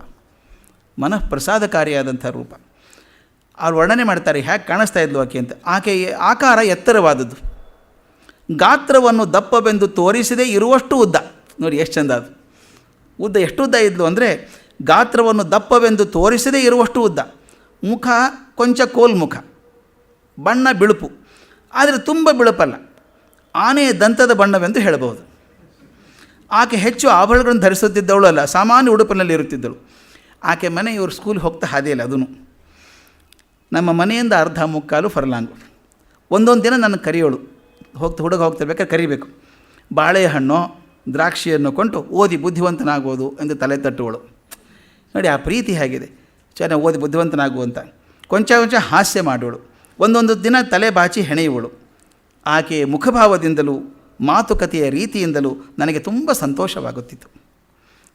ಮನಃಪ್ರಸಾದಕಾರಿಯಾದಂಥ ರೂಪ. ಅವ್ರು ವರ್ಣನೆ ಮಾಡ್ತಾರೆ ಹೇಗೆ ಕಾಣಿಸ್ತಾ ಇದ್ಲು ಆಕೆ ಅಂತ. ಆಕೆಯ ಆಕಾರ ಎತ್ತರವಾದದ್ದು, ಗಾತ್ರವನ್ನು ದಪ್ಪವೆಂದು ತೋರಿಸದೇ ಇರುವಷ್ಟು ಉದ್ದ. ನೋಡಿ ಎಷ್ಟು ಚಂದ ಅದು ಉದ್ದ. ಎಷ್ಟು ಉದ್ದ ಇದ್ಲು ಅಂದರೆ ಗಾತ್ರವನ್ನು ದಪ್ಪವೆಂದು ತೋರಿಸದೇ ಇರುವಷ್ಟು ಉದ್ದ, ಮುಖ ಕೊಂಚ ಕೋಲ್ಮುಖ, ಬಣ್ಣ ಬಿಳುಪು, ಆದರೆ ತುಂಬ ಬಿಳುಪಲ್ಲ, ಆನೆಯ ದಂತದ ಬಣ್ಣವೆಂದು ಹೇಳಬಹುದು. ಆಕೆ ಹೆಚ್ಚು ಆಭರಣಗಳನ್ನು ಧರಿಸುತ್ತಿದ್ದವಳು ಅಲ್ಲ, ಸಾಮಾನ್ಯ ಉಡುಪಿನಲ್ಲಿ ಇರುತ್ತಿದ್ದಳು. ಆಕೆ ಮನೆ ಇವರು ಸ್ಕೂಲ್ಗೆ ಹೋಗ್ತಾ ಹಾದಿಯಲ್ಲ, ಅದೂ ನಮ್ಮ ಮನೆಯಿಂದ ಅರ್ಧ ಮುಕ್ಕಾಲು ಫರ್ಲಾಂಗು. ಒಂದೊಂದು ದಿನ ನನ್ನ ಕರೆಯೋಳು, ಹುಡುಗ ಹೋಗ್ತಿರ್ಬೇಕಾದ್ರೆ ಕರಿಬೇಕು. ಬಾಳೆಹಣ್ಣು ದ್ರಾಕ್ಷಿಯನ್ನು ಕೊಂಡು ಓದಿ ಬುದ್ಧಿವಂತನಾಗೋದು ಎಂದು ತಲೆ ತಟ್ಟುವಳು. ನೋಡಿ ಆ ಪ್ರೀತಿ ಹೇಗಿದೆ, ಚೆನ್ನಾಗಿ ಓದಿ ಬುದ್ಧಿವಂತನಾಗು ಅಂತ. ಕೊಂಚ ಕೊಂಚ ಹಾಸ್ಯ ಮಾಡುವಳು. ಒಂದೊಂದು ದಿನ ತಲೆ ಬಾಚಿ ಹೆಣೆಯುವಳು. ಆಕೆಯ ಮುಖಭಾವದಿಂದಲೂ ಮಾತುಕತೆಯ ರೀತಿಯಿಂದಲೂ ನನಗೆ ತುಂಬ ಸಂತೋಷವಾಗುತ್ತಿತ್ತು.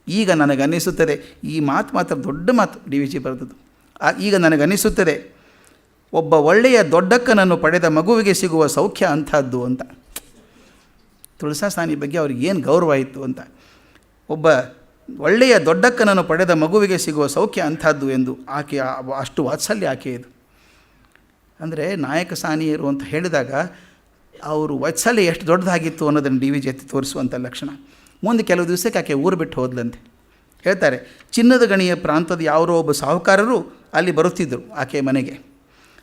ಈಗ ನನಗನ್ನಿಸುತ್ತದೆ, ಈ ಮಾತು ಮಾತ್ರ ದೊಡ್ಡ ಮಾತು ಡಿ ವಿ ಜಿ ಬರೆದದ್ದು. ಈಗ ನನಗನ್ನಿಸುತ್ತದೆ, ಒಬ್ಬ ಒಳ್ಳೆಯ ದೊಡ್ಡಕ್ಕನನ್ನು ಪಡೆದ ಮಗುವಿಗೆ ಸಿಗುವ ಸೌಖ್ಯ ಅಂಥದ್ದು ಅಂತ. ತುಳಸಾಸಾನಿ ಬಗ್ಗೆ ಅವ್ರಿಗೆ ಏನು ಗೌರವ ಇತ್ತು ಅಂತ. ಒಬ್ಬ ಒಳ್ಳೆಯ ದೊಡ್ಡಕ್ಕನನ್ನು ಪಡೆದ ಮಗುವಿಗೆ ಸಿಗುವ ಸೌಖ್ಯ ಅಂಥದ್ದು ಎಂದು ಆಕೆ ಅಷ್ಟು ವಾತ್ಸಲ್ಯ ಆಕೆಯದು. ಅಂದರೆ ನಾಯಕ ಸಾನಿಯರು ಅಂತ ಹೇಳಿದಾಗ ಅವರು ವಾತ್ಸಲ್ಯ ಎಷ್ಟು ದೊಡ್ಡದಾಗಿತ್ತು ಅನ್ನೋದನ್ನು ಡಿ ವಿ ಜಿ ಎತ್ತಿ ತೋರಿಸುವಂಥ ಲಕ್ಷಣ. ಮುಂದೆ ಕೆಲವು ದಿವಸಕ್ಕೆ ಆಕೆ ಊರು ಬಿಟ್ಟು ಹೋದ್ಲಂತೆ. ಹೇಳ್ತಾರೆ, ಚಿನ್ನದ ಗಣಿಯ ಪ್ರಾಂತದ ಯಾರೋ ಒಬ್ಬ ಸಾಹುಕಾರರು ಅಲ್ಲಿ ಬರುತ್ತಿದ್ದರು ಆಕೆಯ ಮನೆಗೆ.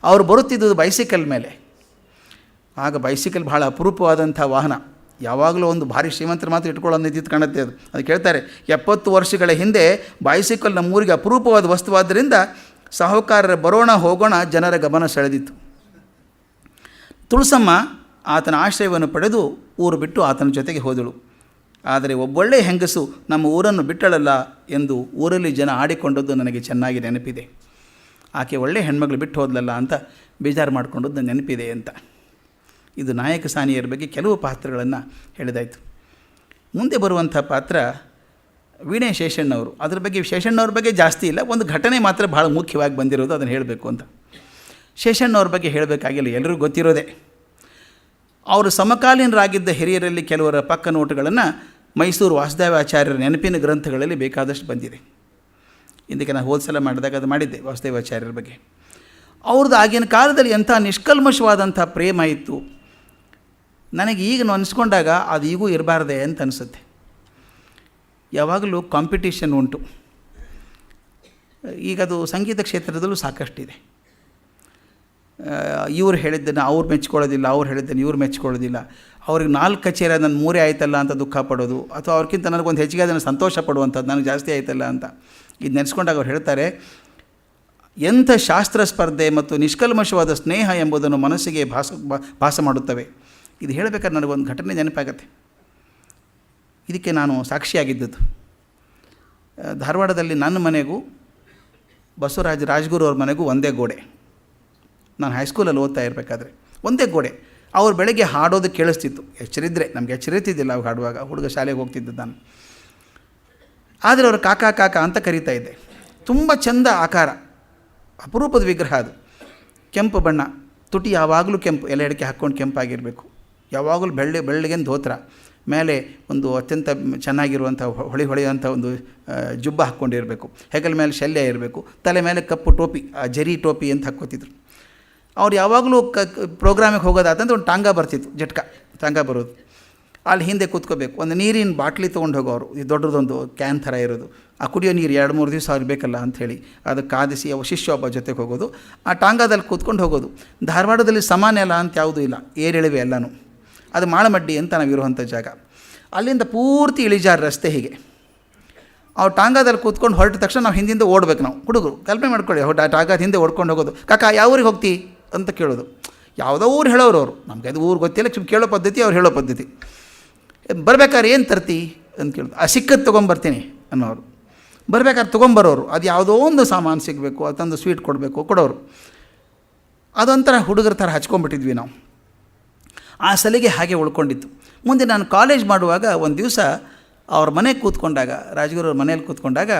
ಅವರು ಬರುತ್ತಿದ್ದುದು ಬೈಸಿಕಲ್ ಮೇಲೆ. ಆಗ ಬೈಸಿಕಲ್ ಭಾಳ ಅಪರೂಪವಾದಂಥ ವಾಹನ. ಯಾವಾಗಲೂ ಒಂದು ಭಾರಿ ಶ್ರೀಮಂತರು ಮಾತ್ರ ಇಟ್ಕೊಳ್ಳೋದಿದ್ದು ಕಾಣುತ್ತೆ ಅದು. ಅದಕ್ಕೆ ಹೇಳ್ತಾರೆ, 70 ವರ್ಷಗಳ ಹಿಂದೆ ಬೈಸಿಕಲ್ ನಮ್ಮೂರಿಗೆ ಅಪರೂಪವಾದ ವಸ್ತುವಾದ್ದರಿಂದ ಸಾಹುಕಾರರ ಬರೋಣ ಹೋಗೋಣ ಜನರ ಗಮನ ಸೆಳೆದಿತ್ತು. ತುಳಸಮ್ಮ ಆತನ ಆಶ್ರಯವನ್ನು ಪಡೆದು ಊರು ಬಿಟ್ಟು ಆತನ ಜೊತೆಗೆ ಹೋದಳು. ಆದರೆ ಒಬ್ಬೊಳ್ಳೆಯ ಹೆಂಗಸು ನಮ್ಮ ಊರನ್ನು ಬಿಟ್ಟಳಲ್ಲ ಎಂದು ಊರಲ್ಲಿ ಜನ ಆಡಿಕೊಂಡದ್ದು ನನಗೆ ಚೆನ್ನಾಗಿ ನೆನಪಿದೆ. ಆಕೆ ಒಳ್ಳೆಯ ಹೆಣ್ಮಗಳು ಬಿಟ್ಟು ಹೋದ್ಲಲ್ಲ ಅಂತ ಬೇಜಾರು ಮಾಡಿಕೊಂಡದ್ದು ನೆನಪಿದೆ ಅಂತ. ಇದು ನಾಯಕ ಸಾನಿಯರ ಬಗ್ಗೆ ಕೆಲವು ಪಾತ್ರಗಳನ್ನು ಹೇಳಿದಾಯಿತು. ಮುಂದೆ ಬರುವಂಥ ಪಾತ್ರ ವೀಣೆ ಶೇಷಣ್ಣವರು. ಅದ್ರ ಬಗ್ಗೆ ಶೇಷಣ್ಣವ್ರ ಬಗ್ಗೆ ಜಾಸ್ತಿ ಇಲ್ಲ, ಒಂದು ಘಟನೆ ಮಾತ್ರ ಭಾಳ ಮುಖ್ಯವಾಗಿ ಬಂದಿರೋದು, ಅದನ್ನು ಹೇಳಬೇಕು ಅಂತ. ಶೇಷಣ್ಣವ್ರ ಬಗ್ಗೆ ಹೇಳಬೇಕಾಗಿಲ್ಲ, ಎಲ್ಲರಿಗೂ ಗೊತ್ತಿರೋದೆ. ಅವರು ಸಮಕಾಲೀನರಾಗಿದ್ದ ಹಿರಿಯರಲ್ಲಿ ಕೆಲವರ ಪಕ್ಕ ನೋಟುಗಳನ್ನು ಮೈಸೂರು ವಾಸುದೇವಾಚಾರ್ಯರ ನೆನಪಿನ ಗ್ರಂಥಗಳಲ್ಲಿ ಬೇಕಾದಷ್ಟು ಬಂದಿದೆ. ಇದಕ್ಕೆ ನಾನು ಹೋದ ಸಲ ಮಾಡಿದಾಗ ಅದು ಮಾಡಿದ್ದೆ ವಾಸುದೇವಾಚಾರ್ಯರ ಬಗ್ಗೆ. ಅವ್ರದ್ದು ಆಗಿನ ಕಾಲದಲ್ಲಿ ಎಂಥ ನಿಷ್ಕಲ್ಮಶವಾದಂಥ ಪ್ರೇಮ ಇತ್ತು. ನನಗೆ ಈಗ ಅನಿಸ್ಕೊಂಡಾಗ ಅದು ಈಗೂ ಇರಬಾರ್ದೆ ಅಂತ ಅನಿಸುತ್ತೆ. ಯಾವಾಗಲೂ ಕಾಂಪಿಟೀಷನ್ ಉಂಟು. ಈಗ ಅದು ಸಂಗೀತ ಕ್ಷೇತ್ರದಲ್ಲೂ ಸಾಕಷ್ಟಿದೆ. ಇವ್ರು ಹೇಳಿದ್ದನ್ನು ಅವ್ರು ಮೆಚ್ಕೊಳ್ಳೋದಿಲ್ಲ, ಅವ್ರು ಹೇಳಿದ್ದನ್ನು ಇವ್ರು ಮೆಚ್ಕೊಳ್ಳೋದಿಲ್ಲ. ಅವ್ರಿಗೆ 4 ಕಚೇರಿ ನನ್ನ 3 ಆಯ್ತಲ್ಲ ಅಂತ ದುಃಖ ಪಡೋದು, ಅಥವಾ ಅವ್ರಿಗಿಂತ ನನಗೊಂದು ಹೆಚ್ಚಿಗೆ ಅದನ್ನು ಸಂತೋಷ ಪಡುವಂಥದ್ದು, ನನಗೆ ಜಾಸ್ತಿ ಆಯ್ತಲ್ಲ ಅಂತ. ಇದು ನೆನೆಸ್ಕೊಂಡಾಗ ಅವ್ರು ಹೇಳ್ತಾರೆ, ಎಂಥ ಶಾಸ್ತ್ರ ಸ್ಪರ್ಧೆ ಮತ್ತು ನಿಷ್ಕಲ್ಮಶವಾದ ಸ್ನೇಹ ಎಂಬುದನ್ನು ಮನಸ್ಸಿಗೆ ಭಾಸ ಮಾಡುತ್ತವೆ. ಇದು ಹೇಳಬೇಕಾದ್ರೆ ನನಗೊಂದು ಘಟನೆ ನೆನಪಾಗತ್ತೆ. ಇದಕ್ಕೆ ನಾನು ಸಾಕ್ಷಿಯಾಗಿದ್ದದ್ದು. ಧಾರವಾಡದಲ್ಲಿ ನನ್ನ ಮನೆಗೂ ಬಸವರಾಜ ರಾಜಗುರು ಅವ್ರ ಮನೆಗೂ ಒಂದೇ ಗೋಡೆ. ನಾನು ಹೈಸ್ಕೂಲಲ್ಲಿ ಓದ್ತಾ ಇರಬೇಕಾದ್ರೆ ಒಂದೇ ಗೋಡೆ. ಅವ್ರು ಬೆಳಗ್ಗೆ ಹಾಡೋದು ಕೇಳಿಸ್ತಿತ್ತು, ಎಚ್ಚರಿದ್ದರೆ. ನಮಗೆ ಎಚ್ಚರಿತಿದ್ದಿಲ್ಲ ಅವಾಗ ಹಾಡುವಾಗ, ಹುಡುಗ ಶಾಲೆಗೆ ಹೋಗ್ತಿದ್ದು ನಾನು. ಆದರೆ ಅವರು ಕಾಕ ಕಾಕ ಅಂತ ಕರೀತಾ ಇದ್ದೆ. ತುಂಬ ಚಂದ ಆಕಾರ, ಅಪರೂಪದ ವಿಗ್ರಹ ಅದು. ಕೆಂಪು ಬಣ್ಣ, ತುಟಿ ಯಾವಾಗಲೂ ಕೆಂಪು, ಎಲೆ ಅಡಿಕೆ ಹಾಕ್ಕೊಂಡು ಕೆಂಪಾಗಿರಬೇಕು. ಯಾವಾಗಲೂ ಬೆಳ್ಳಗೆ ಧೋತ್ರ, ಮೇಲೆ ಒಂದು ಅತ್ಯಂತ ಚೆನ್ನಾಗಿರುವಂಥ ಹೊಳೆಯುವಂಥ ಒಂದು ಜುಬ್ಬ ಹಾಕ್ಕೊಂಡಿರಬೇಕು, ಹೆಗಲ ಮೇಲೆ ಶಲ್ಯ ಇರಬೇಕು, ತಲೆ ಮೇಲೆ ಕಪ್ಪು ಟೋಪಿ, ಜರಿ ಟೋಪಿ ಅಂತ ಹಾಕ್ಕೋತಿದ್ರು. ಅವ್ರು ಯಾವಾಗಲೂ ಪ್ರೋಗ್ರಾಮಿಗೆ ಹೋಗೋದಾತಂದ್ರೆ ಒಂದು ಟಾಂಗ ಬರ್ತಿತ್ತು, ಜಟ್ಕ ಟಾಂಗ ಬರೋದು. ಅಲ್ಲಿ ಹಿಂದೆ ಕೂತ್ಕೋಬೇಕು. ಒಂದು ನೀರಿನ ಬಾಟ್ಲಿ ತೊಗೊಂಡು ಹೋಗೋರು, ಇದು ದೊಡ್ಡದೊಂದು ಕ್ಯಾನ್ ಥರ ಇರೋದು. ಆ ಕುಡಿಯೋ ನೀರು 2-3 ದಿವಸ ಅವ್ರಿಗೆ ಬೇಕಲ್ಲ ಅಂಥೇಳಿ ಅದಕ್ಕೆ ಕಾದಿಸಿ ಶಿಷ್ಯ ಒಬ್ಬ ಜೊತೆಗೆ ಹೋಗೋದು. ಆ ಟಾಂಗಾದಲ್ಲಿ ಕೂತ್ಕೊಂಡು ಹೋಗೋದು. ಧಾರವಾಡದಲ್ಲಿ ಸಮಾನ ಅಲ್ಲ ಅಂತ ಯಾವುದೂ ಇಲ್ಲ, ಏರಿಳಿವೆ ಎಲ್ಲನೂ. ಅದು ಮಾಳಮಡ್ಡಿ ಅಂತ ನಾವಿರುವಂಥ ಜಾಗ. ಅಲ್ಲಿಂದ ಪೂರ್ತಿ ಇಳಿಜಾರು ರಸ್ತೆ. ಹೀಗೆ ಅವ್ರು ಟಾಂಗಾದಲ್ಲಿ ಕೂತ್ಕೊಂಡು ಹೊರಟ ತಕ್ಷಣ ನಾವು ಹಿಂದಿಂದ ಓಡ್ಬೇಕು. ನಾವು ಹುಡುಗರು ಕಲ್ಪನೆ ಮಾಡ್ಕೊಳ್ಳಿ, ಟಾಂಗಾದ ಹಿಂದೆ ಓಡ್ಕೊಂಡು ಹೋಗೋದು. ಕಾಕ ಯಾವ ಊರಿಗೆ ಹೋಗ್ತಿ ಅಂತ ಕೇಳೋದು. ಯಾವುದೋ ಊರು ಹೇಳೋರು ಅವರು, ನಮಗೆ ಅದು ಊರು ಗೊತ್ತಿಲ್ಲ, ಕೇಳೋ ಪದ್ಧತಿ ಅವ್ರು ಹೇಳೋ ಪದ್ಧತಿ. ಬರ್ಬೇಕಾದ್ರೆ ಏನು ತರ್ತಿ ಅಂತ ಕೇಳೋದು. ಸಿಕ್ಕದ್ದು ತೊಗೊಂಬರ್ತೀನಿ ಅನ್ನೋರು. ಬರ್ಬೇಕಾದ್ರೆ ತೊಗೊಂಬರೋರು, ಅದು ಯಾವುದೋ ಒಂದು ಸಾಮಾನು ಸಿಗಬೇಕು, ಅದೊಂದು ಸ್ವೀಟ್ ಕೊಡಬೇಕು, ಕೊಡೋರು. ಅದೊಂಥರ ಹುಡುಗರ ಥರ ಹಚ್ಕೊಂಡ್ಬಿಟ್ಟಿದ್ವಿ ನಾವು. ಆ ಸಲಿಗೆ ಹಾಗೆ ಉಳ್ಕೊಂಡಿತ್ತು. ಮುಂದೆ ನಾನು ಕಾಲೇಜ್ ಮಾಡುವಾಗ ಒಂದು ದಿವಸ ಅವ್ರ ಮನೆಗೆ ಕೂತ್ಕೊಂಡಾಗ, ರಾಜಗುರು ಅವ್ರ ಮನೇಲಿ ಕೂತ್ಕೊಂಡಾಗ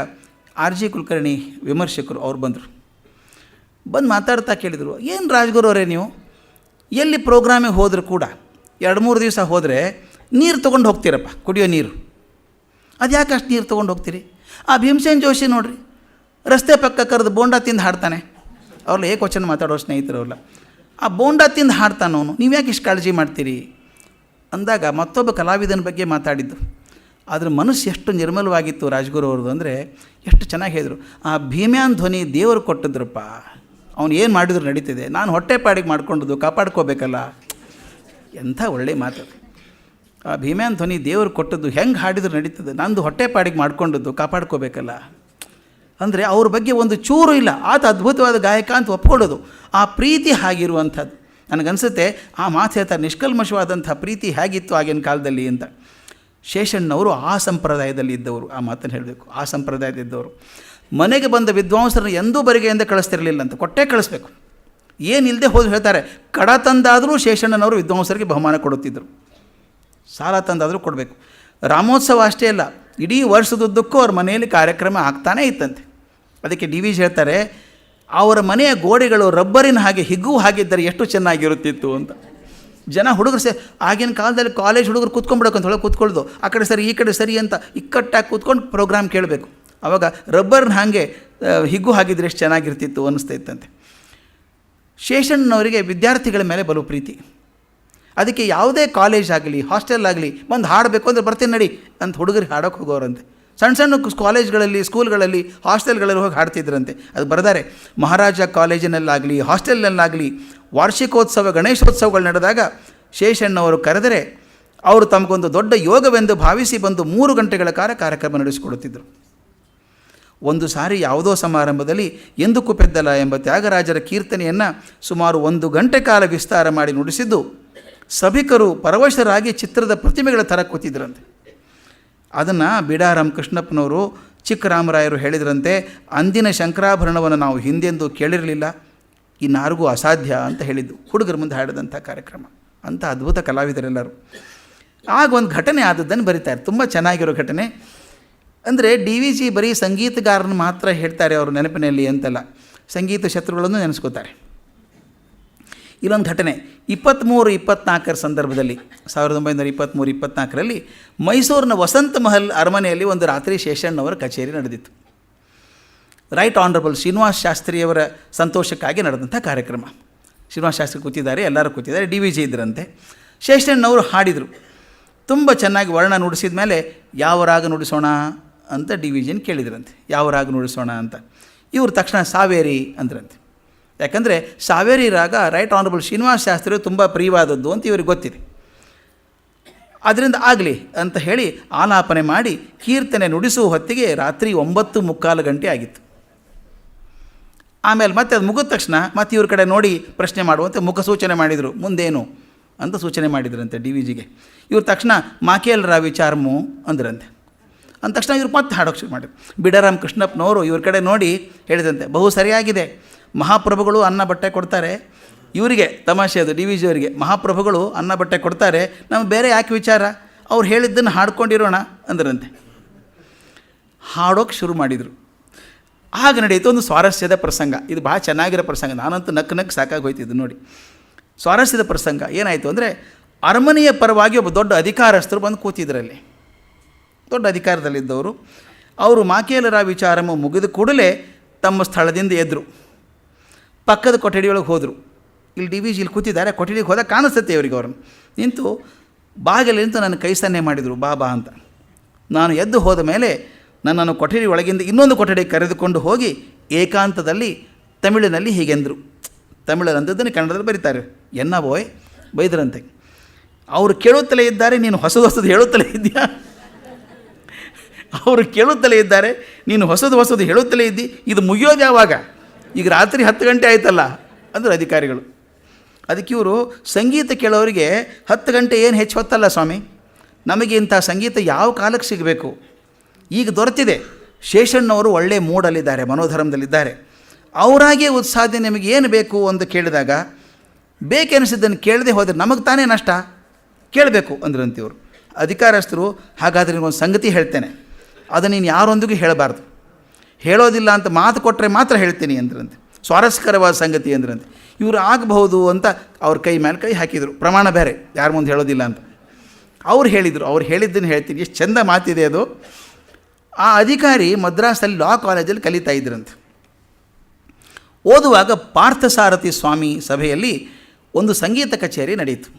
ಆರ್ ಜಿ ಕುಲಕರ್ಣಿ ವಿಮರ್ಶಕರು ಅವ್ರು ಬಂದರು. ಬಂದು ಮಾತಾಡ್ತಾ ಕೇಳಿದರು, ಏನು ರಾಜ್ಗುರು ಅವರೇ ನೀವು ಎಲ್ಲಿ ಪ್ರೋಗ್ರಾಮಿಗೆ ಹೋದರೂ ಕೂಡ 2-3 ದಿವಸ ಹೋದರೆ ನೀರು ತೊಗೊಂಡು ಹೋಗ್ತೀರಪ್ಪ, ಕುಡಿಯೋ ನೀರು. ಅದು ಯಾಕೆ ಅಷ್ಟು ನೀರು ತೊಗೊಂಡು ಹೋಗ್ತೀರಿ? ಆ ಭೀಮಸೇನ್ ಜೋಶಿ ನೋಡ್ರಿ, ರಸ್ತೆ ಪಕ್ಕ ಕರೆದು ಬೋಂಡ ತಿಂದು ಹಾಡ್ತಾನೆ. ಅವ್ರಲ್ಲ ಏಕವಚನ ಮಾತಾಡೋ ಸ್ನೇಹಿತರವ್ರಲ್ಲ. ಆ ಬೋಂಡ ತಿಂದು ಹಾಡ್ತಾನೆ ಅವನು, ನೀವು ಯಾಕೆ ಇಷ್ಟು ಕಾಳಜಿ ಮಾಡ್ತೀರಿ ಅಂದಾಗ ಮತ್ತೊಬ್ಬ ಕಲಾವಿದನ ಬಗ್ಗೆ ಮಾತಾಡಿದ್ದು. ಅದ್ರ ಮನಸ್ಸು ಎಷ್ಟು ನಿರ್ಮಲವಾಗಿತ್ತು ರಾಜ್ಗುರು ಅವ್ರದ್ದು ಅಂದರೆ ಎಷ್ಟು ಚೆನ್ನಾಗಿ ಹೇಳಿದರು. ಆ ಭೀಮ್ಯಾನ್ ಧ್ವನಿ ದೇವರು ಕೊಟ್ಟಿದ್ರಪ್ಪ, ಅವನು ಏನು ಮಾಡಿದ್ರು ನಡೀತಿದೆ, ನಾನು ಹೊಟ್ಟೆ ಪಾಡಿಗೆ ಮಾಡ್ಕೊಂಡದ್ದು ಕಾಪಾಡ್ಕೋಬೇಕಲ್ಲ. ಎಂಥ ಒಳ್ಳೆ ಮಾತು. ಆ ಭೀಮ್ಯಾನ್ ಧ್ವನಿ ದೇವರು ಕೊಟ್ಟದ್ದು, ಹೆಂಗೆ ಹಾಡಿದ್ರು ನಡೀತದೆ, ನಂದು ಹೊಟ್ಟೆ ಪಾಡಿಗೆ ಮಾಡ್ಕೊಂಡದ್ದು ಕಾಪಾಡ್ಕೋಬೇಕಲ್ಲ. ಅಂದರೆ ಅವ್ರ ಬಗ್ಗೆ ಒಂದು ಚೂರು ಇಲ್ಲ, ಆತ ಅದ್ಭುತವಾದ ಗಾಯಕ ಅಂತ ಒಪ್ಕೊಳ್ಳೋದು. ಆ ಪ್ರೀತಿ ಹಾಗಿರುವಂಥದ್ದು ನನಗನ್ಸುತ್ತೆ. ಆ ಮಾತು ಹೇಳ್ತಾರೆ, ನಿಷ್ಕಲ್ಮಶವಾದಂಥ ಪ್ರೀತಿ ಹೇಗಿತ್ತು ಆಗಿನ ಕಾಲದಲ್ಲಿ ಅಂತ. ಶೇಷಣ್ಣವರು ಆ ಸಂಪ್ರದಾಯದಲ್ಲಿ ಇದ್ದವರು. ಆ ಮಾತನ್ನು ಹೇಳಬೇಕು, ಆ ಸಂಪ್ರದಾಯದಿದ್ದವರು. ಮನೆಗೆ ಬಂದ ವಿದ್ವಾಂಸರನ್ನು ಎಂದೂ ಬರಿಗೆಯಿಂದ ಕಳಿಸ್ತಿರಲಿಲ್ಲ ಅಂತ, ಕೊಟ್ಟೇ ಕಳಿಸ್ಬೇಕು. ಏನಿಲ್ಲದೆ ಹೋದ್ರು ಹೇಳ್ತಾರೆ, ಕಡ ತಂದಾದರೂ ಶೇಷಣ್ಣನವರು ವಿದ್ವಾಂಸರಿಗೆ ಬಹುಮಾನ ಕೊಡುತ್ತಿದ್ದರು. ಸಾಲ ತಂದಾದರೂ ಕೊಡಬೇಕು. ರಾಮೋತ್ಸವ ಅಷ್ಟೇ ಅಲ್ಲ, ಇಡೀ ವರ್ಷದುದ್ದಕ್ಕೂ ಅವ್ರ ಮನೆಯಲ್ಲಿ ಕಾರ್ಯಕ್ರಮ ಆಗ್ತಾನೇ ಇತ್ತಂತೆ. ಅದಕ್ಕೆ ಡಿ ವಿ ಜಿ ಹೇಳ್ತಾರೆ, ಅವರ ಮನೆಯ ಗೋಡೆಗಳು ರಬ್ಬರಿನ ಹಾಗೆ ಹಿಗ್ಗು ಹಾಗಿದ್ದರೆ ಎಷ್ಟು ಚೆನ್ನಾಗಿರುತ್ತಿತ್ತು ಅಂತ. ಜನ ಹುಡುಗರು ಆಗಿನ ಕಾಲದಲ್ಲಿ ಕಾಲೇಜ್ ಹುಡುಗರು ಕೂತ್ಕೊಂಡ್ಬಿಡೋಕಂತ ಹೇಳಿ ಕೂತ್ಕೊಳ್ಳೋದು, ಆ ಕಡೆ ಸರಿ ಈ ಕಡೆ ಸರಿ ಅಂತ ಇಕ್ಕಟ್ಟಾಗಿ ಕೂತ್ಕೊಂಡು ಪ್ರೋಗ್ರಾಮ್ ಕೇಳಬೇಕು. ಆವಾಗ ರಬ್ಬರ್ನ ಹಾಗೆ ಹಿಗ್ಗು ಹಾಗಿದ್ರೆ ಎಷ್ಟು ಚೆನ್ನಾಗಿರ್ತಿತ್ತು ಅನ್ನಿಸ್ತಾ ಇತ್ತಂತೆ. ಶೇಷಣ್ಣನವರಿಗೆ ವಿದ್ಯಾರ್ಥಿಗಳ ಮೇಲೆ ಬಲು ಪ್ರೀತಿ. ಅದಕ್ಕೆ ಯಾವುದೇ ಕಾಲೇಜ್ ಆಗಲಿ ಹಾಸ್ಟೆಲ್ ಆಗಲಿ ಬಂದು ಹಾಡಬೇಕು ಅಂದರೆ ಬರ್ತೀನಿ ನಡಿ ಅಂತ ಹುಡುಗರಿಗೆ ಹಾಡೋಕ್ಕೆ ಹೋಗೋರಂತೆ. ಸಣ್ಣ ಸಣ್ಣ ಕಾಲೇಜ್ಗಳಲ್ಲಿ ಸ್ಕೂಲ್ಗಳಲ್ಲಿ ಹಾಸ್ಟೆಲ್ಗಳಲ್ಲಿ ಹೋಗಿ ಹಾಡ್ತಿದ್ರಂತೆ. ಅದು ಬರೆದಾರೆ, ಮಹಾರಾಜ ಕಾಲೇಜಿನಲ್ಲಾಗಲಿ ಹಾಸ್ಟೆಲ್ನಲ್ಲಾಗಲಿ ವಾರ್ಷಿಕೋತ್ಸವ ಗಣೇಶೋತ್ಸವಗಳು ನಡೆದಾಗ ಶೇಷಣ್ಣವರು ಕರೆದರೆ ಅವರು ತಮಗೊಂದು ದೊಡ್ಡ ಯೋಗವೆಂದು ಭಾವಿಸಿ ಬಂದು 3 ಗಂಟೆಗಳ ಕಾಲ ಕಾರ್ಯಕ್ರಮ ನಡೆಸಿಕೊಡುತ್ತಿದ್ದರು. ಒಂದು ಸಾರಿ ಯಾವುದೋ ಸಮಾರಂಭದಲ್ಲಿ ಎಂದಕ್ಕೂ ಪೆದ್ದಲ ಎಂಬ ತ್ಯಾಗರಾಜರ ಕೀರ್ತನೆಯನ್ನು ಸುಮಾರು 1 ಗಂಟೆ ಕಾಲ ವಿಸ್ತಾರ ಮಾಡಿ ನುಡಿಸಿದ್ದು ಸಭಿಕರು ಪರವಶರಾಗಿ ಚಿತ್ರದ ಪ್ರತಿಮೆಗಳ ಥರ ಕೂತಿದ್ರಂತೆ. ಅದನ್ನು ಬಿಡಾರಾಮ್ ಕೃಷ್ಣಪ್ಪನವರು ಚಿಕ್ಕರಾಮರಾಯರು ಹೇಳಿದ್ರಂತೆ, ಅಂದಿನ ಶಂಕರಾಭರಣವನ್ನು ನಾವು ಹಿಂದೆಂದೂ ಕೇಳಿರಲಿಲ್ಲ, ಇನ್ನಾರಿಗೂ ಅಸಾಧ್ಯ ಅಂತ ಹೇಳಿದ್ದು. ಹುಡುಗರ ಮುಂದೆ ಹಾಡಿದಂಥ ಕಾರ್ಯಕ್ರಮ. ಅಂಥ ಅದ್ಭುತ ಕಲಾವಿದರೆಲ್ಲರೂ. ಆಗ ಒಂದು ಘಟನೆ ಆದದ್ದನ್ನು ಬರೀತಾರೆ, ತುಂಬ ಚೆನ್ನಾಗಿರೋ ಘಟನೆ. ಅಂದರೆ ಡಿ ವಿ ಜಿ ಬರೀ ಸಂಗೀತಗಾರನ ಮಾತ್ರ ಹೇಳ್ತಾರೆ ಅವ್ರ ನೆನಪಿನಲ್ಲಿ ಅಂತಲ್ಲ, ಸಂಗೀತ ಶತ್ರುಗಳನ್ನು ನೆನೆಸ್ಕೋತಾರೆ. ಇಲ್ಲೊಂದು ಘಟನೆ 23-24 ಸಂದರ್ಭದಲ್ಲಿ 1923-24ರಲ್ಲಿ ಮೈಸೂರಿನ ವಸಂತ ಮಹಲ್ ಅರಮನೆಯಲ್ಲಿ ಒಂದು ರಾತ್ರಿ ಶೇಷಣ್ಣವರ ಕಚೇರಿ ನಡೆದಿತ್ತು. ರೈಟ್ ಆನರಬಲ್ ಶ್ರೀನಿವಾಸ ಶಾಸ್ತ್ರಿಯವರ ಸಂತೋಷಕ್ಕಾಗಿ ನಡೆದಂಥ ಕಾರ್ಯಕ್ರಮ. ಶ್ರೀನಿವಾಸ ಶಾಸ್ತ್ರಿ ಕೂತಿದ್ದಾರೆ, ಎಲ್ಲರೂ ಕೂತಿದ್ದಾರೆ, ಡಿ ವಿ ಜಿ ಇದ್ದರಂತೆ. ಶೇಷಣ್ಣವರು ಹಾಡಿದರು. ತುಂಬ ಚೆನ್ನಾಗಿ ವರ್ಣ ನುಡಿಸಿದ ಮೇಲೆ ಯಾವ ರಾಗ ನುಡಿಸೋಣ ಅಂತ ಡಿ ವಿ ಜಿನ ಕೇಳಿದ್ರಂತೆ, ಯಾವ ರಾಗ ನುಡಿಸೋಣ ಅಂತ. ಇವರು ತಕ್ಷಣ ಸಾವೇರಿ ಅಂದ್ರಂತೆ. ಯಾಕಂದರೆ ಸಾವೇರಿ ರಾಗ ರೈಟ್ ಆನರಬಲ್ ಶ್ರೀನಿವಾಸ ಶಾಸ್ತ್ರಿ ತುಂಬ ಪ್ರಿಯವಾದದ್ದು ಅಂತ ಇವ್ರಿಗೆ ಗೊತ್ತಿದೆ. ಅದರಿಂದ ಆಗಲಿ ಅಂತ ಹೇಳಿ ಆಲಾಪನೆ ಮಾಡಿ ಕೀರ್ತನೆ ನುಡಿಸುವ ಹೊತ್ತಿಗೆ ರಾತ್ರಿ 9:45 ಗಂಟೆ ಆಗಿತ್ತು. ಆಮೇಲೆ ಮತ್ತೆ ಅದು ಮುಗಿದ ತಕ್ಷಣ ಮತ್ತೆ ಇವ್ರ ಕಡೆ ನೋಡಿ ಪ್ರಶ್ನೆ ಮಾಡುವಂತೆ ಮುಖ ಸೂಚನೆ ಮಾಡಿದರು, ಮುಂದೇನು ಅಂತ ಸೂಚನೆ ಮಾಡಿದ್ರಂತೆ ಡಿ ವಿ ಜಿಗೆ. ಇವ್ರು ತಕ್ಷಣ ಮಾಕೇಲ್ ರಾ ವಿಚಾರಮು ಅಂದ್ರಂತೆ. ಅಂದ ತಕ್ಷಣ ಇವ್ರು ಮತ್ತೆ ಹಾಡೋಕ್ಕೆ ಶುರು ಮಾಡಿದ್ರು. ಬಿಡಾರಾಮ್ ಕೃಷ್ಣಪ್ಪನವರು ಇವ್ರ ಕಡೆ ನೋಡಿ ಹೇಳಿದಂತೆ, ಬಹು ಸರಿಯಾಗಿದೆ, ಮಹಾಪ್ರಭುಗಳು ಅನ್ನ ಬಟ್ಟೆ ಕೊಡ್ತಾರೆ. ಇವರಿಗೆ ತಮಾಷೆ ಅದು, ಡಿ ವಿ ಜಿ ಅವರಿಗೆ, ಮಹಾಪ್ರಭುಗಳು ಅನ್ನ ಬಟ್ಟೆ ಕೊಡ್ತಾರೆ, ನಮ್ಗೆ ಬೇರೆ ಯಾಕೆ ವಿಚಾರ, ಅವ್ರು ಹೇಳಿದ್ದನ್ನು ಹಾಡ್ಕೊಂಡಿರೋಣ ಅಂದ್ರಂತೆ. ಹಾಡೋಕ್ಕೆ ಶುರು ಮಾಡಿದರು. ಆಗ ನಡೆಯಿತು ಒಂದು ಸ್ವಾರಸ್ಯದ ಪ್ರಸಂಗ. ಇದು ಭಾಳ ಚೆನ್ನಾಗಿರೋ ಪ್ರಸಂಗ, ನಾನಂತೂ ನಕ್ಕು ಸಾಕಾಗಿ ಹೋಯ್ತಿದ್ದು ನೋಡಿ. ಸ್ವಾರಸ್ಯದ ಪ್ರಸಂಗ ಏನಾಯಿತು ಅಂದರೆ, ಅರಮನೆಯ ಪರವಾಗಿ ಒಬ್ಬ ದೊಡ್ಡ ಅಧಿಕಾರಸ್ಥರು ಬಂದು ಕೂತಿದ್ರಲ್ಲಿ. ದೊಡ್ಡ ಅಧಿಕಾರದಲ್ಲಿದ್ದವರು ಅವರು ಮಾಕೇಲರ ವಿಚಾರಮ ಮುಗಿದ ಕೂಡಲೇ ತಮ್ಮ ಸ್ಥಳದಿಂದ ಎದ್ದರು, ಪಕ್ಕದ ಕೊಠಡಿಯೊಳಗೆ ಹೋದರು. ಇಲ್ಲಿ ಡಿ ವಿ ಜಿ ಇಲ್ಲಿ ಕೂತಿದ್ದಾರೆ, ಕೊಠಡಿಗೆ ಹೋದಾಗ ಕಾಣಿಸುತ್ತೆ ಇವರಿಗೆ. ಅವ್ರನ್ನ ನಿಂತು ಬಾಗಿಲು ನಿಂತು ನನ್ನ ಕೈ ಸನ್ನೆ ಮಾಡಿದರು, ಬಾಬಾ ಅಂತ. ನಾನು ಎದ್ದು ಹೋದ ಮೇಲೆ ನನ್ನನ್ನು ಕೊಠಡಿ ಒಳಗಿಂದ ಇನ್ನೊಂದು ಕೊಠಡಿಗೆ ಕರೆದುಕೊಂಡು ಹೋಗಿ ಏಕಾಂತದಲ್ಲಿ ತಮಿಳಿನಲ್ಲಿ ಹೀಗೆಂದರು. ತಮಿಳರಂಥದ್ದನ್ನು ಕನ್ನಡದಲ್ಲಿ ಬರೀತಾರೆ, ಎನ್ನ ಬೋಯ್ ಬೈದ್ರಂತೆ. ಅವರು ಕೇಳುತ್ತಲೇ ಇದ್ದಾರೆ, ನೀನು ಹೊಸದು ಹೇಳುತ್ತಲೇ ಇದೆಯಾ. ಅವರು ಕೇಳುತ್ತಲೇ ಇದ್ದಾರೆ, ನೀನು ಹೊಸದು ಹೇಳುತ್ತಲೇ ಇದ್ದಿ, ಇದು ಮುಗಿಯೋದು ಯಾವಾಗ, ಈಗ ರಾತ್ರಿ 10 ಗಂಟೆ ಆಯ್ತಲ್ಲ ಅಂದ್ರೆ ಅಧಿಕಾರಿಗಳು. ಅದಕ್ಕೆ ಇವರು ಸಂಗೀತ ಕೇಳೋರಿಗೆ 10 ಗಂಟೆ ಏನು ಹೆಚ್ಚು ಹೊತ್ತಲ್ಲ ಸ್ವಾಮಿ, ನಮಗೆ ಇಂಥ ಸಂಗೀತ ಯಾವ ಕಾಲಕ್ಕೆ ಸಿಗಬೇಕು, ಈಗ ದೊರೆತಿದೆ. ಶೇಷಣ್ಣವರು ಒಳ್ಳೆ ಮೂಡಲ್ಲಿದ್ದಾರೆ, ಮನೋಧರ್ಮದಲ್ಲಿದ್ದಾರೆ. ಅವರಾಗೇ ಉತ್ಸಾಹದಿಂದ ನಿಮಗೆ ಏನು ಬೇಕು ಅಂತ ಕೇಳಿದಾಗ ಬೇಕೆನಿಸಿದ್ದನ್ನು ಕೇಳದೆ ಹೋದರೆ ನಮಗೆ ತಾನೇ ನಷ್ಟ, ಕೇಳಬೇಕು ಅಂದ್ರಂತಿವರು ಅಧಿಕಾರಸ್ಥರು. ಹಾಗಾದರೆ ನಿಮಗೊಂದು ಸಂಗತಿ ಹೇಳ್ತೇನೆ, ಅದನ್ನು ನೀನು ಯಾರೊಂದಿಗೂ ಹೇಳಬಾರ್ದು. ಹೇಳೋದಿಲ್ಲ ಅಂತ ಮಾತು ಕೊಟ್ಟರೆ ಮಾತ್ರ ಹೇಳ್ತೀನಿ ಅಂದ್ರಂತೆ. ಸ್ವಾರಸ್ಯಕರವಾದ ಸಂಗತಿ ಅಂದ್ರಂತೆ. ಇವರು ಆಗಬಹುದು ಅಂತ ಅವ್ರ ಕೈ ಮೇಲೆ ಕೈ ಹಾಕಿದರು. ಪ್ರಮಾಣ ಬೇರೆ, ಯಾರ ಮುಂದೆ ಹೇಳೋದಿಲ್ಲ ಅಂತ. ಅವ್ರು ಹೇಳಿದರು, ಅವ್ರು ಹೇಳಿದ್ದನ್ನು ಹೇಳ್ತೀನಿ. ಎಷ್ಟು ಚೆಂದ ಮಾತಿದೆ ಅದು. ಆ ಅಧಿಕಾರಿ ಮದ್ರಾಸಲ್ಲಿ ಲಾ ಕಾಲೇಜಲ್ಲಿ ಕಲಿತಾ ಇದ್ರಂತೆ. ಓದುವಾಗ ಪಾರ್ಥಸಾರಥಿ ಸ್ವಾಮಿ ಸಭೆಯಲ್ಲಿ ಒಂದು ಸಂಗೀತ ಕಚೇರಿ ನಡೆಯಿತು.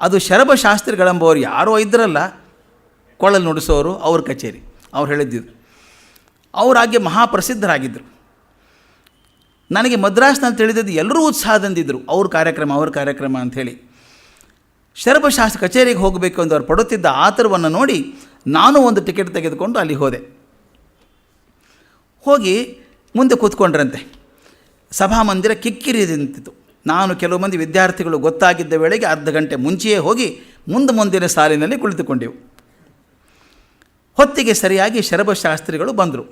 ಅದು ಶರಭಶಾಸ್ತ್ರಿಗಳೆಂಬವರು ಯಾರೋ ಇದ್ದರಲ್ಲ, ಕೊಳ್ಳಲ್ಲಿ ನುಡಿಸೋರು, ಅವ್ರ ಕಚೇರಿ. ಅವ್ರು ಹೇಳಿದ್ದಿದ್ದು. ಅವರಾಗೆ ಮಹಾಪ್ರಸಿದ್ಧರಾಗಿದ್ದರು. ನನಗೆ ಮದ್ರಾಸ್ನಲ್ಲಿ ತಿಳಿದಿದ್ದು ಎಲ್ಲರೂ ಉತ್ಸಾಹದಿಂದಿದ್ದರು, ಅವ್ರ ಕಾರ್ಯಕ್ರಮ ಅಂಥೇಳಿ. ಶರಭಶಾಸ್ತ್ರ ಕಚೇರಿಗೆ ಹೋಗಬೇಕು ಎಂದು ಅವ್ರು ಪಡುತ್ತಿದ್ದ ಆತರವನ್ನು ನೋಡಿ ನಾನು ಒಂದು ಟಿಕೆಟ್ ತೆಗೆದುಕೊಂಡು ಅಲ್ಲಿ ಹೋದೆ. ಹೋಗಿ ಮುಂದೆ ಕೂತ್ಕೊಂಡ್ರಂತೆ. ಸಭಾಮಂದಿರ ಕಿಕ್ಕಿರಿದು ನಿಂತಿತು. ನಾನು ಕೆಲವು ಮಂದಿ ವಿದ್ಯಾರ್ಥಿಗಳು ಗೊತ್ತಾಗಿದ್ದ ವೇಳೆಗೆ ಅರ್ಧ ಗಂಟೆ ಮುಂಚೆಯೇ ಹೋಗಿ ಮುಂದಿನ ಸಾಲಿನಲ್ಲಿ ಕುಳಿತುಕೊಂಡೆವು. ಹೊತ್ತಿಗೆ ಸರಿಯಾಗಿ ಶರಭಶಾಸ್ತ್ರಿಗಳು ಬಂದರು.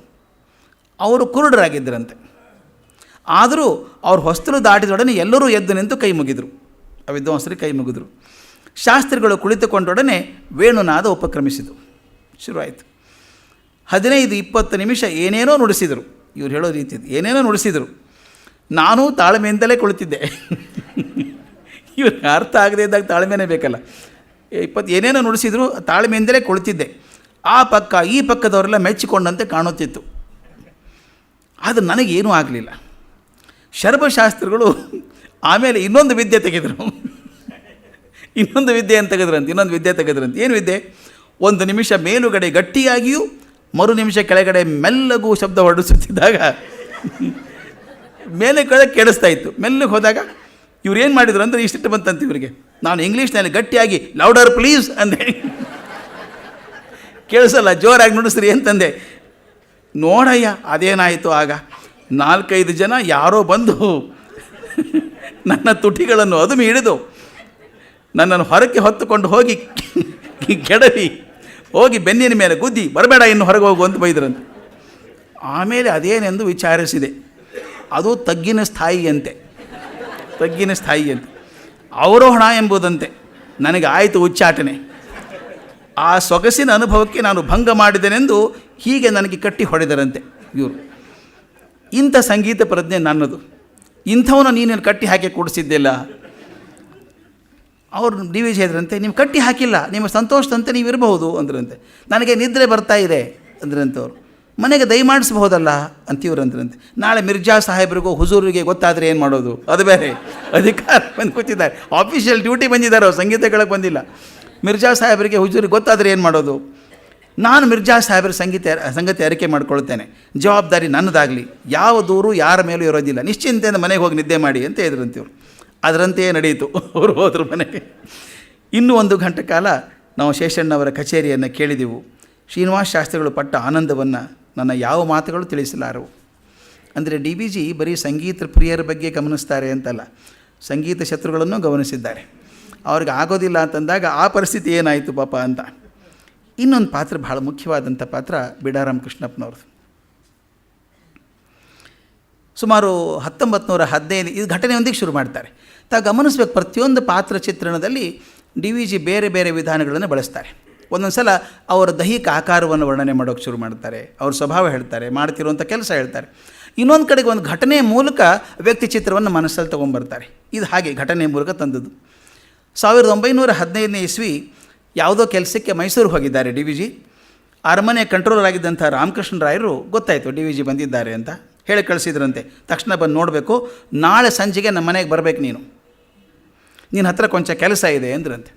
ಅವರು ಕುರುಡರಾಗಿದ್ದರಂತೆ. ಆದರೂ ಅವ್ರ ಹೊಸ್ತಲು ದಾಟಿದೊಡನೆ ಎಲ್ಲರೂ ಎದ್ದು ನಿಂತು ಕೈ ಮುಗಿದರು. ಆ ವಿದ್ವಾಂಸರಿಗೆ ಕೈ ಮುಗಿದ್ರು. ಶಾಸ್ತ್ರಿಗಳು ಕುಳಿತುಕೊಂಡೊಡನೆ ವೇಣುನಾದ ಉಪಕ್ರಮಿಸಿತು. ಶುರುವಾಯಿತು. 15-20 ನಿಮಿಷ ಏನೇನೋ ನುಡಿಸಿದರು. ಇವ್ರು ಹೇಳೋ ರೀತಿ ಏನೇನೋ ನುಡಿಸಿದರು. ನಾನು ತಾಳ್ಮೆಯಿಂದಲೇ ಕುಳಿತಿದ್ದೆ. ಇವ್ರಿಗೆ ಅರ್ಥ ಆಗದೇ ಇದ್ದಾಗ ತಾಳ್ಮೆನೇ ಬೇಕಲ್ಲ. ಏನೇನೋ ನುಡಿಸಿದ್ರು, ತಾಳ್ಮೆಯಿಂದಲೇ ಕುಳಿತಿದ್ದೆ. ಆ ಪಕ್ಕ ಈ ಪಕ್ಕದವರೆಲ್ಲ ಮೆಚ್ಚಿಕೊಂಡಂತೆ ಕಾಣುತ್ತಿತ್ತು. ಅದು ನನಗೇನೂ ಆಗಲಿಲ್ಲ. ಶರಭಶಾಸ್ತ್ರಿಗಳು ಆಮೇಲೆ ಇನ್ನೊಂದು ವಿದ್ಯೆ ತೆಗೆದರು. ಇನ್ನೊಂದು ವಿದ್ಯೆ ತೆಗೆದ್ರಂತೆ. ಏನು ವಿದ್ಯೆ? 1 ನಿಮಿಷ ಮೇಲುಗಡೆ ಗಟ್ಟಿಯಾಗಿಯೂ ಮರು ನಿಮಿಷ ಕೆಳಗಡೆ ಮೆಲ್ಲಗೂ ಶಬ್ದ ಹೊರಡಿಸುತ್ತಿದ್ದಾಗ ಮೇಲೆ ಕೆಳಗೆ ಕೇಳಿಸ್ತಾ ಇತ್ತು. ಮೆಲ್ಲಗೆ ಹೋದಾಗ ಇವ್ರು ಏನು ಮಾಡಿದ್ರು ಅಂದರೆ ಇಷ್ಟಿಟ್ಟು ಬಂತಂತೆ ಇವರಿಗೆ. ನಾನು ಇಂಗ್ಲೀಷ್ನಲ್ಲಿ ಗಟ್ಟಿಯಾಗಿ ಲೌಡರ್ ಪ್ಲೀಸ್ ಅಂದೆ. ಕೇಳಿಸಲ್ಲ, ಜೋರಾಗಿ ನುಡಿಸ್ರಿ ಅಂತಂದೆ. ನೋಡಯ್ಯ ಅದೇನಾಯಿತು. ಆಗ 4-5 ಜನ ಯಾರೋ ಬಂದು ನನ್ನ ತುಟಿಗಳನ್ನು ಅದುಮಿ ಹಿಡಿದು ನನ್ನನ್ನು ಹೊರಕ್ಕೆ ಹೊತ್ತುಕೊಂಡು ಹೋಗಿ ಕೆಡವಿ ಹೋಗಿ ಬೆನ್ನಿನ ಮೇಲೆ ಗುದ್ದಿ ಬರಬೇಡ ಇನ್ನು ಹೊರಗೆ ಹೋಗು ಅಂತ ಬೈದ್ರಂತೆ. ಆಮೇಲೆ ಅದೇನೆಂದು ವಿಚಾರಿಸಿದೆ. ಅದು ತಗ್ಗಿನ ಸ್ಥಾಯಿಯಂತೆ. ಅವರೋಹಣ ಎಂಬುದಂತೆ. ನನಗೆ ಆಯಿತು ಉಚ್ಚಾಟನೆ. ಆ ಸೊಗಸಿನ ಅನುಭವಕ್ಕೆ ನಾನು ಭಂಗ ಮಾಡಿದೆನೆಂದು ಹೀಗೆ ನನಗೆ ಕಟ್ಟಿ ಹೊಡೆದರಂತೆ ಇವರು. ಇಂಥ ಸಂಗೀತ ಪ್ರಜ್ಞೆ ನನ್ನದು. ಇಂಥವನ್ನ ನೀನು ಕಟ್ಟಿ ಹಾಕಿ ಕೂಡಿಸಿದ್ದಿಲ್ಲ. ಅವರು ಡಿ.ವಿ.ಜಿ. ಹೇಳಿದ್ರಂತೆ, ನೀವು ಕಟ್ಟಿ ಹಾಕಿಲ್ಲ, ನಿಮ್ಮ ಸಂತೋಷದಂತೆ ನೀವು ಇರಬಹುದು ಅಂದ್ರಂತೆ. ನನಗೆ ನಿದ್ರೆ ಬರ್ತಾ ಇದೆ ಅಂದ್ರಂತೆ. ಅವರು ಮನೆಗೆ ದಯಮಾಡಿಸಬಹುದಲ್ಲ ಅಂತಿವ್ರು ಅಂದ್ರಂತೆ. ನಾಳೆ ಮಿರ್ಜಾ ಸಾಹೇಬ್ರಿಗೂ ಹುಜೂರಿಗೆ ಗೊತ್ತಾದರೆ ಏನು ಮಾಡೋದು? ಅದು ಬೇರೆ ಅಧಿಕಾರ ಬಂದು ಕೂತಿದ್ದಾರೆ. ಆಫೀಷಿಯಲ್ ಡ್ಯೂಟಿ ಬಂದಿದ್ದಾರೆ, ಅವ್ರು ಸಂಗೀತಗಳಿಗೆ ಬಂದಿಲ್ಲ. ಮಿರ್ಜಾ ಸಾಹೇಬರಿಗೆ ಹುಜೂರಿಗೆ ಗೊತ್ತಾದರೆ ಏನು ಮಾಡೋದು? ನಾನು ಮಿರ್ಜಾ ಸಾಹೇಬ್ರ ಸಂಗತಿ ಅರಿಕೆ ಮಾಡ್ಕೊಳ್ತೇನೆ. ಜವಾಬ್ದಾರಿ ನನ್ನದಾಗಲಿ. ಯಾವ ದೂರು ಯಾರ ಮೇಲೂ ಇರೋದಿಲ್ಲ. ನಿಶ್ಚಿಂತೆಯಿಂದ ಮನೆಗೆ ಹೋಗಿ ನಿದ್ದೆ ಮಾಡಿ ಅಂತ ಹೇಳಿದ್ರಂತಿವ್ರು. ಅದರಂತೆಯೇ ನಡೆಯಿತು. ಅವರು ಹೋದರು ಮನೆಗೆ. ಇನ್ನೂ 1 ಗಂಟೆ ಕಾಲ ನಾವು ಶೇಷಣ್ಣವರ ಕಚೇರಿಯನ್ನು ಕೇಳಿದೆವು. ಶ್ರೀನಿವಾಸ ಶಾಸ್ತ್ರಿಗಳು ಪಟ್ಟ ಆನಂದವನ್ನು ನನ್ನ ಯಾವ ಮಾತುಗಳು ತಿಳಿಸಲಾರವು. ಅಂದರೆ ಡಿ.ವಿ.ಜಿ. ಬರೀ ಸಂಗೀತ ಪ್ರಿಯರ ಬಗ್ಗೆ ಗಮನಿಸ್ತಾರೆ ಅಂತಲ್ಲ, ಸಂಗೀತ ಶತ್ರುಗಳನ್ನು ಗಮನಿಸಿದ್ದಾರೆ. ಅವ್ರಿಗೆ ಆಗೋದಿಲ್ಲ ಅಂತಂದಾಗ ಆ ಪರಿಸ್ಥಿತಿ ಏನಾಯಿತು ಪಾಪ ಅಂತ. ಇನ್ನೊಂದು ಪಾತ್ರ ಭಾಳ ಮುಖ್ಯವಾದಂಥ ಪಾತ್ರ ಬಿಡಾರಾಮ್ ಕೃಷ್ಣಪ್ಪನವ್ರದ್ದು. ಸುಮಾರು 1915 ಇದು ಘಟನೆಯೊಂದಿಗೆ ಶುರು ಮಾಡ್ತಾರೆ. ಗಮನಿಸ್ಬೇಕು, ಪ್ರತಿಯೊಂದು ಪಾತ್ರ ಚಿತ್ರಣದಲ್ಲಿ ಡಿ.ವಿ.ಜಿ. ಬೇರೆ ಬೇರೆ ವಿಧಾನಗಳನ್ನು ಬಳಸ್ತಾರೆ. ಒಂದೊಂದು ಸಲ ಅವರ ದೈಹಿಕ ಆಕಾರವನ್ನು ವರ್ಣನೆ ಮಾಡೋಕ್ಕೆ ಶುರು ಮಾಡ್ತಾರೆ, ಅವ್ರ ಸ್ವಭಾವ ಹೇಳ್ತಾರೆ, ಮಾಡ್ತಿರುವಂಥ ಕೆಲಸ ಹೇಳ್ತಾರೆ. ಇನ್ನೊಂದು ಕಡೆಗೆ ಒಂದು ಘಟನೆಯ ಮೂಲಕ ವ್ಯಕ್ತಿ ಚಿತ್ರವನ್ನು ಮನಸ್ಸಲ್ಲಿ ತೊಗೊಂಬರ್ತಾರೆ. ಇದು ಹಾಗೆ ಘಟನೆಯ ಮೂಲಕ ತಂದದ್ದು. 1915ನೇ ಇಸ್ವಿ ಯಾವುದೋ ಕೆಲಸಕ್ಕೆ ಮೈಸೂರಿಗೆ ಹೋಗಿದ್ದಾರೆ ಡಿ.ವಿ.ಜಿ. ಅರಮನೆ ಕಂಟ್ರೋಲರ್ ಆಗಿದ್ದಂಥ ರಾಮಕೃಷ್ಣ ರಾಯರು ಗೊತ್ತಾಯಿತು ಡಿ.ವಿ.ಜಿ. ಬಂದಿದ್ದಾರೆ ಅಂತ ಹೇಳಿ ಕಳಿಸಿದ್ರಂತೆ. ತಕ್ಷಣ ಬಂದು ನೋಡಬೇಕು, ನಾಳೆ ಸಂಜೆಗೆ ನಮ್ಮ ಮನೆಗೆ ಬರಬೇಕು, ನಿನ್ನ ಹತ್ರ ಕೊಂಚ ಕೆಲಸ ಇದೆ ಅಂದ್ರಂತೆ.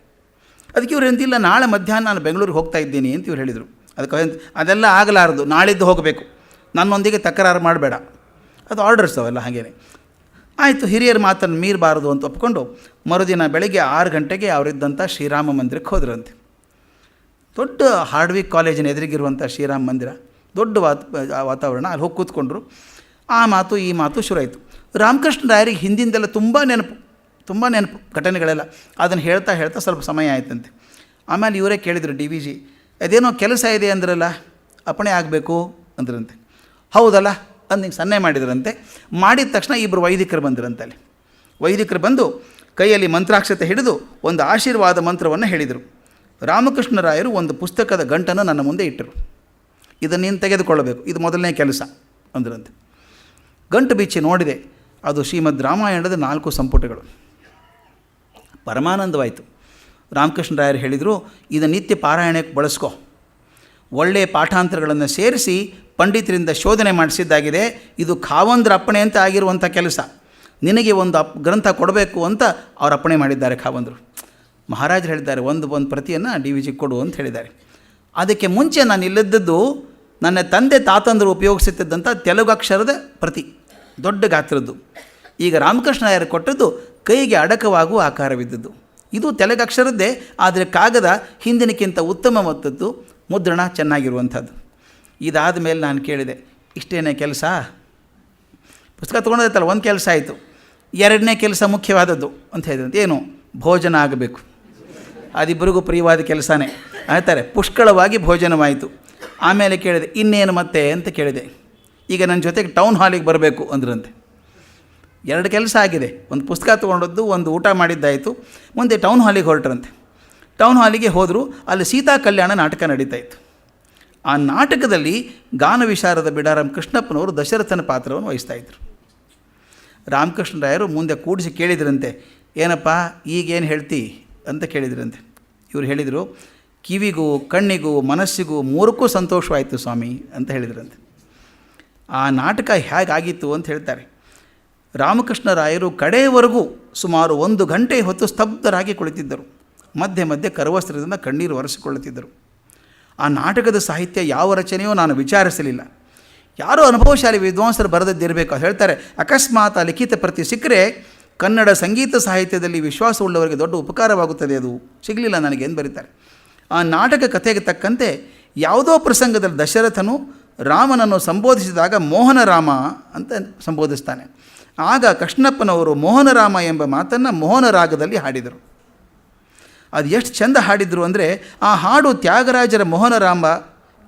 ಅದಕ್ಕೆ ಇವ್ರು ಎಂತಿಲ್ಲ, ನಾಳೆ ಮಧ್ಯಾಹ್ನ ನಾನು ಬೆಂಗಳೂರಿಗೆ ಹೋಗ್ತಾ ಇದ್ದೀನಿ ಅಂತ ಇವ್ರು ಹೇಳಿದರು. ಅದಕ್ಕೆ ಅದೆಲ್ಲ ಆಗಲಾರದು, ನಾಳಿದ್ದು ಹೋಗಬೇಕು, ನನ್ನೊಂದಿಗೆ ತಕರಾರು ಮಾಡಬೇಡ, ಅದು ಆರ್ಡರ್ಸ್ ಅವೆಲ್ಲ ಹಾಗೇನೆ. ಆಯಿತು, ಹಿರಿಯರ ಮಾತನ್ನು ಮೀರಬಾರದು ಅಂತ ಒಪ್ಕೊಂಡು ಮರುದಿನ ಬೆಳಗ್ಗೆ 6 ಗಂಟೆಗೆ ಅವರಿದ್ದಂಥ ಶ್ರೀರಾಮ ಮಂದಿರಕ್ಕೆ ಹೋದ್ರಂತೆ. ದೊಡ್ಡ ಹಾರ್ಡ್ವಿಕ್ ಕಾಲೇಜಿನ ಎದುರಿಗಿರುವಂಥ ಶ್ರೀರಾಮ ಮಂದಿರ, ದೊಡ್ಡ ವಾತಾವರಣ. ಅಲ್ಲಿ ಹೋಗಿ ಕೂತ್ಕೊಂಡ್ರು. ಆ ಮಾತು ಈ ಮಾತು ಶುರುವಾಯಿತು. ರಾಮಕೃಷ್ಣ ರಾಯರಿಗೆ ಹಿಂದಿಂದೆಲ್ಲ ತುಂಬ ನೆನಪು ಘಟನೆಗಳೆಲ್ಲ. ಅದನ್ನು ಹೇಳ್ತಾ ಸ್ವಲ್ಪ ಸಮಯ ಆಯ್ತಂತೆ. ಆಮೇಲೆ ಇವರೇ ಕೇಳಿದರು ಡಿ.ವಿ.ಜಿ. ಅದೇನೋ ಕೆಲಸ ಇದೆ ಅಂದ್ರಲ್ಲ, ಅಪ್ಪಣೆ ಆಗಬೇಕು ಅಂದ್ರಂತೆ. ಹೌದಲ್ಲ ಅಂದು ಹಿಂಗೆ ಸನ್ನೆ ಮಾಡಿದ್ರಂತೆ. ಮಾಡಿದ ತಕ್ಷಣ 2 ವೈದಿಕರು ಬಂದ್ರಂತೆ. ಅಲ್ಲಿ ವೈದಿಕರು ಬಂದು ಕೈಯಲ್ಲಿ ಮಂತ್ರಾಕ್ಷತೆ ಹಿಡಿದು ಒಂದು ಆಶೀರ್ವಾದ ಮಂತ್ರವನ್ನು ಹೇಳಿದರು. ರಾಮಕೃಷ್ಣ ರಾಯರು ಒಂದು ಪುಸ್ತಕದ ಗಂಟನ್ನು ನನ್ನ ಮುಂದೆ ಇಟ್ಟರು. ಇದನ್ನು ನೀನು ತೆಗೆದುಕೊಳ್ಳಬೇಕು, ಇದು ಮೊದಲನೇ ಕೆಲಸ. ಅಂದ್ರಂತೆ. ಗಂಟು ಬಿಚ್ಚಿ ನೋಡಿದೆ, ಅದು ಶ್ರೀಮದ್ ರಾಮಾಯಣದ 4 ಸಂಪುಟಗಳು. ಪರಮಾನಂದವಾಯಿತು. ರಾಮಕೃಷ್ಣರಾಯರು ಹೇಳಿದರು, ಇದನ್ನು ನಿತ್ಯ ಪಾರಾಯಣಕ್ಕೆ ಬಳಸ್ಕೊ, ಒಳ್ಳೆಯ ಪಾಠಾಂತರಗಳನ್ನು ಸೇರಿಸಿ ಪಂಡಿತರಿಂದ ಶೋಧನೆ ಮಾಡಿಸಿದ್ದಾಗಿದೆ. ಇದು ಖಾವಂದ್ರ ಅಪ್ಪಣೆ ಅಂತ ಆಗಿರುವಂಥ ಕೆಲಸ. ನಿನಗೆ ಒಂದು ಗ್ರಂಥ ಕೊಡಬೇಕು ಅಂತ ಅವ್ರು ಅಪ್ಪಣೆ ಮಾಡಿದ್ದಾರೆ ಖಾವಂದರು. ಮಹಾರಾಜರು ಹೇಳಿದ್ದಾರೆ, ಒಂದು ಪ್ರತಿಯನ್ನು DVG ಕೊಡು ಅಂತ ಹೇಳಿದ್ದಾರೆ. ಅದಕ್ಕೆ ಮುಂಚೆ ನಾನು ಇಲ್ಲದ್ದದ್ದು ನನ್ನ ತಂದೆ ತಾತಂದರು ಉಪಯೋಗಿಸುತ್ತಿದ್ದಂಥ ತೆಲುಗು ಅಕ್ಷರದ ಪ್ರತಿ, ದೊಡ್ಡ ಗಾತ್ರದ್ದು. ಈಗ ರಾಮಕೃಷ್ಣರಾಯರು ಕೊಟ್ಟದ್ದು ಕೈಗೆ ಅಡಕವಾಗುವ ಆಕಾರವಿದ್ದದ್ದು. ಇದು ತೆಲುಗು ಅಕ್ಷರದ್ದೇ, ಆದರೆ ಕಾಗದ ಹಿಂದಿನಕ್ಕಿಂತ ಉತ್ತಮವಾದದ್ದು, ಮುದ್ರಣ ಚೆನ್ನಾಗಿರುವಂಥದ್ದು. ಇದಾದ ಮೇಲೆ ನಾನು ಕೇಳಿದೆ, ಇಷ್ಟೇನೇ ಕೆಲಸ? ಪುಸ್ತಕ ತೊಗೊಂಡೈತಲ್ಲ, ಒಂದು ಕೆಲಸ ಆಯಿತು. ಎರಡನೇ ಕೆಲಸ ಮುಖ್ಯವಾದದ್ದು ಅಂತ ಹೇಳಿದಂತೆ, ಏನು? ಭೋಜನ ಆಗಬೇಕು. ಅದಿಬ್ಬರಿಗೂ ಪ್ರಿಯವಾದ ಕೆಲಸನೇ. ಹೇಳ್ತಾರೆ, ಪುಷ್ಕಳವಾಗಿ ಭೋಜನವಾಯಿತು. ಆಮೇಲೆ ಕೇಳಿದೆ, ಇನ್ನೇನು ಮತ್ತೆ ಅಂತ ಕೇಳಿದೆ. ಈಗ ನನ್ನ ಜೊತೆಗೆ ಟೌನ್ ಹಾಲಿಗೆ ಬರಬೇಕು ಅಂದ್ರಂತೆ. 2 ಕೆಲಸ ಆಗಿದೆ, ಒಂದು ಪುಸ್ತಕ ತೊಗೊಂಡದ್ದು, ಒಂದು ಊಟ ಮಾಡಿದ್ದಾಯಿತು. ಮುಂದೆ ಟೌನ್ ಹಾಲಿಗೆ ಹೊರಟ್ರಂತೆ. ಟೌನ್ ಹಾಲಿಗೆ ಹೋದರು. ಅಲ್ಲಿ ಸೀತಾ ಕಲ್ಯಾಣ ನಾಟಕ ನಡೀತಾಯಿತ್ತು. ಆ ನಾಟಕದಲ್ಲಿ ಗಾನ ವಿಶಾರದ ಬಿಡಾರಂ ಕೃಷ್ಣಪ್ಪನವರು ದಶರಥನ ಪಾತ್ರವನ್ನು ವಹಿಸ್ತಾಯಿದ್ರು. ರಾಮಕೃಷ್ಣರಾಯರು ಮುಂದೆ ಕೂಡಿಸಿ ಕೇಳಿದ್ರಂತೆ, ಏನಪ್ಪ ಈಗೇನು ಹೇಳ್ತಿ ಅಂತ ಕೇಳಿದ್ರಂತೆ. ಇವರು ಹೇಳಿದರು, ಕಿವಿಗೂ ಕಣ್ಣಿಗೂ ಮನಸ್ಸಿಗೂ 3ಕ್ಕೂ ಸಂತೋಷವಾಯಿತು ಸ್ವಾಮಿ ಅಂತ ಹೇಳಿದ್ರಂತೆ. ಆ ನಾಟಕ ಹೇಗಾಗಿತ್ತು ಅಂತ ಹೇಳ್ತಾರೆ. ರಾಮಕೃಷ್ಣರಾಯರು ಕಡೆಯವರೆಗೂ ಸುಮಾರು 1 ಗಂಟೆ ಹೊತ್ತು ಸ್ತಬ್ಧರಾಗಿ ಕುಳಿತಿದ್ದರು. ಮಧ್ಯೆ ಮಧ್ಯೆ ಕರವಸ್ತ್ರದಿಂದ ಕಣ್ಣೀರು ಒರೆಸಿಕೊಳ್ಳುತ್ತಿದ್ದರು. ಆ ನಾಟಕದ ಸಾಹಿತ್ಯ ಯಾವ ರಚನೆಯೋ ನಾನು ವಿಚಾರಿಸಲಿಲ್ಲ. ಯಾರೋ ಅನುಭವಶಾಲಿ ವಿದ್ವಾಂಸರು ಬರೆದದ್ದಿರಬೇಕು. ಹೇಳ್ತಾರೆ, ಅಕಸ್ಮಾತ್ ಆ ಲಿಖಿತ ಪ್ರತಿ ಸಿಕ್ಕರೆ ಕನ್ನಡ ಸಂಗೀತ ಸಾಹಿತ್ಯದಲ್ಲಿ ವಿಶ್ವಾಸವುಳ್ಳವರಿಗೆ ದೊಡ್ಡ ಉಪಕಾರವಾಗುತ್ತದೆ. ಅದು ಸಿಗಲಿಲ್ಲ ನನಗೆ ಎಂದು ಬರೀತಾರೆ. ಆ ನಾಟಕ ಕಥೆಗೆ ತಕ್ಕಂತೆ ಯಾವುದೋ ಪ್ರಸಂಗದಲ್ಲಿ ದಶರಥನು ರಾಮನನ್ನು ಸಂಬೋಧಿಸಿದಾಗ ಮೋಹನರಾಮ ಅಂತ ಸಂಬೋಧಿಸ್ತಾನೆ. ಆಗ ಕೃಷ್ಣಪ್ಪನವರು ಮೋಹನರಾಮ ಎಂಬ ಮಾತನ್ನು ಮೋಹನ ರಾಗದಲ್ಲಿ ಹಾಡಿದರು. ಅದು ಎಷ್ಟು ಚೆಂದ ಹಾಡಿದರು ಅಂದರೆ, ಆ ಹಾಡು ತ್ಯಾಗರಾಜರ ಮೋಹನರಾಮ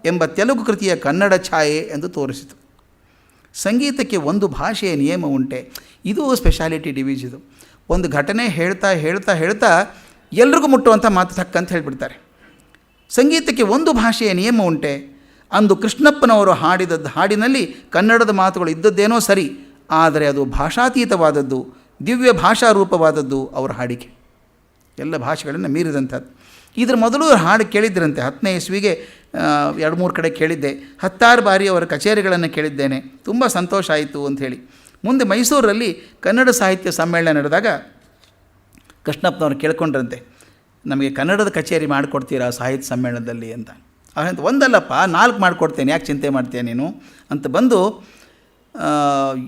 ಎಂಬ ತೆಲುಗು ಕೃತಿಯ ಕನ್ನಡ ಛಾಯೆ ಎಂದು ತೋರಿಸಿತು. ಸಂಗೀತಕ್ಕೆ ಒಂದು ಭಾಷೆಯ ನಿಯಮ ಉಂಟೆ. ಇದು ಸ್ಪೆಷಾಲಿಟಿ DVGದು. ಒಂದು ಘಟನೆ ಹೇಳ್ತಾ ಹೇಳ್ತಾ ಹೇಳ್ತಾ ಎಲ್ರಿಗೂ ಮುಟ್ಟುವಂಥ ಮಾತು ತಕ್ಕಂತ ಹೇಳಿಬಿಡ್ತಾರೆ. ಸಂಗೀತಕ್ಕೆ ಒಂದು ಭಾಷೆಯ ನಿಯಮ ಉಂಟೆ. ಅಂದು ಕೃಷ್ಣಪ್ಪನವರು ಹಾಡಿದದ್ದು ಹಾಡಿನಲ್ಲಿ ಕನ್ನಡದ ಮಾತುಗಳು ಇದ್ದದ್ದೇನೋ ಸರಿ, ಆದರೆ ಅದು ಭಾಷಾತೀತವಾದದ್ದು, ದಿವ್ಯ ಭಾಷಾ ರೂಪವಾದದ್ದು ಅವರ ಹಾಡಿಕೆ. ಎಲ್ಲ ಭಾಷೆಗಳನ್ನು ಮೀರಿದಂಥದ್ದು. ಇದ್ರ ಮೊದಲು ಹಾಡು ಕೇಳಿದ್ರಂತೆ. 10ನೇ ಇಸ್ವಿಗೆ 2-3 ಕಡೆ ಕೇಳಿದ್ದೆ. 10 ಬಾರಿ ಅವರ ಕಚೇರಿಗಳನ್ನು ಕೇಳಿದ್ದೇನೆ. ತುಂಬ ಸಂತೋಷ ಆಯಿತು ಅಂಥೇಳಿ. ಮುಂದೆ ಮೈಸೂರಲ್ಲಿ ಕನ್ನಡ ಸಾಹಿತ್ಯ ಸಮ್ಮೇಳನ ನಡೆದಾಗ ಕೃಷ್ಣಪ್ಪನವ್ರು ಕೇಳ್ಕೊಂಡ್ರಂತೆ, ನಮಗೆ ಕನ್ನಡದ ಕಚೇರಿ ಮಾಡಿಕೊಡ್ತೀರಾ ಸಾಹಿತ್ಯ ಸಮ್ಮೇಳನದಲ್ಲಿ ಅಂತ. ಹಾಗಂತ, ಒಂದಲ್ಲಪ್ಪ 4 ಮಾಡಿಕೊಡ್ತೇನೆ, ಯಾಕೆ ಚಿಂತೆ ಮಾಡ್ತೀಯ ನೀನು ಅಂತ ಬಂದು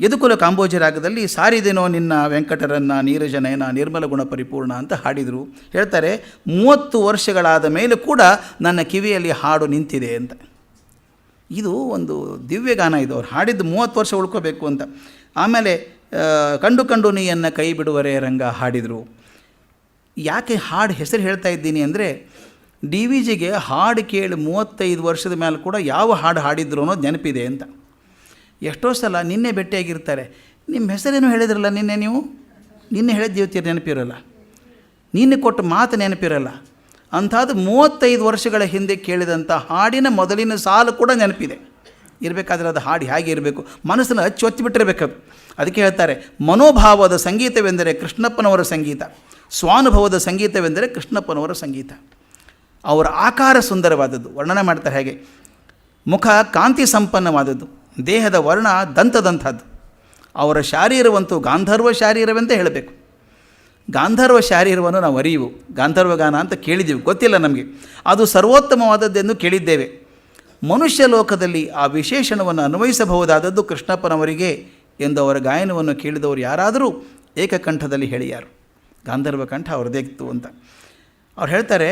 ಯದುಕುಲ ಕಾಂಬೋಜಿ ರಾಗದಲ್ಲಿ ಸಾರಿದೇನೋ ನಿನ್ನ ವೆಂಕಟರನ್ನ ನೀರಜನಯನ ನಿರ್ಮಲ ಗುಣ ಪರಿಪೂರ್ಣ ಅಂತ ಹಾಡಿದರು. ಹೇಳ್ತಾರೆ, 30 ವರ್ಷಗಳಾದ ಮೇಲೆ ಕೂಡ ನನ್ನ ಕಿವಿಯಲ್ಲಿ ಹಾಡು ನಿಂತಿದೆ ಅಂತ. ಇದು ಒಂದು ದಿವ್ಯಗಾನ. ಇದು ಅವ್ರು ಹಾಡಿದ್ದು 30 ವರ್ಷ ಉಳ್ಕೋಬೇಕು ಅಂತ. ಆಮೇಲೆ ಕಂಡು ಕಂಡು ನೀಯನ್ನು ಕೈ ಬಿಡುವರೆ ರಂಗ ಹಾಡಿದರು. ಯಾಕೆ ಹಾಡು ಹೆಸರು ಹೇಳ್ತಾ ಇದ್ದೀನಿ ಅಂದರೆ, DVGಗೆ ಹಾಡು ಕೇಳಿ 35 ವರ್ಷದ ಮೇಲೆ ಕೂಡ ಯಾವ ಹಾಡು ಹಾಡಿದ್ರು ಅನ್ನೋದು ನೆನಪಿದೆ ಅಂತ. ಎಷ್ಟೋ ಸಲ ನಿನ್ನೆ ಭೇಟಿಯಾಗಿರ್ತಾರೆ, ನಿಮ್ಮ ಹೆಸರೇನು ಹೇಳಿದ್ರಲ್ಲ ನಿನ್ನೆ ಹೇಳಿದ್ದೀವಿ ನೆನಪಿರೋಲ್ಲ, ನಿನ್ನೆ ಕೊಟ್ಟ ಮಾತು ನೆನಪಿರೋಲ್ಲ. ಅಂಥದ್ದು 35 ವರ್ಷಗಳ ಹಿಂದೆ ಕೇಳಿದಂಥ ಹಾಡಿನ ಮೊದಲಿನ ಸಾಲು ಕೂಡ ನೆನಪಿದೆ. ಇರಬೇಕಾದ್ರೆ ಅದು ಹಾಡು ಹೇಗೆ ಇರಬೇಕು, ಮನಸ್ಸನ್ನು ಒತ್ತಿಬಿಟ್ಟಿರಬೇಕದು. ಅದಕ್ಕೆ ಹೇಳ್ತಾರೆ, ಮನೋಭಾವದ ಸಂಗೀತವೆಂದರೆ ಕೃಷ್ಣಪ್ಪನವರ ಸಂಗೀತ, ಸ್ವಾನುಭವದ ಸಂಗೀತವೆಂದರೆ ಕೃಷ್ಣಪ್ಪನವರ ಸಂಗೀತ. ಅವರ ಆಕಾರ ಸುಂದರವಾದದ್ದು, ವರ್ಣನೆ ಮಾಡ್ತಾರೆ ಹೇಗೆ. ಮುಖ ಕಾಂತಿ ಸಂಪನ್ನವಾದದ್ದು, ದೇಹದ ವರ್ಣ ದಂತದಂಥದ್ದು. ಅವರ ಶಾರೀರವಂತೂ ಗಾಂಧರ್ವ ಶಾರೀರವೆಂತ ಹೇಳಬೇಕು. ಗಾಂಧರ್ವ ಶಾರೀರವನ್ನು ನಾವು ಅರಿಯುವು, ಗಾಂಧರ್ವಗಾನ ಅಂತ ಕೇಳಿದ್ದೀವಿ, ಗೊತ್ತಿಲ್ಲ ನಮಗೆ. ಅದು ಸರ್ವೋತ್ತಮವಾದದ್ದೆಂದು ಕೇಳಿದ್ದೇವೆ. ಮನುಷ್ಯ ಲೋಕದಲ್ಲಿ ಆ ವಿಶೇಷಣವನ್ನು ಅನ್ವಯಿಸಬಹುದಾದದ್ದು ಕೃಷ್ಣಪ್ಪನವರಿಗೆ ಎಂದು ಅವರ ಗಾಯನವನ್ನು ಕೇಳಿದವರು ಯಾರಾದರೂ ಏಕಕಂಠದಲ್ಲಿ ಹೇಳಿಯಾರು. ಗಾಂಧರ್ವ ಕಂಠ ಅವರದೇ ಇತ್ತು ಅಂತ ಅವ್ರು ಹೇಳ್ತಾರೆ.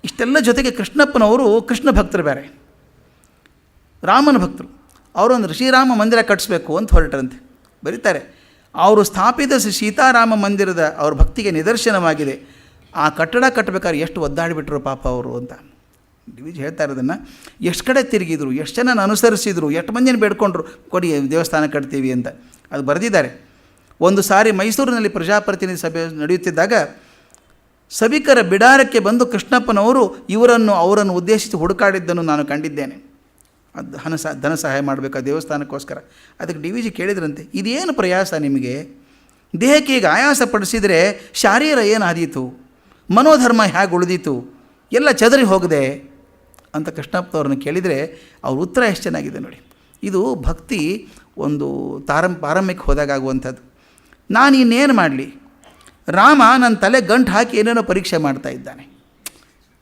ಇಷ್ಟೆಲ್ಲ ಜೊತೆಗೆ ಕೃಷ್ಣಪ್ಪನವರು ಕೃಷ್ಣ ಭಕ್ತರು ಬೇರೆ, ರಾಮನ ಭಕ್ತರು. ಅವರೊಂದು ಶ್ರೀರಾಮ ಮಂದಿರ ಕಟ್ಟಿಸ್ಬೇಕು ಅಂತ ಹೊರಟರಂತೆ. ಬರೀತಾರೆ, ಅವರು ಸ್ಥಾಪಿತ ಸೀತಾರಾಮ ಮಂದಿರದ ಅವ್ರ ಭಕ್ತಿಗೆ ನಿದರ್ಶನವಾಗಿದೆ. ಆ ಕಟ್ಟಡ ಕಟ್ಟಬೇಕಾದ್ರೆ ಎಷ್ಟು ಒದ್ದಾಡಿಬಿಟ್ರು ಪಾಪ ಅವರು ಅಂತ DVG ಹೇಳ್ತಾ ಇರೋದನ್ನು. ಎಷ್ಟು ಕಡೆ ತಿರುಗಿದ್ರು, ಎಷ್ಟು ಜನ ಅನುಸರಿಸಿದರು, ಎಷ್ಟು ಮಂದಿನ ಬೇಡ್ಕೊಂಡ್ರು, ಕೊಡಿ ದೇವಸ್ಥಾನ ಕಟ್ತೀವಿ ಅಂತ. ಅದು ಬರೆದಿದ್ದಾರೆ. ಒಂದು ಸಾರಿ ಮೈಸೂರಿನಲ್ಲಿ ಪ್ರಜಾಪ್ರತಿನಿಧಿ ಸಭೆ ನಡೆಯುತ್ತಿದ್ದಾಗ ಸಭಿಕರ ಬಿಡಾರಕ್ಕೆ ಬಂದು ಕೃಷ್ಣಪ್ಪನವರು ಅವರನ್ನು ಉದ್ದೇಶಿಸಿ ಹುಡುಕಾಡಿದ್ದನ್ನು ನಾನು ಕಂಡಿದ್ದೇನೆ. ಅದು ಧನ ಸಹಾಯ ಮಾಡಬೇಕು ಆ ದೇವಸ್ಥಾನಕ್ಕೋಸ್ಕರ. ಅದಕ್ಕೆ ಡಿ ವಿ ಜಿ ಕೇಳಿದ್ರಂತೆ, ಇದೇನು ಪ್ರಯಾಸ ನಿಮಗೆ? ದೇಹಕ್ಕೆ ಈಗ ಆಯಾಸ ಪಡಿಸಿದರೆ ಶಾರೀರ ಏನಾದೀತು, ಮನೋಧರ್ಮ ಹೇಗೆ ಉಳಿದೀತು, ಎಲ್ಲ ಚದರಿ ಹೋಗದೆ ಅಂತ ಕೃಷ್ಣಪ್ಪನವ್ರನ್ನ ಕೇಳಿದರೆ ಅವ್ರ ಉತ್ತರ ಎಷ್ಟು ಚೆನ್ನಾಗಿದೆ ನೋಡಿ. ಇದು ಭಕ್ತಿ ಒಂದು ಪಾರಮ್ಯಕ್ಕೆ ಹೋದಾಗುವಂಥದ್ದು. ನಾನು ಇನ್ನೇನು ಮಾಡಲಿ, ರಾಮ ನನ್ನ ತಲೆ ಗಂಟು ಹಾಕಿ ಏನೇನೋ ಪರೀಕ್ಷೆ ಮಾಡ್ತಾ ಇದ್ದಾನೆ.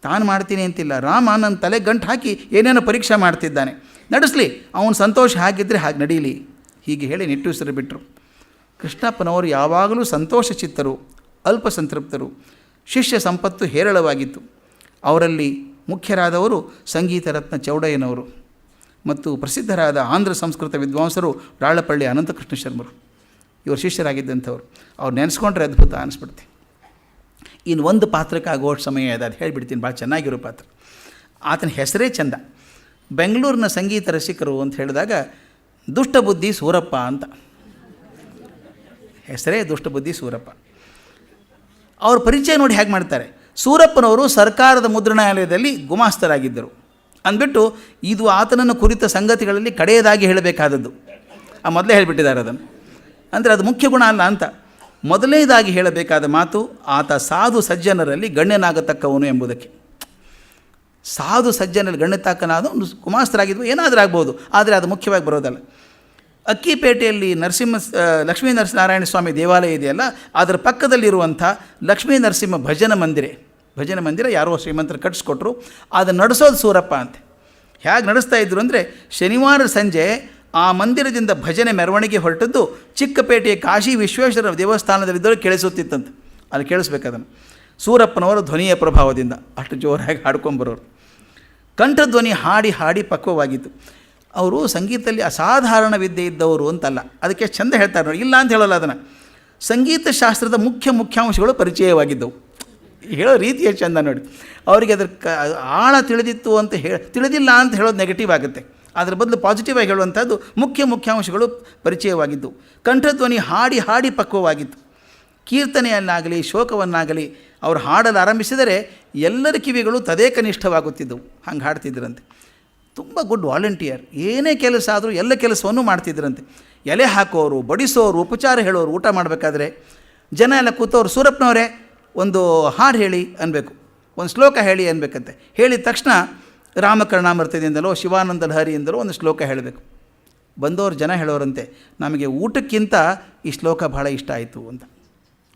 ತಾನು ಮಾಡ್ತೀನಿ ಅಂತಿಲ್ಲ, ರಾಮ ನನ್ನ ತಲೆ ಗಂಟು ಹಾಕಿ ಏನೇನೋ ಪರೀಕ್ಷೆ ಮಾಡ್ತಿದ್ದಾನೆ, ನಡೆಸಲಿ, ಅವನ ಸಂತೋಷ ಹಾಗಿದ್ದರೆ ಹಾಗೆ ನಡೀಲಿ, ಹೀಗೆ ಹೇಳಿ ನಿಟ್ಟುಸಿರು ಬಿಟ್ಟರು. ಕೃಷ್ಣಪ್ಪನವರು ಯಾವಾಗಲೂ ಸಂತೋಷ ಚಿತ್ತರು, ಅಲ್ಪ ಸಂತೃಪ್ತರು, ಶಿಷ್ಯ ಸಂಪತ್ತು ಹೇರಳವಾಗಿತ್ತು. ಅವರಲ್ಲಿ ಮುಖ್ಯರಾದವರು ಸಂಗೀತ ರತ್ನ ಚೌಡಯ್ಯನವರು ಮತ್ತು ಪ್ರಸಿದ್ಧರಾದ ಆಂಧ್ರ ಸಂಸ್ಕೃತ ವಿದ್ವಾಂಸರು ರಾಳಪಳ್ಳಿ ಅನಂತಕೃಷ್ಣ ಶರ್ಮರು. ಇವರು ಶಿಷ್ಯರಾಗಿದ್ದಂಥವ್ರು. ಅವ್ರು ನೆನೆಸ್ಕೊಂಡ್ರೆ ಅದ್ಭುತ ಅನಿಸ್ಬಿಡುತ್ತೆ. ಇನ್ನು ಒಂದು ಪಾತ್ರಕ್ಕೆ ಆಗುವಷ್ಟು ಸಮಯ ಇದೆ, ಅದು ಹೇಳಿಬಿಡ್ತೀನಿ, ಭಾಳ ಚೆನ್ನಾಗಿರೋ ಪಾತ್ರ. ಆತನ ಹೆಸರೇ ಚಂದ. ಬೆಂಗಳೂರಿನ ಸಂಗೀತ ರಸಿಕರು ಅಂತ ಹೇಳಿದಾಗ ದುಷ್ಟಬುದ್ಧಿ ಸೂರಪ್ಪ ಅಂತ ಹೆಸರೇ, ದುಷ್ಟಬುದ್ಧಿ ಸೂರಪ್ಪ. ಅವ್ರ ಪರಿಚಯ ನೋಡಿ ಹೇಗೆ ಮಾಡ್ತಾರೆ. ಸೂರಪ್ಪನವರು ಸರ್ಕಾರದ ಮುದ್ರಣಾಲಯದಲ್ಲಿ ಗುಮಾಸ್ತರಾಗಿದ್ದರು ಅಂದ್ಬಿಟ್ಟು ಇದು ಆತನನ್ನು ಕುರಿತ ಸಂಗತಿಗಳಲ್ಲಿ ಕಡೆಯದಾಗಿ ಹೇಳಬೇಕಾದದ್ದು. ಮೊದಲೇ ಹೇಳಿಬಿಟ್ಟಿದ್ದಾರೆ ಅದನ್ನು. ಅಂದರೆ ಅದು ಮುಖ್ಯ ಗುಣ ಅಲ್ಲ ಅಂತ. ಮೊದಲನೇದಾಗಿ ಹೇಳಬೇಕಾದ ಮಾತು, ಆತ ಸಾಧು ಸಜ್ಜನರಲ್ಲಿ ಗಣ್ಯನಾಗತಕ್ಕವನು ಎಂಬುದಕ್ಕೆ. ಸಾಧು ಸಜ್ಜನಲ್ಲಿ ಗಣ್ಯತಕ್ಕನಾದ ಒಂದು ಗುಮಾಸ್ತರಾಗಿದ್ವು, ಏನಾದರೂ ಆಗ್ಬೋದು, ಆದರೆ ಅದು ಮುಖ್ಯವಾಗಿ ಬರೋದಲ್ಲ. ಅಕ್ಕಿಪೇಟೆಯಲ್ಲಿ ಲಕ್ಷ್ಮೀ ನರಸಿಂಹನಾರಾಯಣ ಸ್ವಾಮಿ ದೇವಾಲಯ ಇದೆಯಲ್ಲ, ಅದರ ಪಕ್ಕದಲ್ಲಿರುವಂಥ ಲಕ್ಷ್ಮೀ ನರಸಿಂಹ ಭಜನೆ ಮಂದಿರ ಯಾರೋ ಶ್ರೀಮಂತರು ಕಟ್ಟಿಸ್ಕೊಟ್ರು. ಅದನ್ನು ನಡೆಸೋದು ಸೂರಪ್ಪ ಅಂತೆ. ಹೇಗೆ ನಡೆಸ್ತಾ ಇದ್ರು ಅಂದರೆ, ಶನಿವಾರ ಸಂಜೆ ಆ ಮಂದಿರದಿಂದ ಭಜನೆ ಮೆರವಣಿಗೆ ಹೊರಟದ್ದು ಚಿಕ್ಕಪೇಟೆಯ ಕಾಶಿ ವಿಶ್ವೇಶ್ವರ ದೇವಸ್ಥಾನದಲ್ಲಿದ್ದರೂ ಕೇಳಿಸುತ್ತಿತ್ತಂತೆ. ಅಲ್ಲಿ ಕೇಳಿಸ್ಬೇಕದನ್ನು. ಸೂರಪ್ಪನವರ ಧ್ವನಿಯ ಪ್ರಭಾವದಿಂದ ಅಷ್ಟು ಜೋರಾಗಿ ಹಾಡ್ಕೊಂಬರೋರು. ಕಂಠಧ್ವನಿ ಹಾಡಿ ಹಾಡಿ ಪಕ್ವವಾಗಿತ್ತು. ಅವರು ಸಂಗೀತದಲ್ಲಿ ಅಸಾಧಾರಣ ವಿದ್ಯೆ ಇದ್ದವರು ಅಂತಲ್ಲ, ಅದಕ್ಕೆ ಚಂದ ಹೇಳ್ತಾರೆ ನೋಡಿ, ಇಲ್ಲ ಅಂತ ಹೇಳೋಲ್ಲ ಅದನ್ನು. ಸಂಗೀತ ಶಾಸ್ತ್ರದ ಮುಖ್ಯಾಂಶಗಳು ಪರಿಚಯವಾಗಿದ್ದವು. ಹೇಳೋ ರೀತಿಯ ಚಂದ ನೋಡಿ. ಅವರಿಗೆ ಅದರ ಆಳ ತಿಳಿದಿತ್ತು ಅಂತ ತಿಳಿದಿಲ್ಲ ಅಂತ ಹೇಳೋದು ನೆಗೆಟಿವ್ ಆಗುತ್ತೆ. ಅದರ ಬದಲು ಪಾಸಿಟಿವ್ ಆಗಿ ಹೇಳುವಂಥದ್ದು ಮುಖ್ಯಾಂಶಗಳು ಪರಿಚಯವಾಗಿದ್ದವು. ಕಂಠಧ್ವನಿ ಹಾಡಿ ಹಾಡಿ ಪಕ್ವವಾಗಿತ್ತು. ಕೀರ್ತನೆಯನ್ನಾಗಲಿ ಶೋಕವನ್ನಾಗಲಿ ಅವರು ಹಾಡಲು ಆರಂಭಿಸಿದರೆ ಎಲ್ಲರ ಕಿವಿಗಳು ತದೇಕನಿಷ್ಠವಾಗುತ್ತಿದ್ದವು. ಹಂಗೆ ಹಾಡ್ತಿದ್ರಂತೆ. ತುಂಬ ಗುಡ್ ವಾಲಂಟಿಯರ್. ಏನೇ ಕೆಲಸ ಆದರೂ ಎಲ್ಲ ಕೆಲಸವನ್ನು ಮಾಡ್ತಿದ್ರಂತೆ. ಎಲೆ ಹಾಕೋರು, ಬಡಿಸೋರು, ಉಪಚಾರ ಹೇಳೋರು. ಊಟ ಮಾಡಬೇಕಾದ್ರೆ ಜನ ಎಲ್ಲ ಕೂತವ್ರು, ಸೂರಪ್ಪನವರೇ ಒಂದು ಹಾಡು ಹೇಳಿ ಅನ್ಬೇಕು, ಒಂದು ಶ್ಲೋಕ ಹೇಳಿ ಅನ್ಬೇಕಂತೆ. ಹೇಳಿದ ತಕ್ಷಣ ರಾಮಕರ್ಣಾಮೃತದಿಂದಲೋ ಶಿವಾನಂದ ಲಹರಿಯಿಂದಲೋ ಒಂದು ಶ್ಲೋಕ ಹೇಳಬೇಕು. ಬಂದವರು ಜನ ಹೇಳೋರಂತೆ, ನಮಗೆ ಊಟಕ್ಕಿಂತ ಈ ಶ್ಲೋಕ ಭಾಳ ಇಷ್ಟ ಆಯಿತು ಅಂತ.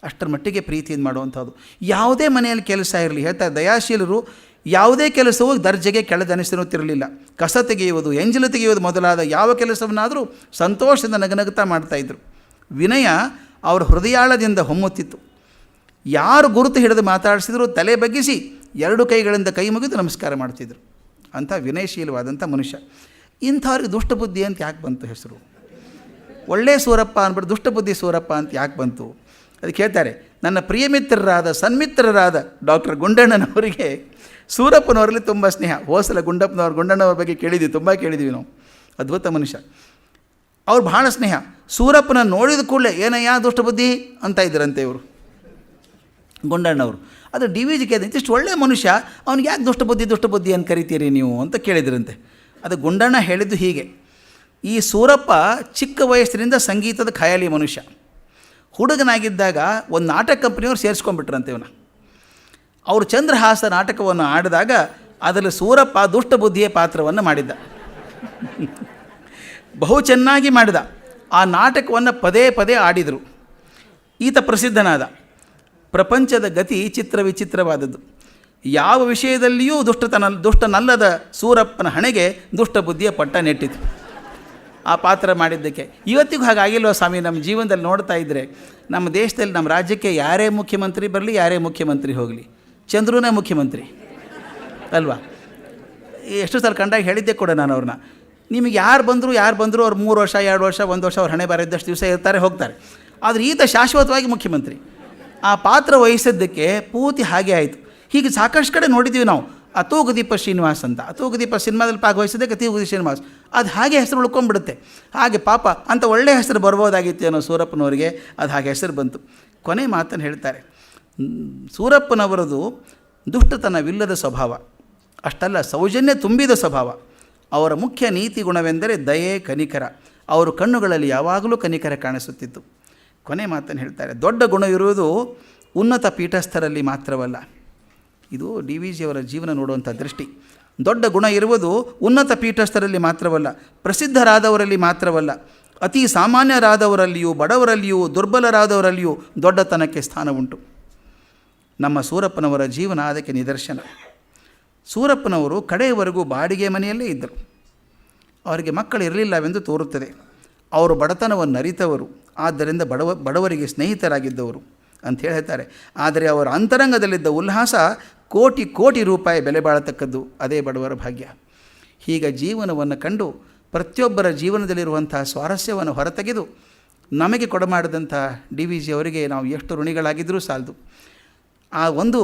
ಅಷ್ಟರ ಮಟ್ಟಿಗೆ ಪ್ರೀತಿಯಿಂದ ಮಾಡುವಂಥದ್ದು. ಯಾವುದೇ ಮನೆಯಲ್ಲಿ ಕೆಲಸ ಇರಲಿ, ಹೇಳ್ತಾರೆ ದಯಾಶೀಲರು, ಯಾವುದೇ ಕೆಲಸವೂ ದರ್ಜೆಗೆ ಕೆಳದನಿಸುತ್ತಿರಲಿಲ್ಲ. ಕಸ ತೆಗೆಯುವುದು, ಎಂಜಲು ತೆಗೆಯುವುದು ಮೊದಲಾದ ಯಾವ ಕೆಲಸವನ್ನಾದರೂ ಸಂತೋಷದಿಂದ ನಗನಗುತ್ತಾ ಮಾಡ್ತಾಯಿದ್ರು. ವಿನಯ ಅವರ ಹೃದಯಾಳದಿಂದ ಹೊಮ್ಮುತ್ತಿತ್ತು. ಯಾರು ಗುರುತು ಹಿಡಿದು ಮಾತಾಡಿಸಿದ್ರು ತಲೆ ಬಗ್ಗಿಸಿ 2 ಕೈಗಳಿಂದ ಕೈ ಮುಗಿದು ನಮಸ್ಕಾರ ಮಾಡ್ತಿದ್ರು. ಅಂಥ ವಿನಯಶೀಲವಾದಂಥ ಮನುಷ್ಯ. ಇಂಥವ್ರಿಗೆ ದುಷ್ಟಬುದ್ಧಿ ಅಂತ ಯಾಕೆ ಬಂತು ಹೆಸರು? ಒಳ್ಳೆಯ ಸೂರಪ್ಪ ಅಂದ್ಬಿಟ್ಟು ದುಷ್ಟಬುದ್ಧಿ ಸೂರಪ್ಪ ಅಂತ ಯಾಕೆ ಬಂತು? ಅದಕ್ಕೆ ಹೇಳ್ತಾರೆ, ನನ್ನ ಪ್ರಿಯಮಿತ್ರರಾದ ಸನ್ಮಿತ್ರರಾದ ಡಾಕ್ಟರ್ ಗುಂಡಣ್ಣನವರಿಗೆ ಸೂರಪ್ಪನವರಲ್ಲಿ ತುಂಬ ಸ್ನೇಹ. ಹೋಸಲ ಗುಂಡಣ್ಣವ್ರ ಬಗ್ಗೆ ಕೇಳಿದ್ವಿ, ತುಂಬ ಕೇಳಿದ್ವಿ ನಾವು. ಅದ್ಭುತ ಮನುಷ್ಯ. ಅವ್ರು ಭಾಳ ಸ್ನೇಹ. ಸೂರಪ್ಪನ ನೋಡಿದ ಕೂಡಲೇ ಏನಯ್ಯ ದುಷ್ಟಬುದ್ಧಿ ಅಂತ ಇದ್ದರಂತೆ ಇವರು ಗುಂಡಣ್ಣವರು. ಅದು ಡಿ ವಿ ಜಿ ಕೇಳಿದ, ಇಷ್ಟು ಒಳ್ಳೆಯ ಮನುಷ್ಯ, ಅವ್ನಿಗೆ ಯಾಕೆ ದುಷ್ಟಬುದ್ಧಿ ಅಂತ ಕರಿತೀರಿ ನೀವು ಅಂತ ಕೇಳಿದ್ರಂತೆ. ಅದು ಗುಂಡಣ್ಣ ಹೇಳಿದ್ದು ಹೀಗೆ, ಈ ಸೂರಪ್ಪ ಚಿಕ್ಕ ವಯಸ್ಸಿನಿಂದ ಸಂಗೀತದ ಖಯಾಲಿ ಮನುಷ್ಯ. ಹುಡುಗನಾಗಿದ್ದಾಗ ಒಂದು ನಾಟಕ ಕಂಪ್ನಿಯವ್ರು ಸೇರಿಸ್ಕೊಂಡ್ಬಿಟ್ರಂತೆ ಇವನ. ಅವರು ಚಂದ್ರಹಾಸ ನಾಟಕವನ್ನು ಆಡಿದಾಗ ಅದರಲ್ಲಿ ಸೂರಪ್ಪ ದುಷ್ಟಬುದ್ಧಿಯ ಪಾತ್ರವನ್ನು ಮಾಡಿದ್ದ. ಬಹು ಚೆನ್ನಾಗಿ ಮಾಡಿದ. ಆ ನಾಟಕವನ್ನು ಪದೇ ಪದೇ ಆಡಿದರು. ಈತ ಪ್ರಸಿದ್ಧನಾದ. ಪ್ರಪಂಚದ ಗತಿ ವಿಚಿತ್ರವಾದದ್ದು. ಯಾವ ವಿಷಯದಲ್ಲಿಯೂ ದುಷ್ಟನಲ್ಲದ ಸೂರಪ್ಪನ ಹಣೆಗೆ ದುಷ್ಟಬುದ್ಧಿಯ ಪಟ್ಟ ನೆಟ್ಟಿತು ಆ ಪಾತ್ರ ಮಾಡಿದ್ದಕ್ಕೆ. ಇವತ್ತಿಗೂ ಹಾಗಾಗಿಲ್ವ ಸ್ವಾಮಿ? ನಮ್ಮ ಜೀವನದಲ್ಲಿ ನೋಡ್ತಾ ಇದ್ದರೆ, ನಮ್ಮ ದೇಶದಲ್ಲಿ ನಮ್ಮ ರಾಜ್ಯಕ್ಕೆ ಯಾರೇ ಮುಖ್ಯಮಂತ್ರಿ ಬರಲಿ, ಯಾರೇ ಮುಖ್ಯಮಂತ್ರಿ ಹೋಗಲಿ, ಚಂದ್ರನೇ ಮುಖ್ಯಮಂತ್ರಿ ಅಲ್ವಾ? ಎಷ್ಟು ಸಲ ಕಂಡಾಗ ಹೇಳಿದ್ದೆ ಕೂಡ ನಾನು ಅವ್ರನ್ನ, ನಿಮಗೆ ಯಾರು ಬಂದರು ಅವ್ರು 3 ವರ್ಷ 2 ವರ್ಷ 1 ವರ್ಷ ಅವ್ರ ಹಣೆ ಬರದಷ್ಟು ದಿವಸ ಇರ್ತಾರೆ, ಹೋಗ್ತಾರೆ. ಆದರೆ ಈತ ಶಾಶ್ವತವಾಗಿ ಮುಖ್ಯಮಂತ್ರಿ. ಆ ಪಾತ್ರ ವಹಿಸಿದ್ದಕ್ಕೆ ಪೂರ್ತಿ ಹಾಗೆ ಆಯಿತು. ಹೀಗೆ ಸಾಕಷ್ಟು ಕಡೆ ನೋಡಿದ್ದೀವಿ ನಾವು. ಅತೋಗದೀಪ ಶ್ರೀನಿವಾಸ್ ಅಂತ, ಅತೋಗದೀಪ ಸಿನಿಮಾದಲ್ಲಿ ಭಾಗವಹಿಸಿದ್ದಕ್ಕೆ ಅತಿಯೋಗದಿ ಶ್ರೀನಿವಾಸ್, ಅದು ಹಾಗೆ ಹೆಸರು ಉಳ್ಕೊಂಡ್ಬಿಡುತ್ತೆ. ಹಾಗೆ ಪಾಪ ಅಂತ ಒಳ್ಳೆಯ ಹೆಸರು ಬರ್ಬೋದಾಗಿತ್ತು ಅನ್ನೋ ಸೂರಪ್ಪನವರಿಗೆ ಅದು ಹಾಗೆ ಹೆಸರು ಬಂತು. ಕೊನೆ ಮಾತನ್ನು ಹೇಳ್ತಾರೆ, ಸೂರಪ್ಪನವರದು ದುಷ್ಟತನವಿಲ್ಲದ ಸ್ವಭಾವ, ಅಷ್ಟಲ್ಲ ಸೌಜನ್ಯ ತುಂಬಿದ ಸ್ವಭಾವ. ಅವರ ಮುಖ್ಯ ನೀತಿ ಗುಣವೆಂದರೆ ದಯೆ, ಕನಿಕರ. ಅವರ ಕಣ್ಣುಗಳಲ್ಲಿ ಯಾವಾಗಲೂ ಕನಿಕರ ಕಾಣಿಸುತ್ತಿತ್ತು. ಕೊನೆ ಮಾತನ್ನು ಹೇಳ್ತಾರೆ, ದೊಡ್ಡ ಗುಣವಿರುವುದು ಉನ್ನತ ಪೀಠಸ್ಥರಲ್ಲಿ ಮಾತ್ರವಲ್ಲ. ಇದು ಡಿ ವಿ ಜಿಯವರ ಜೀವನ ನೋಡುವಂಥ ದೃಷ್ಟಿ. ದೊಡ್ಡ ಗುಣ ಇರುವುದು ಉನ್ನತ ಪೀಠಸ್ಥರಲ್ಲಿ ಮಾತ್ರವಲ್ಲ, ಪ್ರಸಿದ್ಧರಾದವರಲ್ಲಿ ಮಾತ್ರವಲ್ಲ, ಅತಿ ಸಾಮಾನ್ಯರಾದವರಲ್ಲಿಯೂ, ಬಡವರಲ್ಲಿಯೂ, ದುರ್ಬಲರಾದವರಲ್ಲಿಯೂ ದೊಡ್ಡತನಕ್ಕೆ ಸ್ಥಾನ ಉಂಟು. ನಮ್ಮ ಸೂರಪ್ಪನವರ ಜೀವನ ಅದಕ್ಕೆ ನಿದರ್ಶನ. ಸೂರಪ್ಪನವರು ಕಡೆಯವರೆಗೂ ಬಾಡಿಗೆ ಮನೆಯಲ್ಲೇ ಇದ್ದರು. ಅವರಿಗೆ ಮಕ್ಕಳು ಇರಲಿಲ್ಲವೆಂದು ತೋರುತ್ತದೆ. ಅವರು ಬಡತನವನ್ನು ಅರಿತವರು, ಆದ್ದರಿಂದ ಬಡವರಿಗೆ ಸ್ನೇಹಿತರಾಗಿದ್ದವರು ಅಂತ ಹೇಳ್ತಾರೆ. ಆದರೆ ಅವರ ಅಂತರಂಗದಲ್ಲಿದ್ದ ಉಲ್ಲಾಸ ಕೋಟಿ ಕೋಟಿ ರೂಪಾಯಿ ಬೆಲೆ ಬಾಳತಕ್ಕದ್ದು. ಅದೇ ಬಡವರ ಭಾಗ್ಯ. ಹೀಗೆ ಜೀವನವನ್ನು ಕಂಡು ಪ್ರತಿಯೊಬ್ಬರ ಜೀವನದಲ್ಲಿರುವಂಥ ಸ್ವಾರಸ್ಯವನ್ನು ಹೊರತೆಗೆದು ನಮಗೆ ಕೊಡಮಾಡಿದಂಥ ಡಿ ವಿ ಜಿ ಅವರಿಗೆ ನಾವು ಎಷ್ಟು ಋಣಿಗಳಾಗಿದ್ದರೂ ಸಾಲದು. ಆ ಒಂದು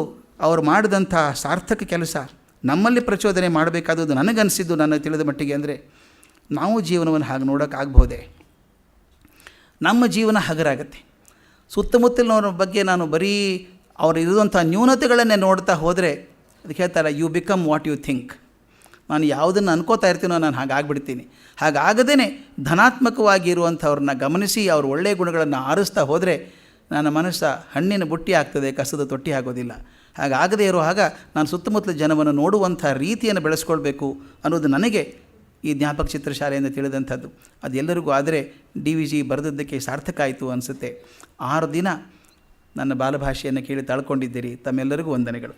ಅವರು ಮಾಡಿದಂಥ ಸಾರ್ಥಕ ಕೆಲಸ ನಮ್ಮಲ್ಲಿ ಪ್ರಚೋದನೆ ಮಾಡಬೇಕಾದದ್ದು ನನಗನ್ನಿಸಿದ್ದು, ನನ್ನ ತಿಳಿದ ಮಟ್ಟಿಗೆ ಅಂದರೆ ನಾವು ಜೀವನವನ್ನು ಹಾಗೆ ನೋಡೋಕ್ಕಾಗ್ಬೋದೇ? ನಮ್ಮ ಜೀವನ ಹಗರಾಗತ್ತೆ. ಸುತ್ತಮುತ್ತಲಿನವ್ರ ಬಗ್ಗೆ ನಾನು ಬರೀ ಅವರು ಇರುವಂಥ ನ್ಯೂನತೆಗಳನ್ನೇ ನೋಡ್ತಾ ಹೋದರೆ ಅದಕ್ಕೆ ಹೇಳ್ತಾರೆ, you become what you think. ನಾನು ಯಾವುದನ್ನು ಅನ್ಕೋತಾ ಇರ್ತೀನೋ ನಾನು ಹಾಗಾಗ್ಬಿಡ್ತೀನಿ. ಹಾಗಾಗದೇ ಧನಾತ್ಮಕವಾಗಿ ಇರುವಂಥವ್ರನ್ನ ಗಮನಿಸಿ ಅವ್ರ ಒಳ್ಳೆಯ ಗುಣಗಳನ್ನು ಆರಿಸ್ತಾ ಹೋದರೆ ನನ್ನ ಮನಸ್ಸು ಹಣ್ಣಿನ ಬುಟ್ಟಿ ಆಗ್ತದೆ, ಕಸದ ತೊಟ್ಟಿ ಆಗೋದಿಲ್ಲ. ಹಾಗಾಗದೇ ಇರೋ ಆಗ ನಾನು ಸುತ್ತಮುತ್ತಲ ಜನವನ್ನು ನೋಡುವಂಥ ರೀತಿಯನ್ನು ಬೆಳೆಸ್ಕೊಳ್ಬೇಕು ಅನ್ನೋದು ನನಗೆ ಈ ಜ್ಞಾಪಕ ಚಿತ್ರಶಾಲೆಯಿಂದ ತಿಳಿದಂಥದ್ದು. ಅದೆಲ್ಲರಿಗೂ ಆದರೆ ಡಿ ವಿ ಜಿ ಬರೆದದ್ದಕ್ಕೆ ಸಾರ್ಥಕ ಆಯಿತು ಅನಿಸುತ್ತೆ. 6 ದಿನ ನನ್ನ ಬಾಲಭಾಷೆಯನ್ನು ಕೇಳಿ ತಾಳ್ಕೊಂಡಿದ್ದೀರಿ. ತಮ್ಮೆಲ್ಲರಿಗೂ ವಂದನೆಗಳು.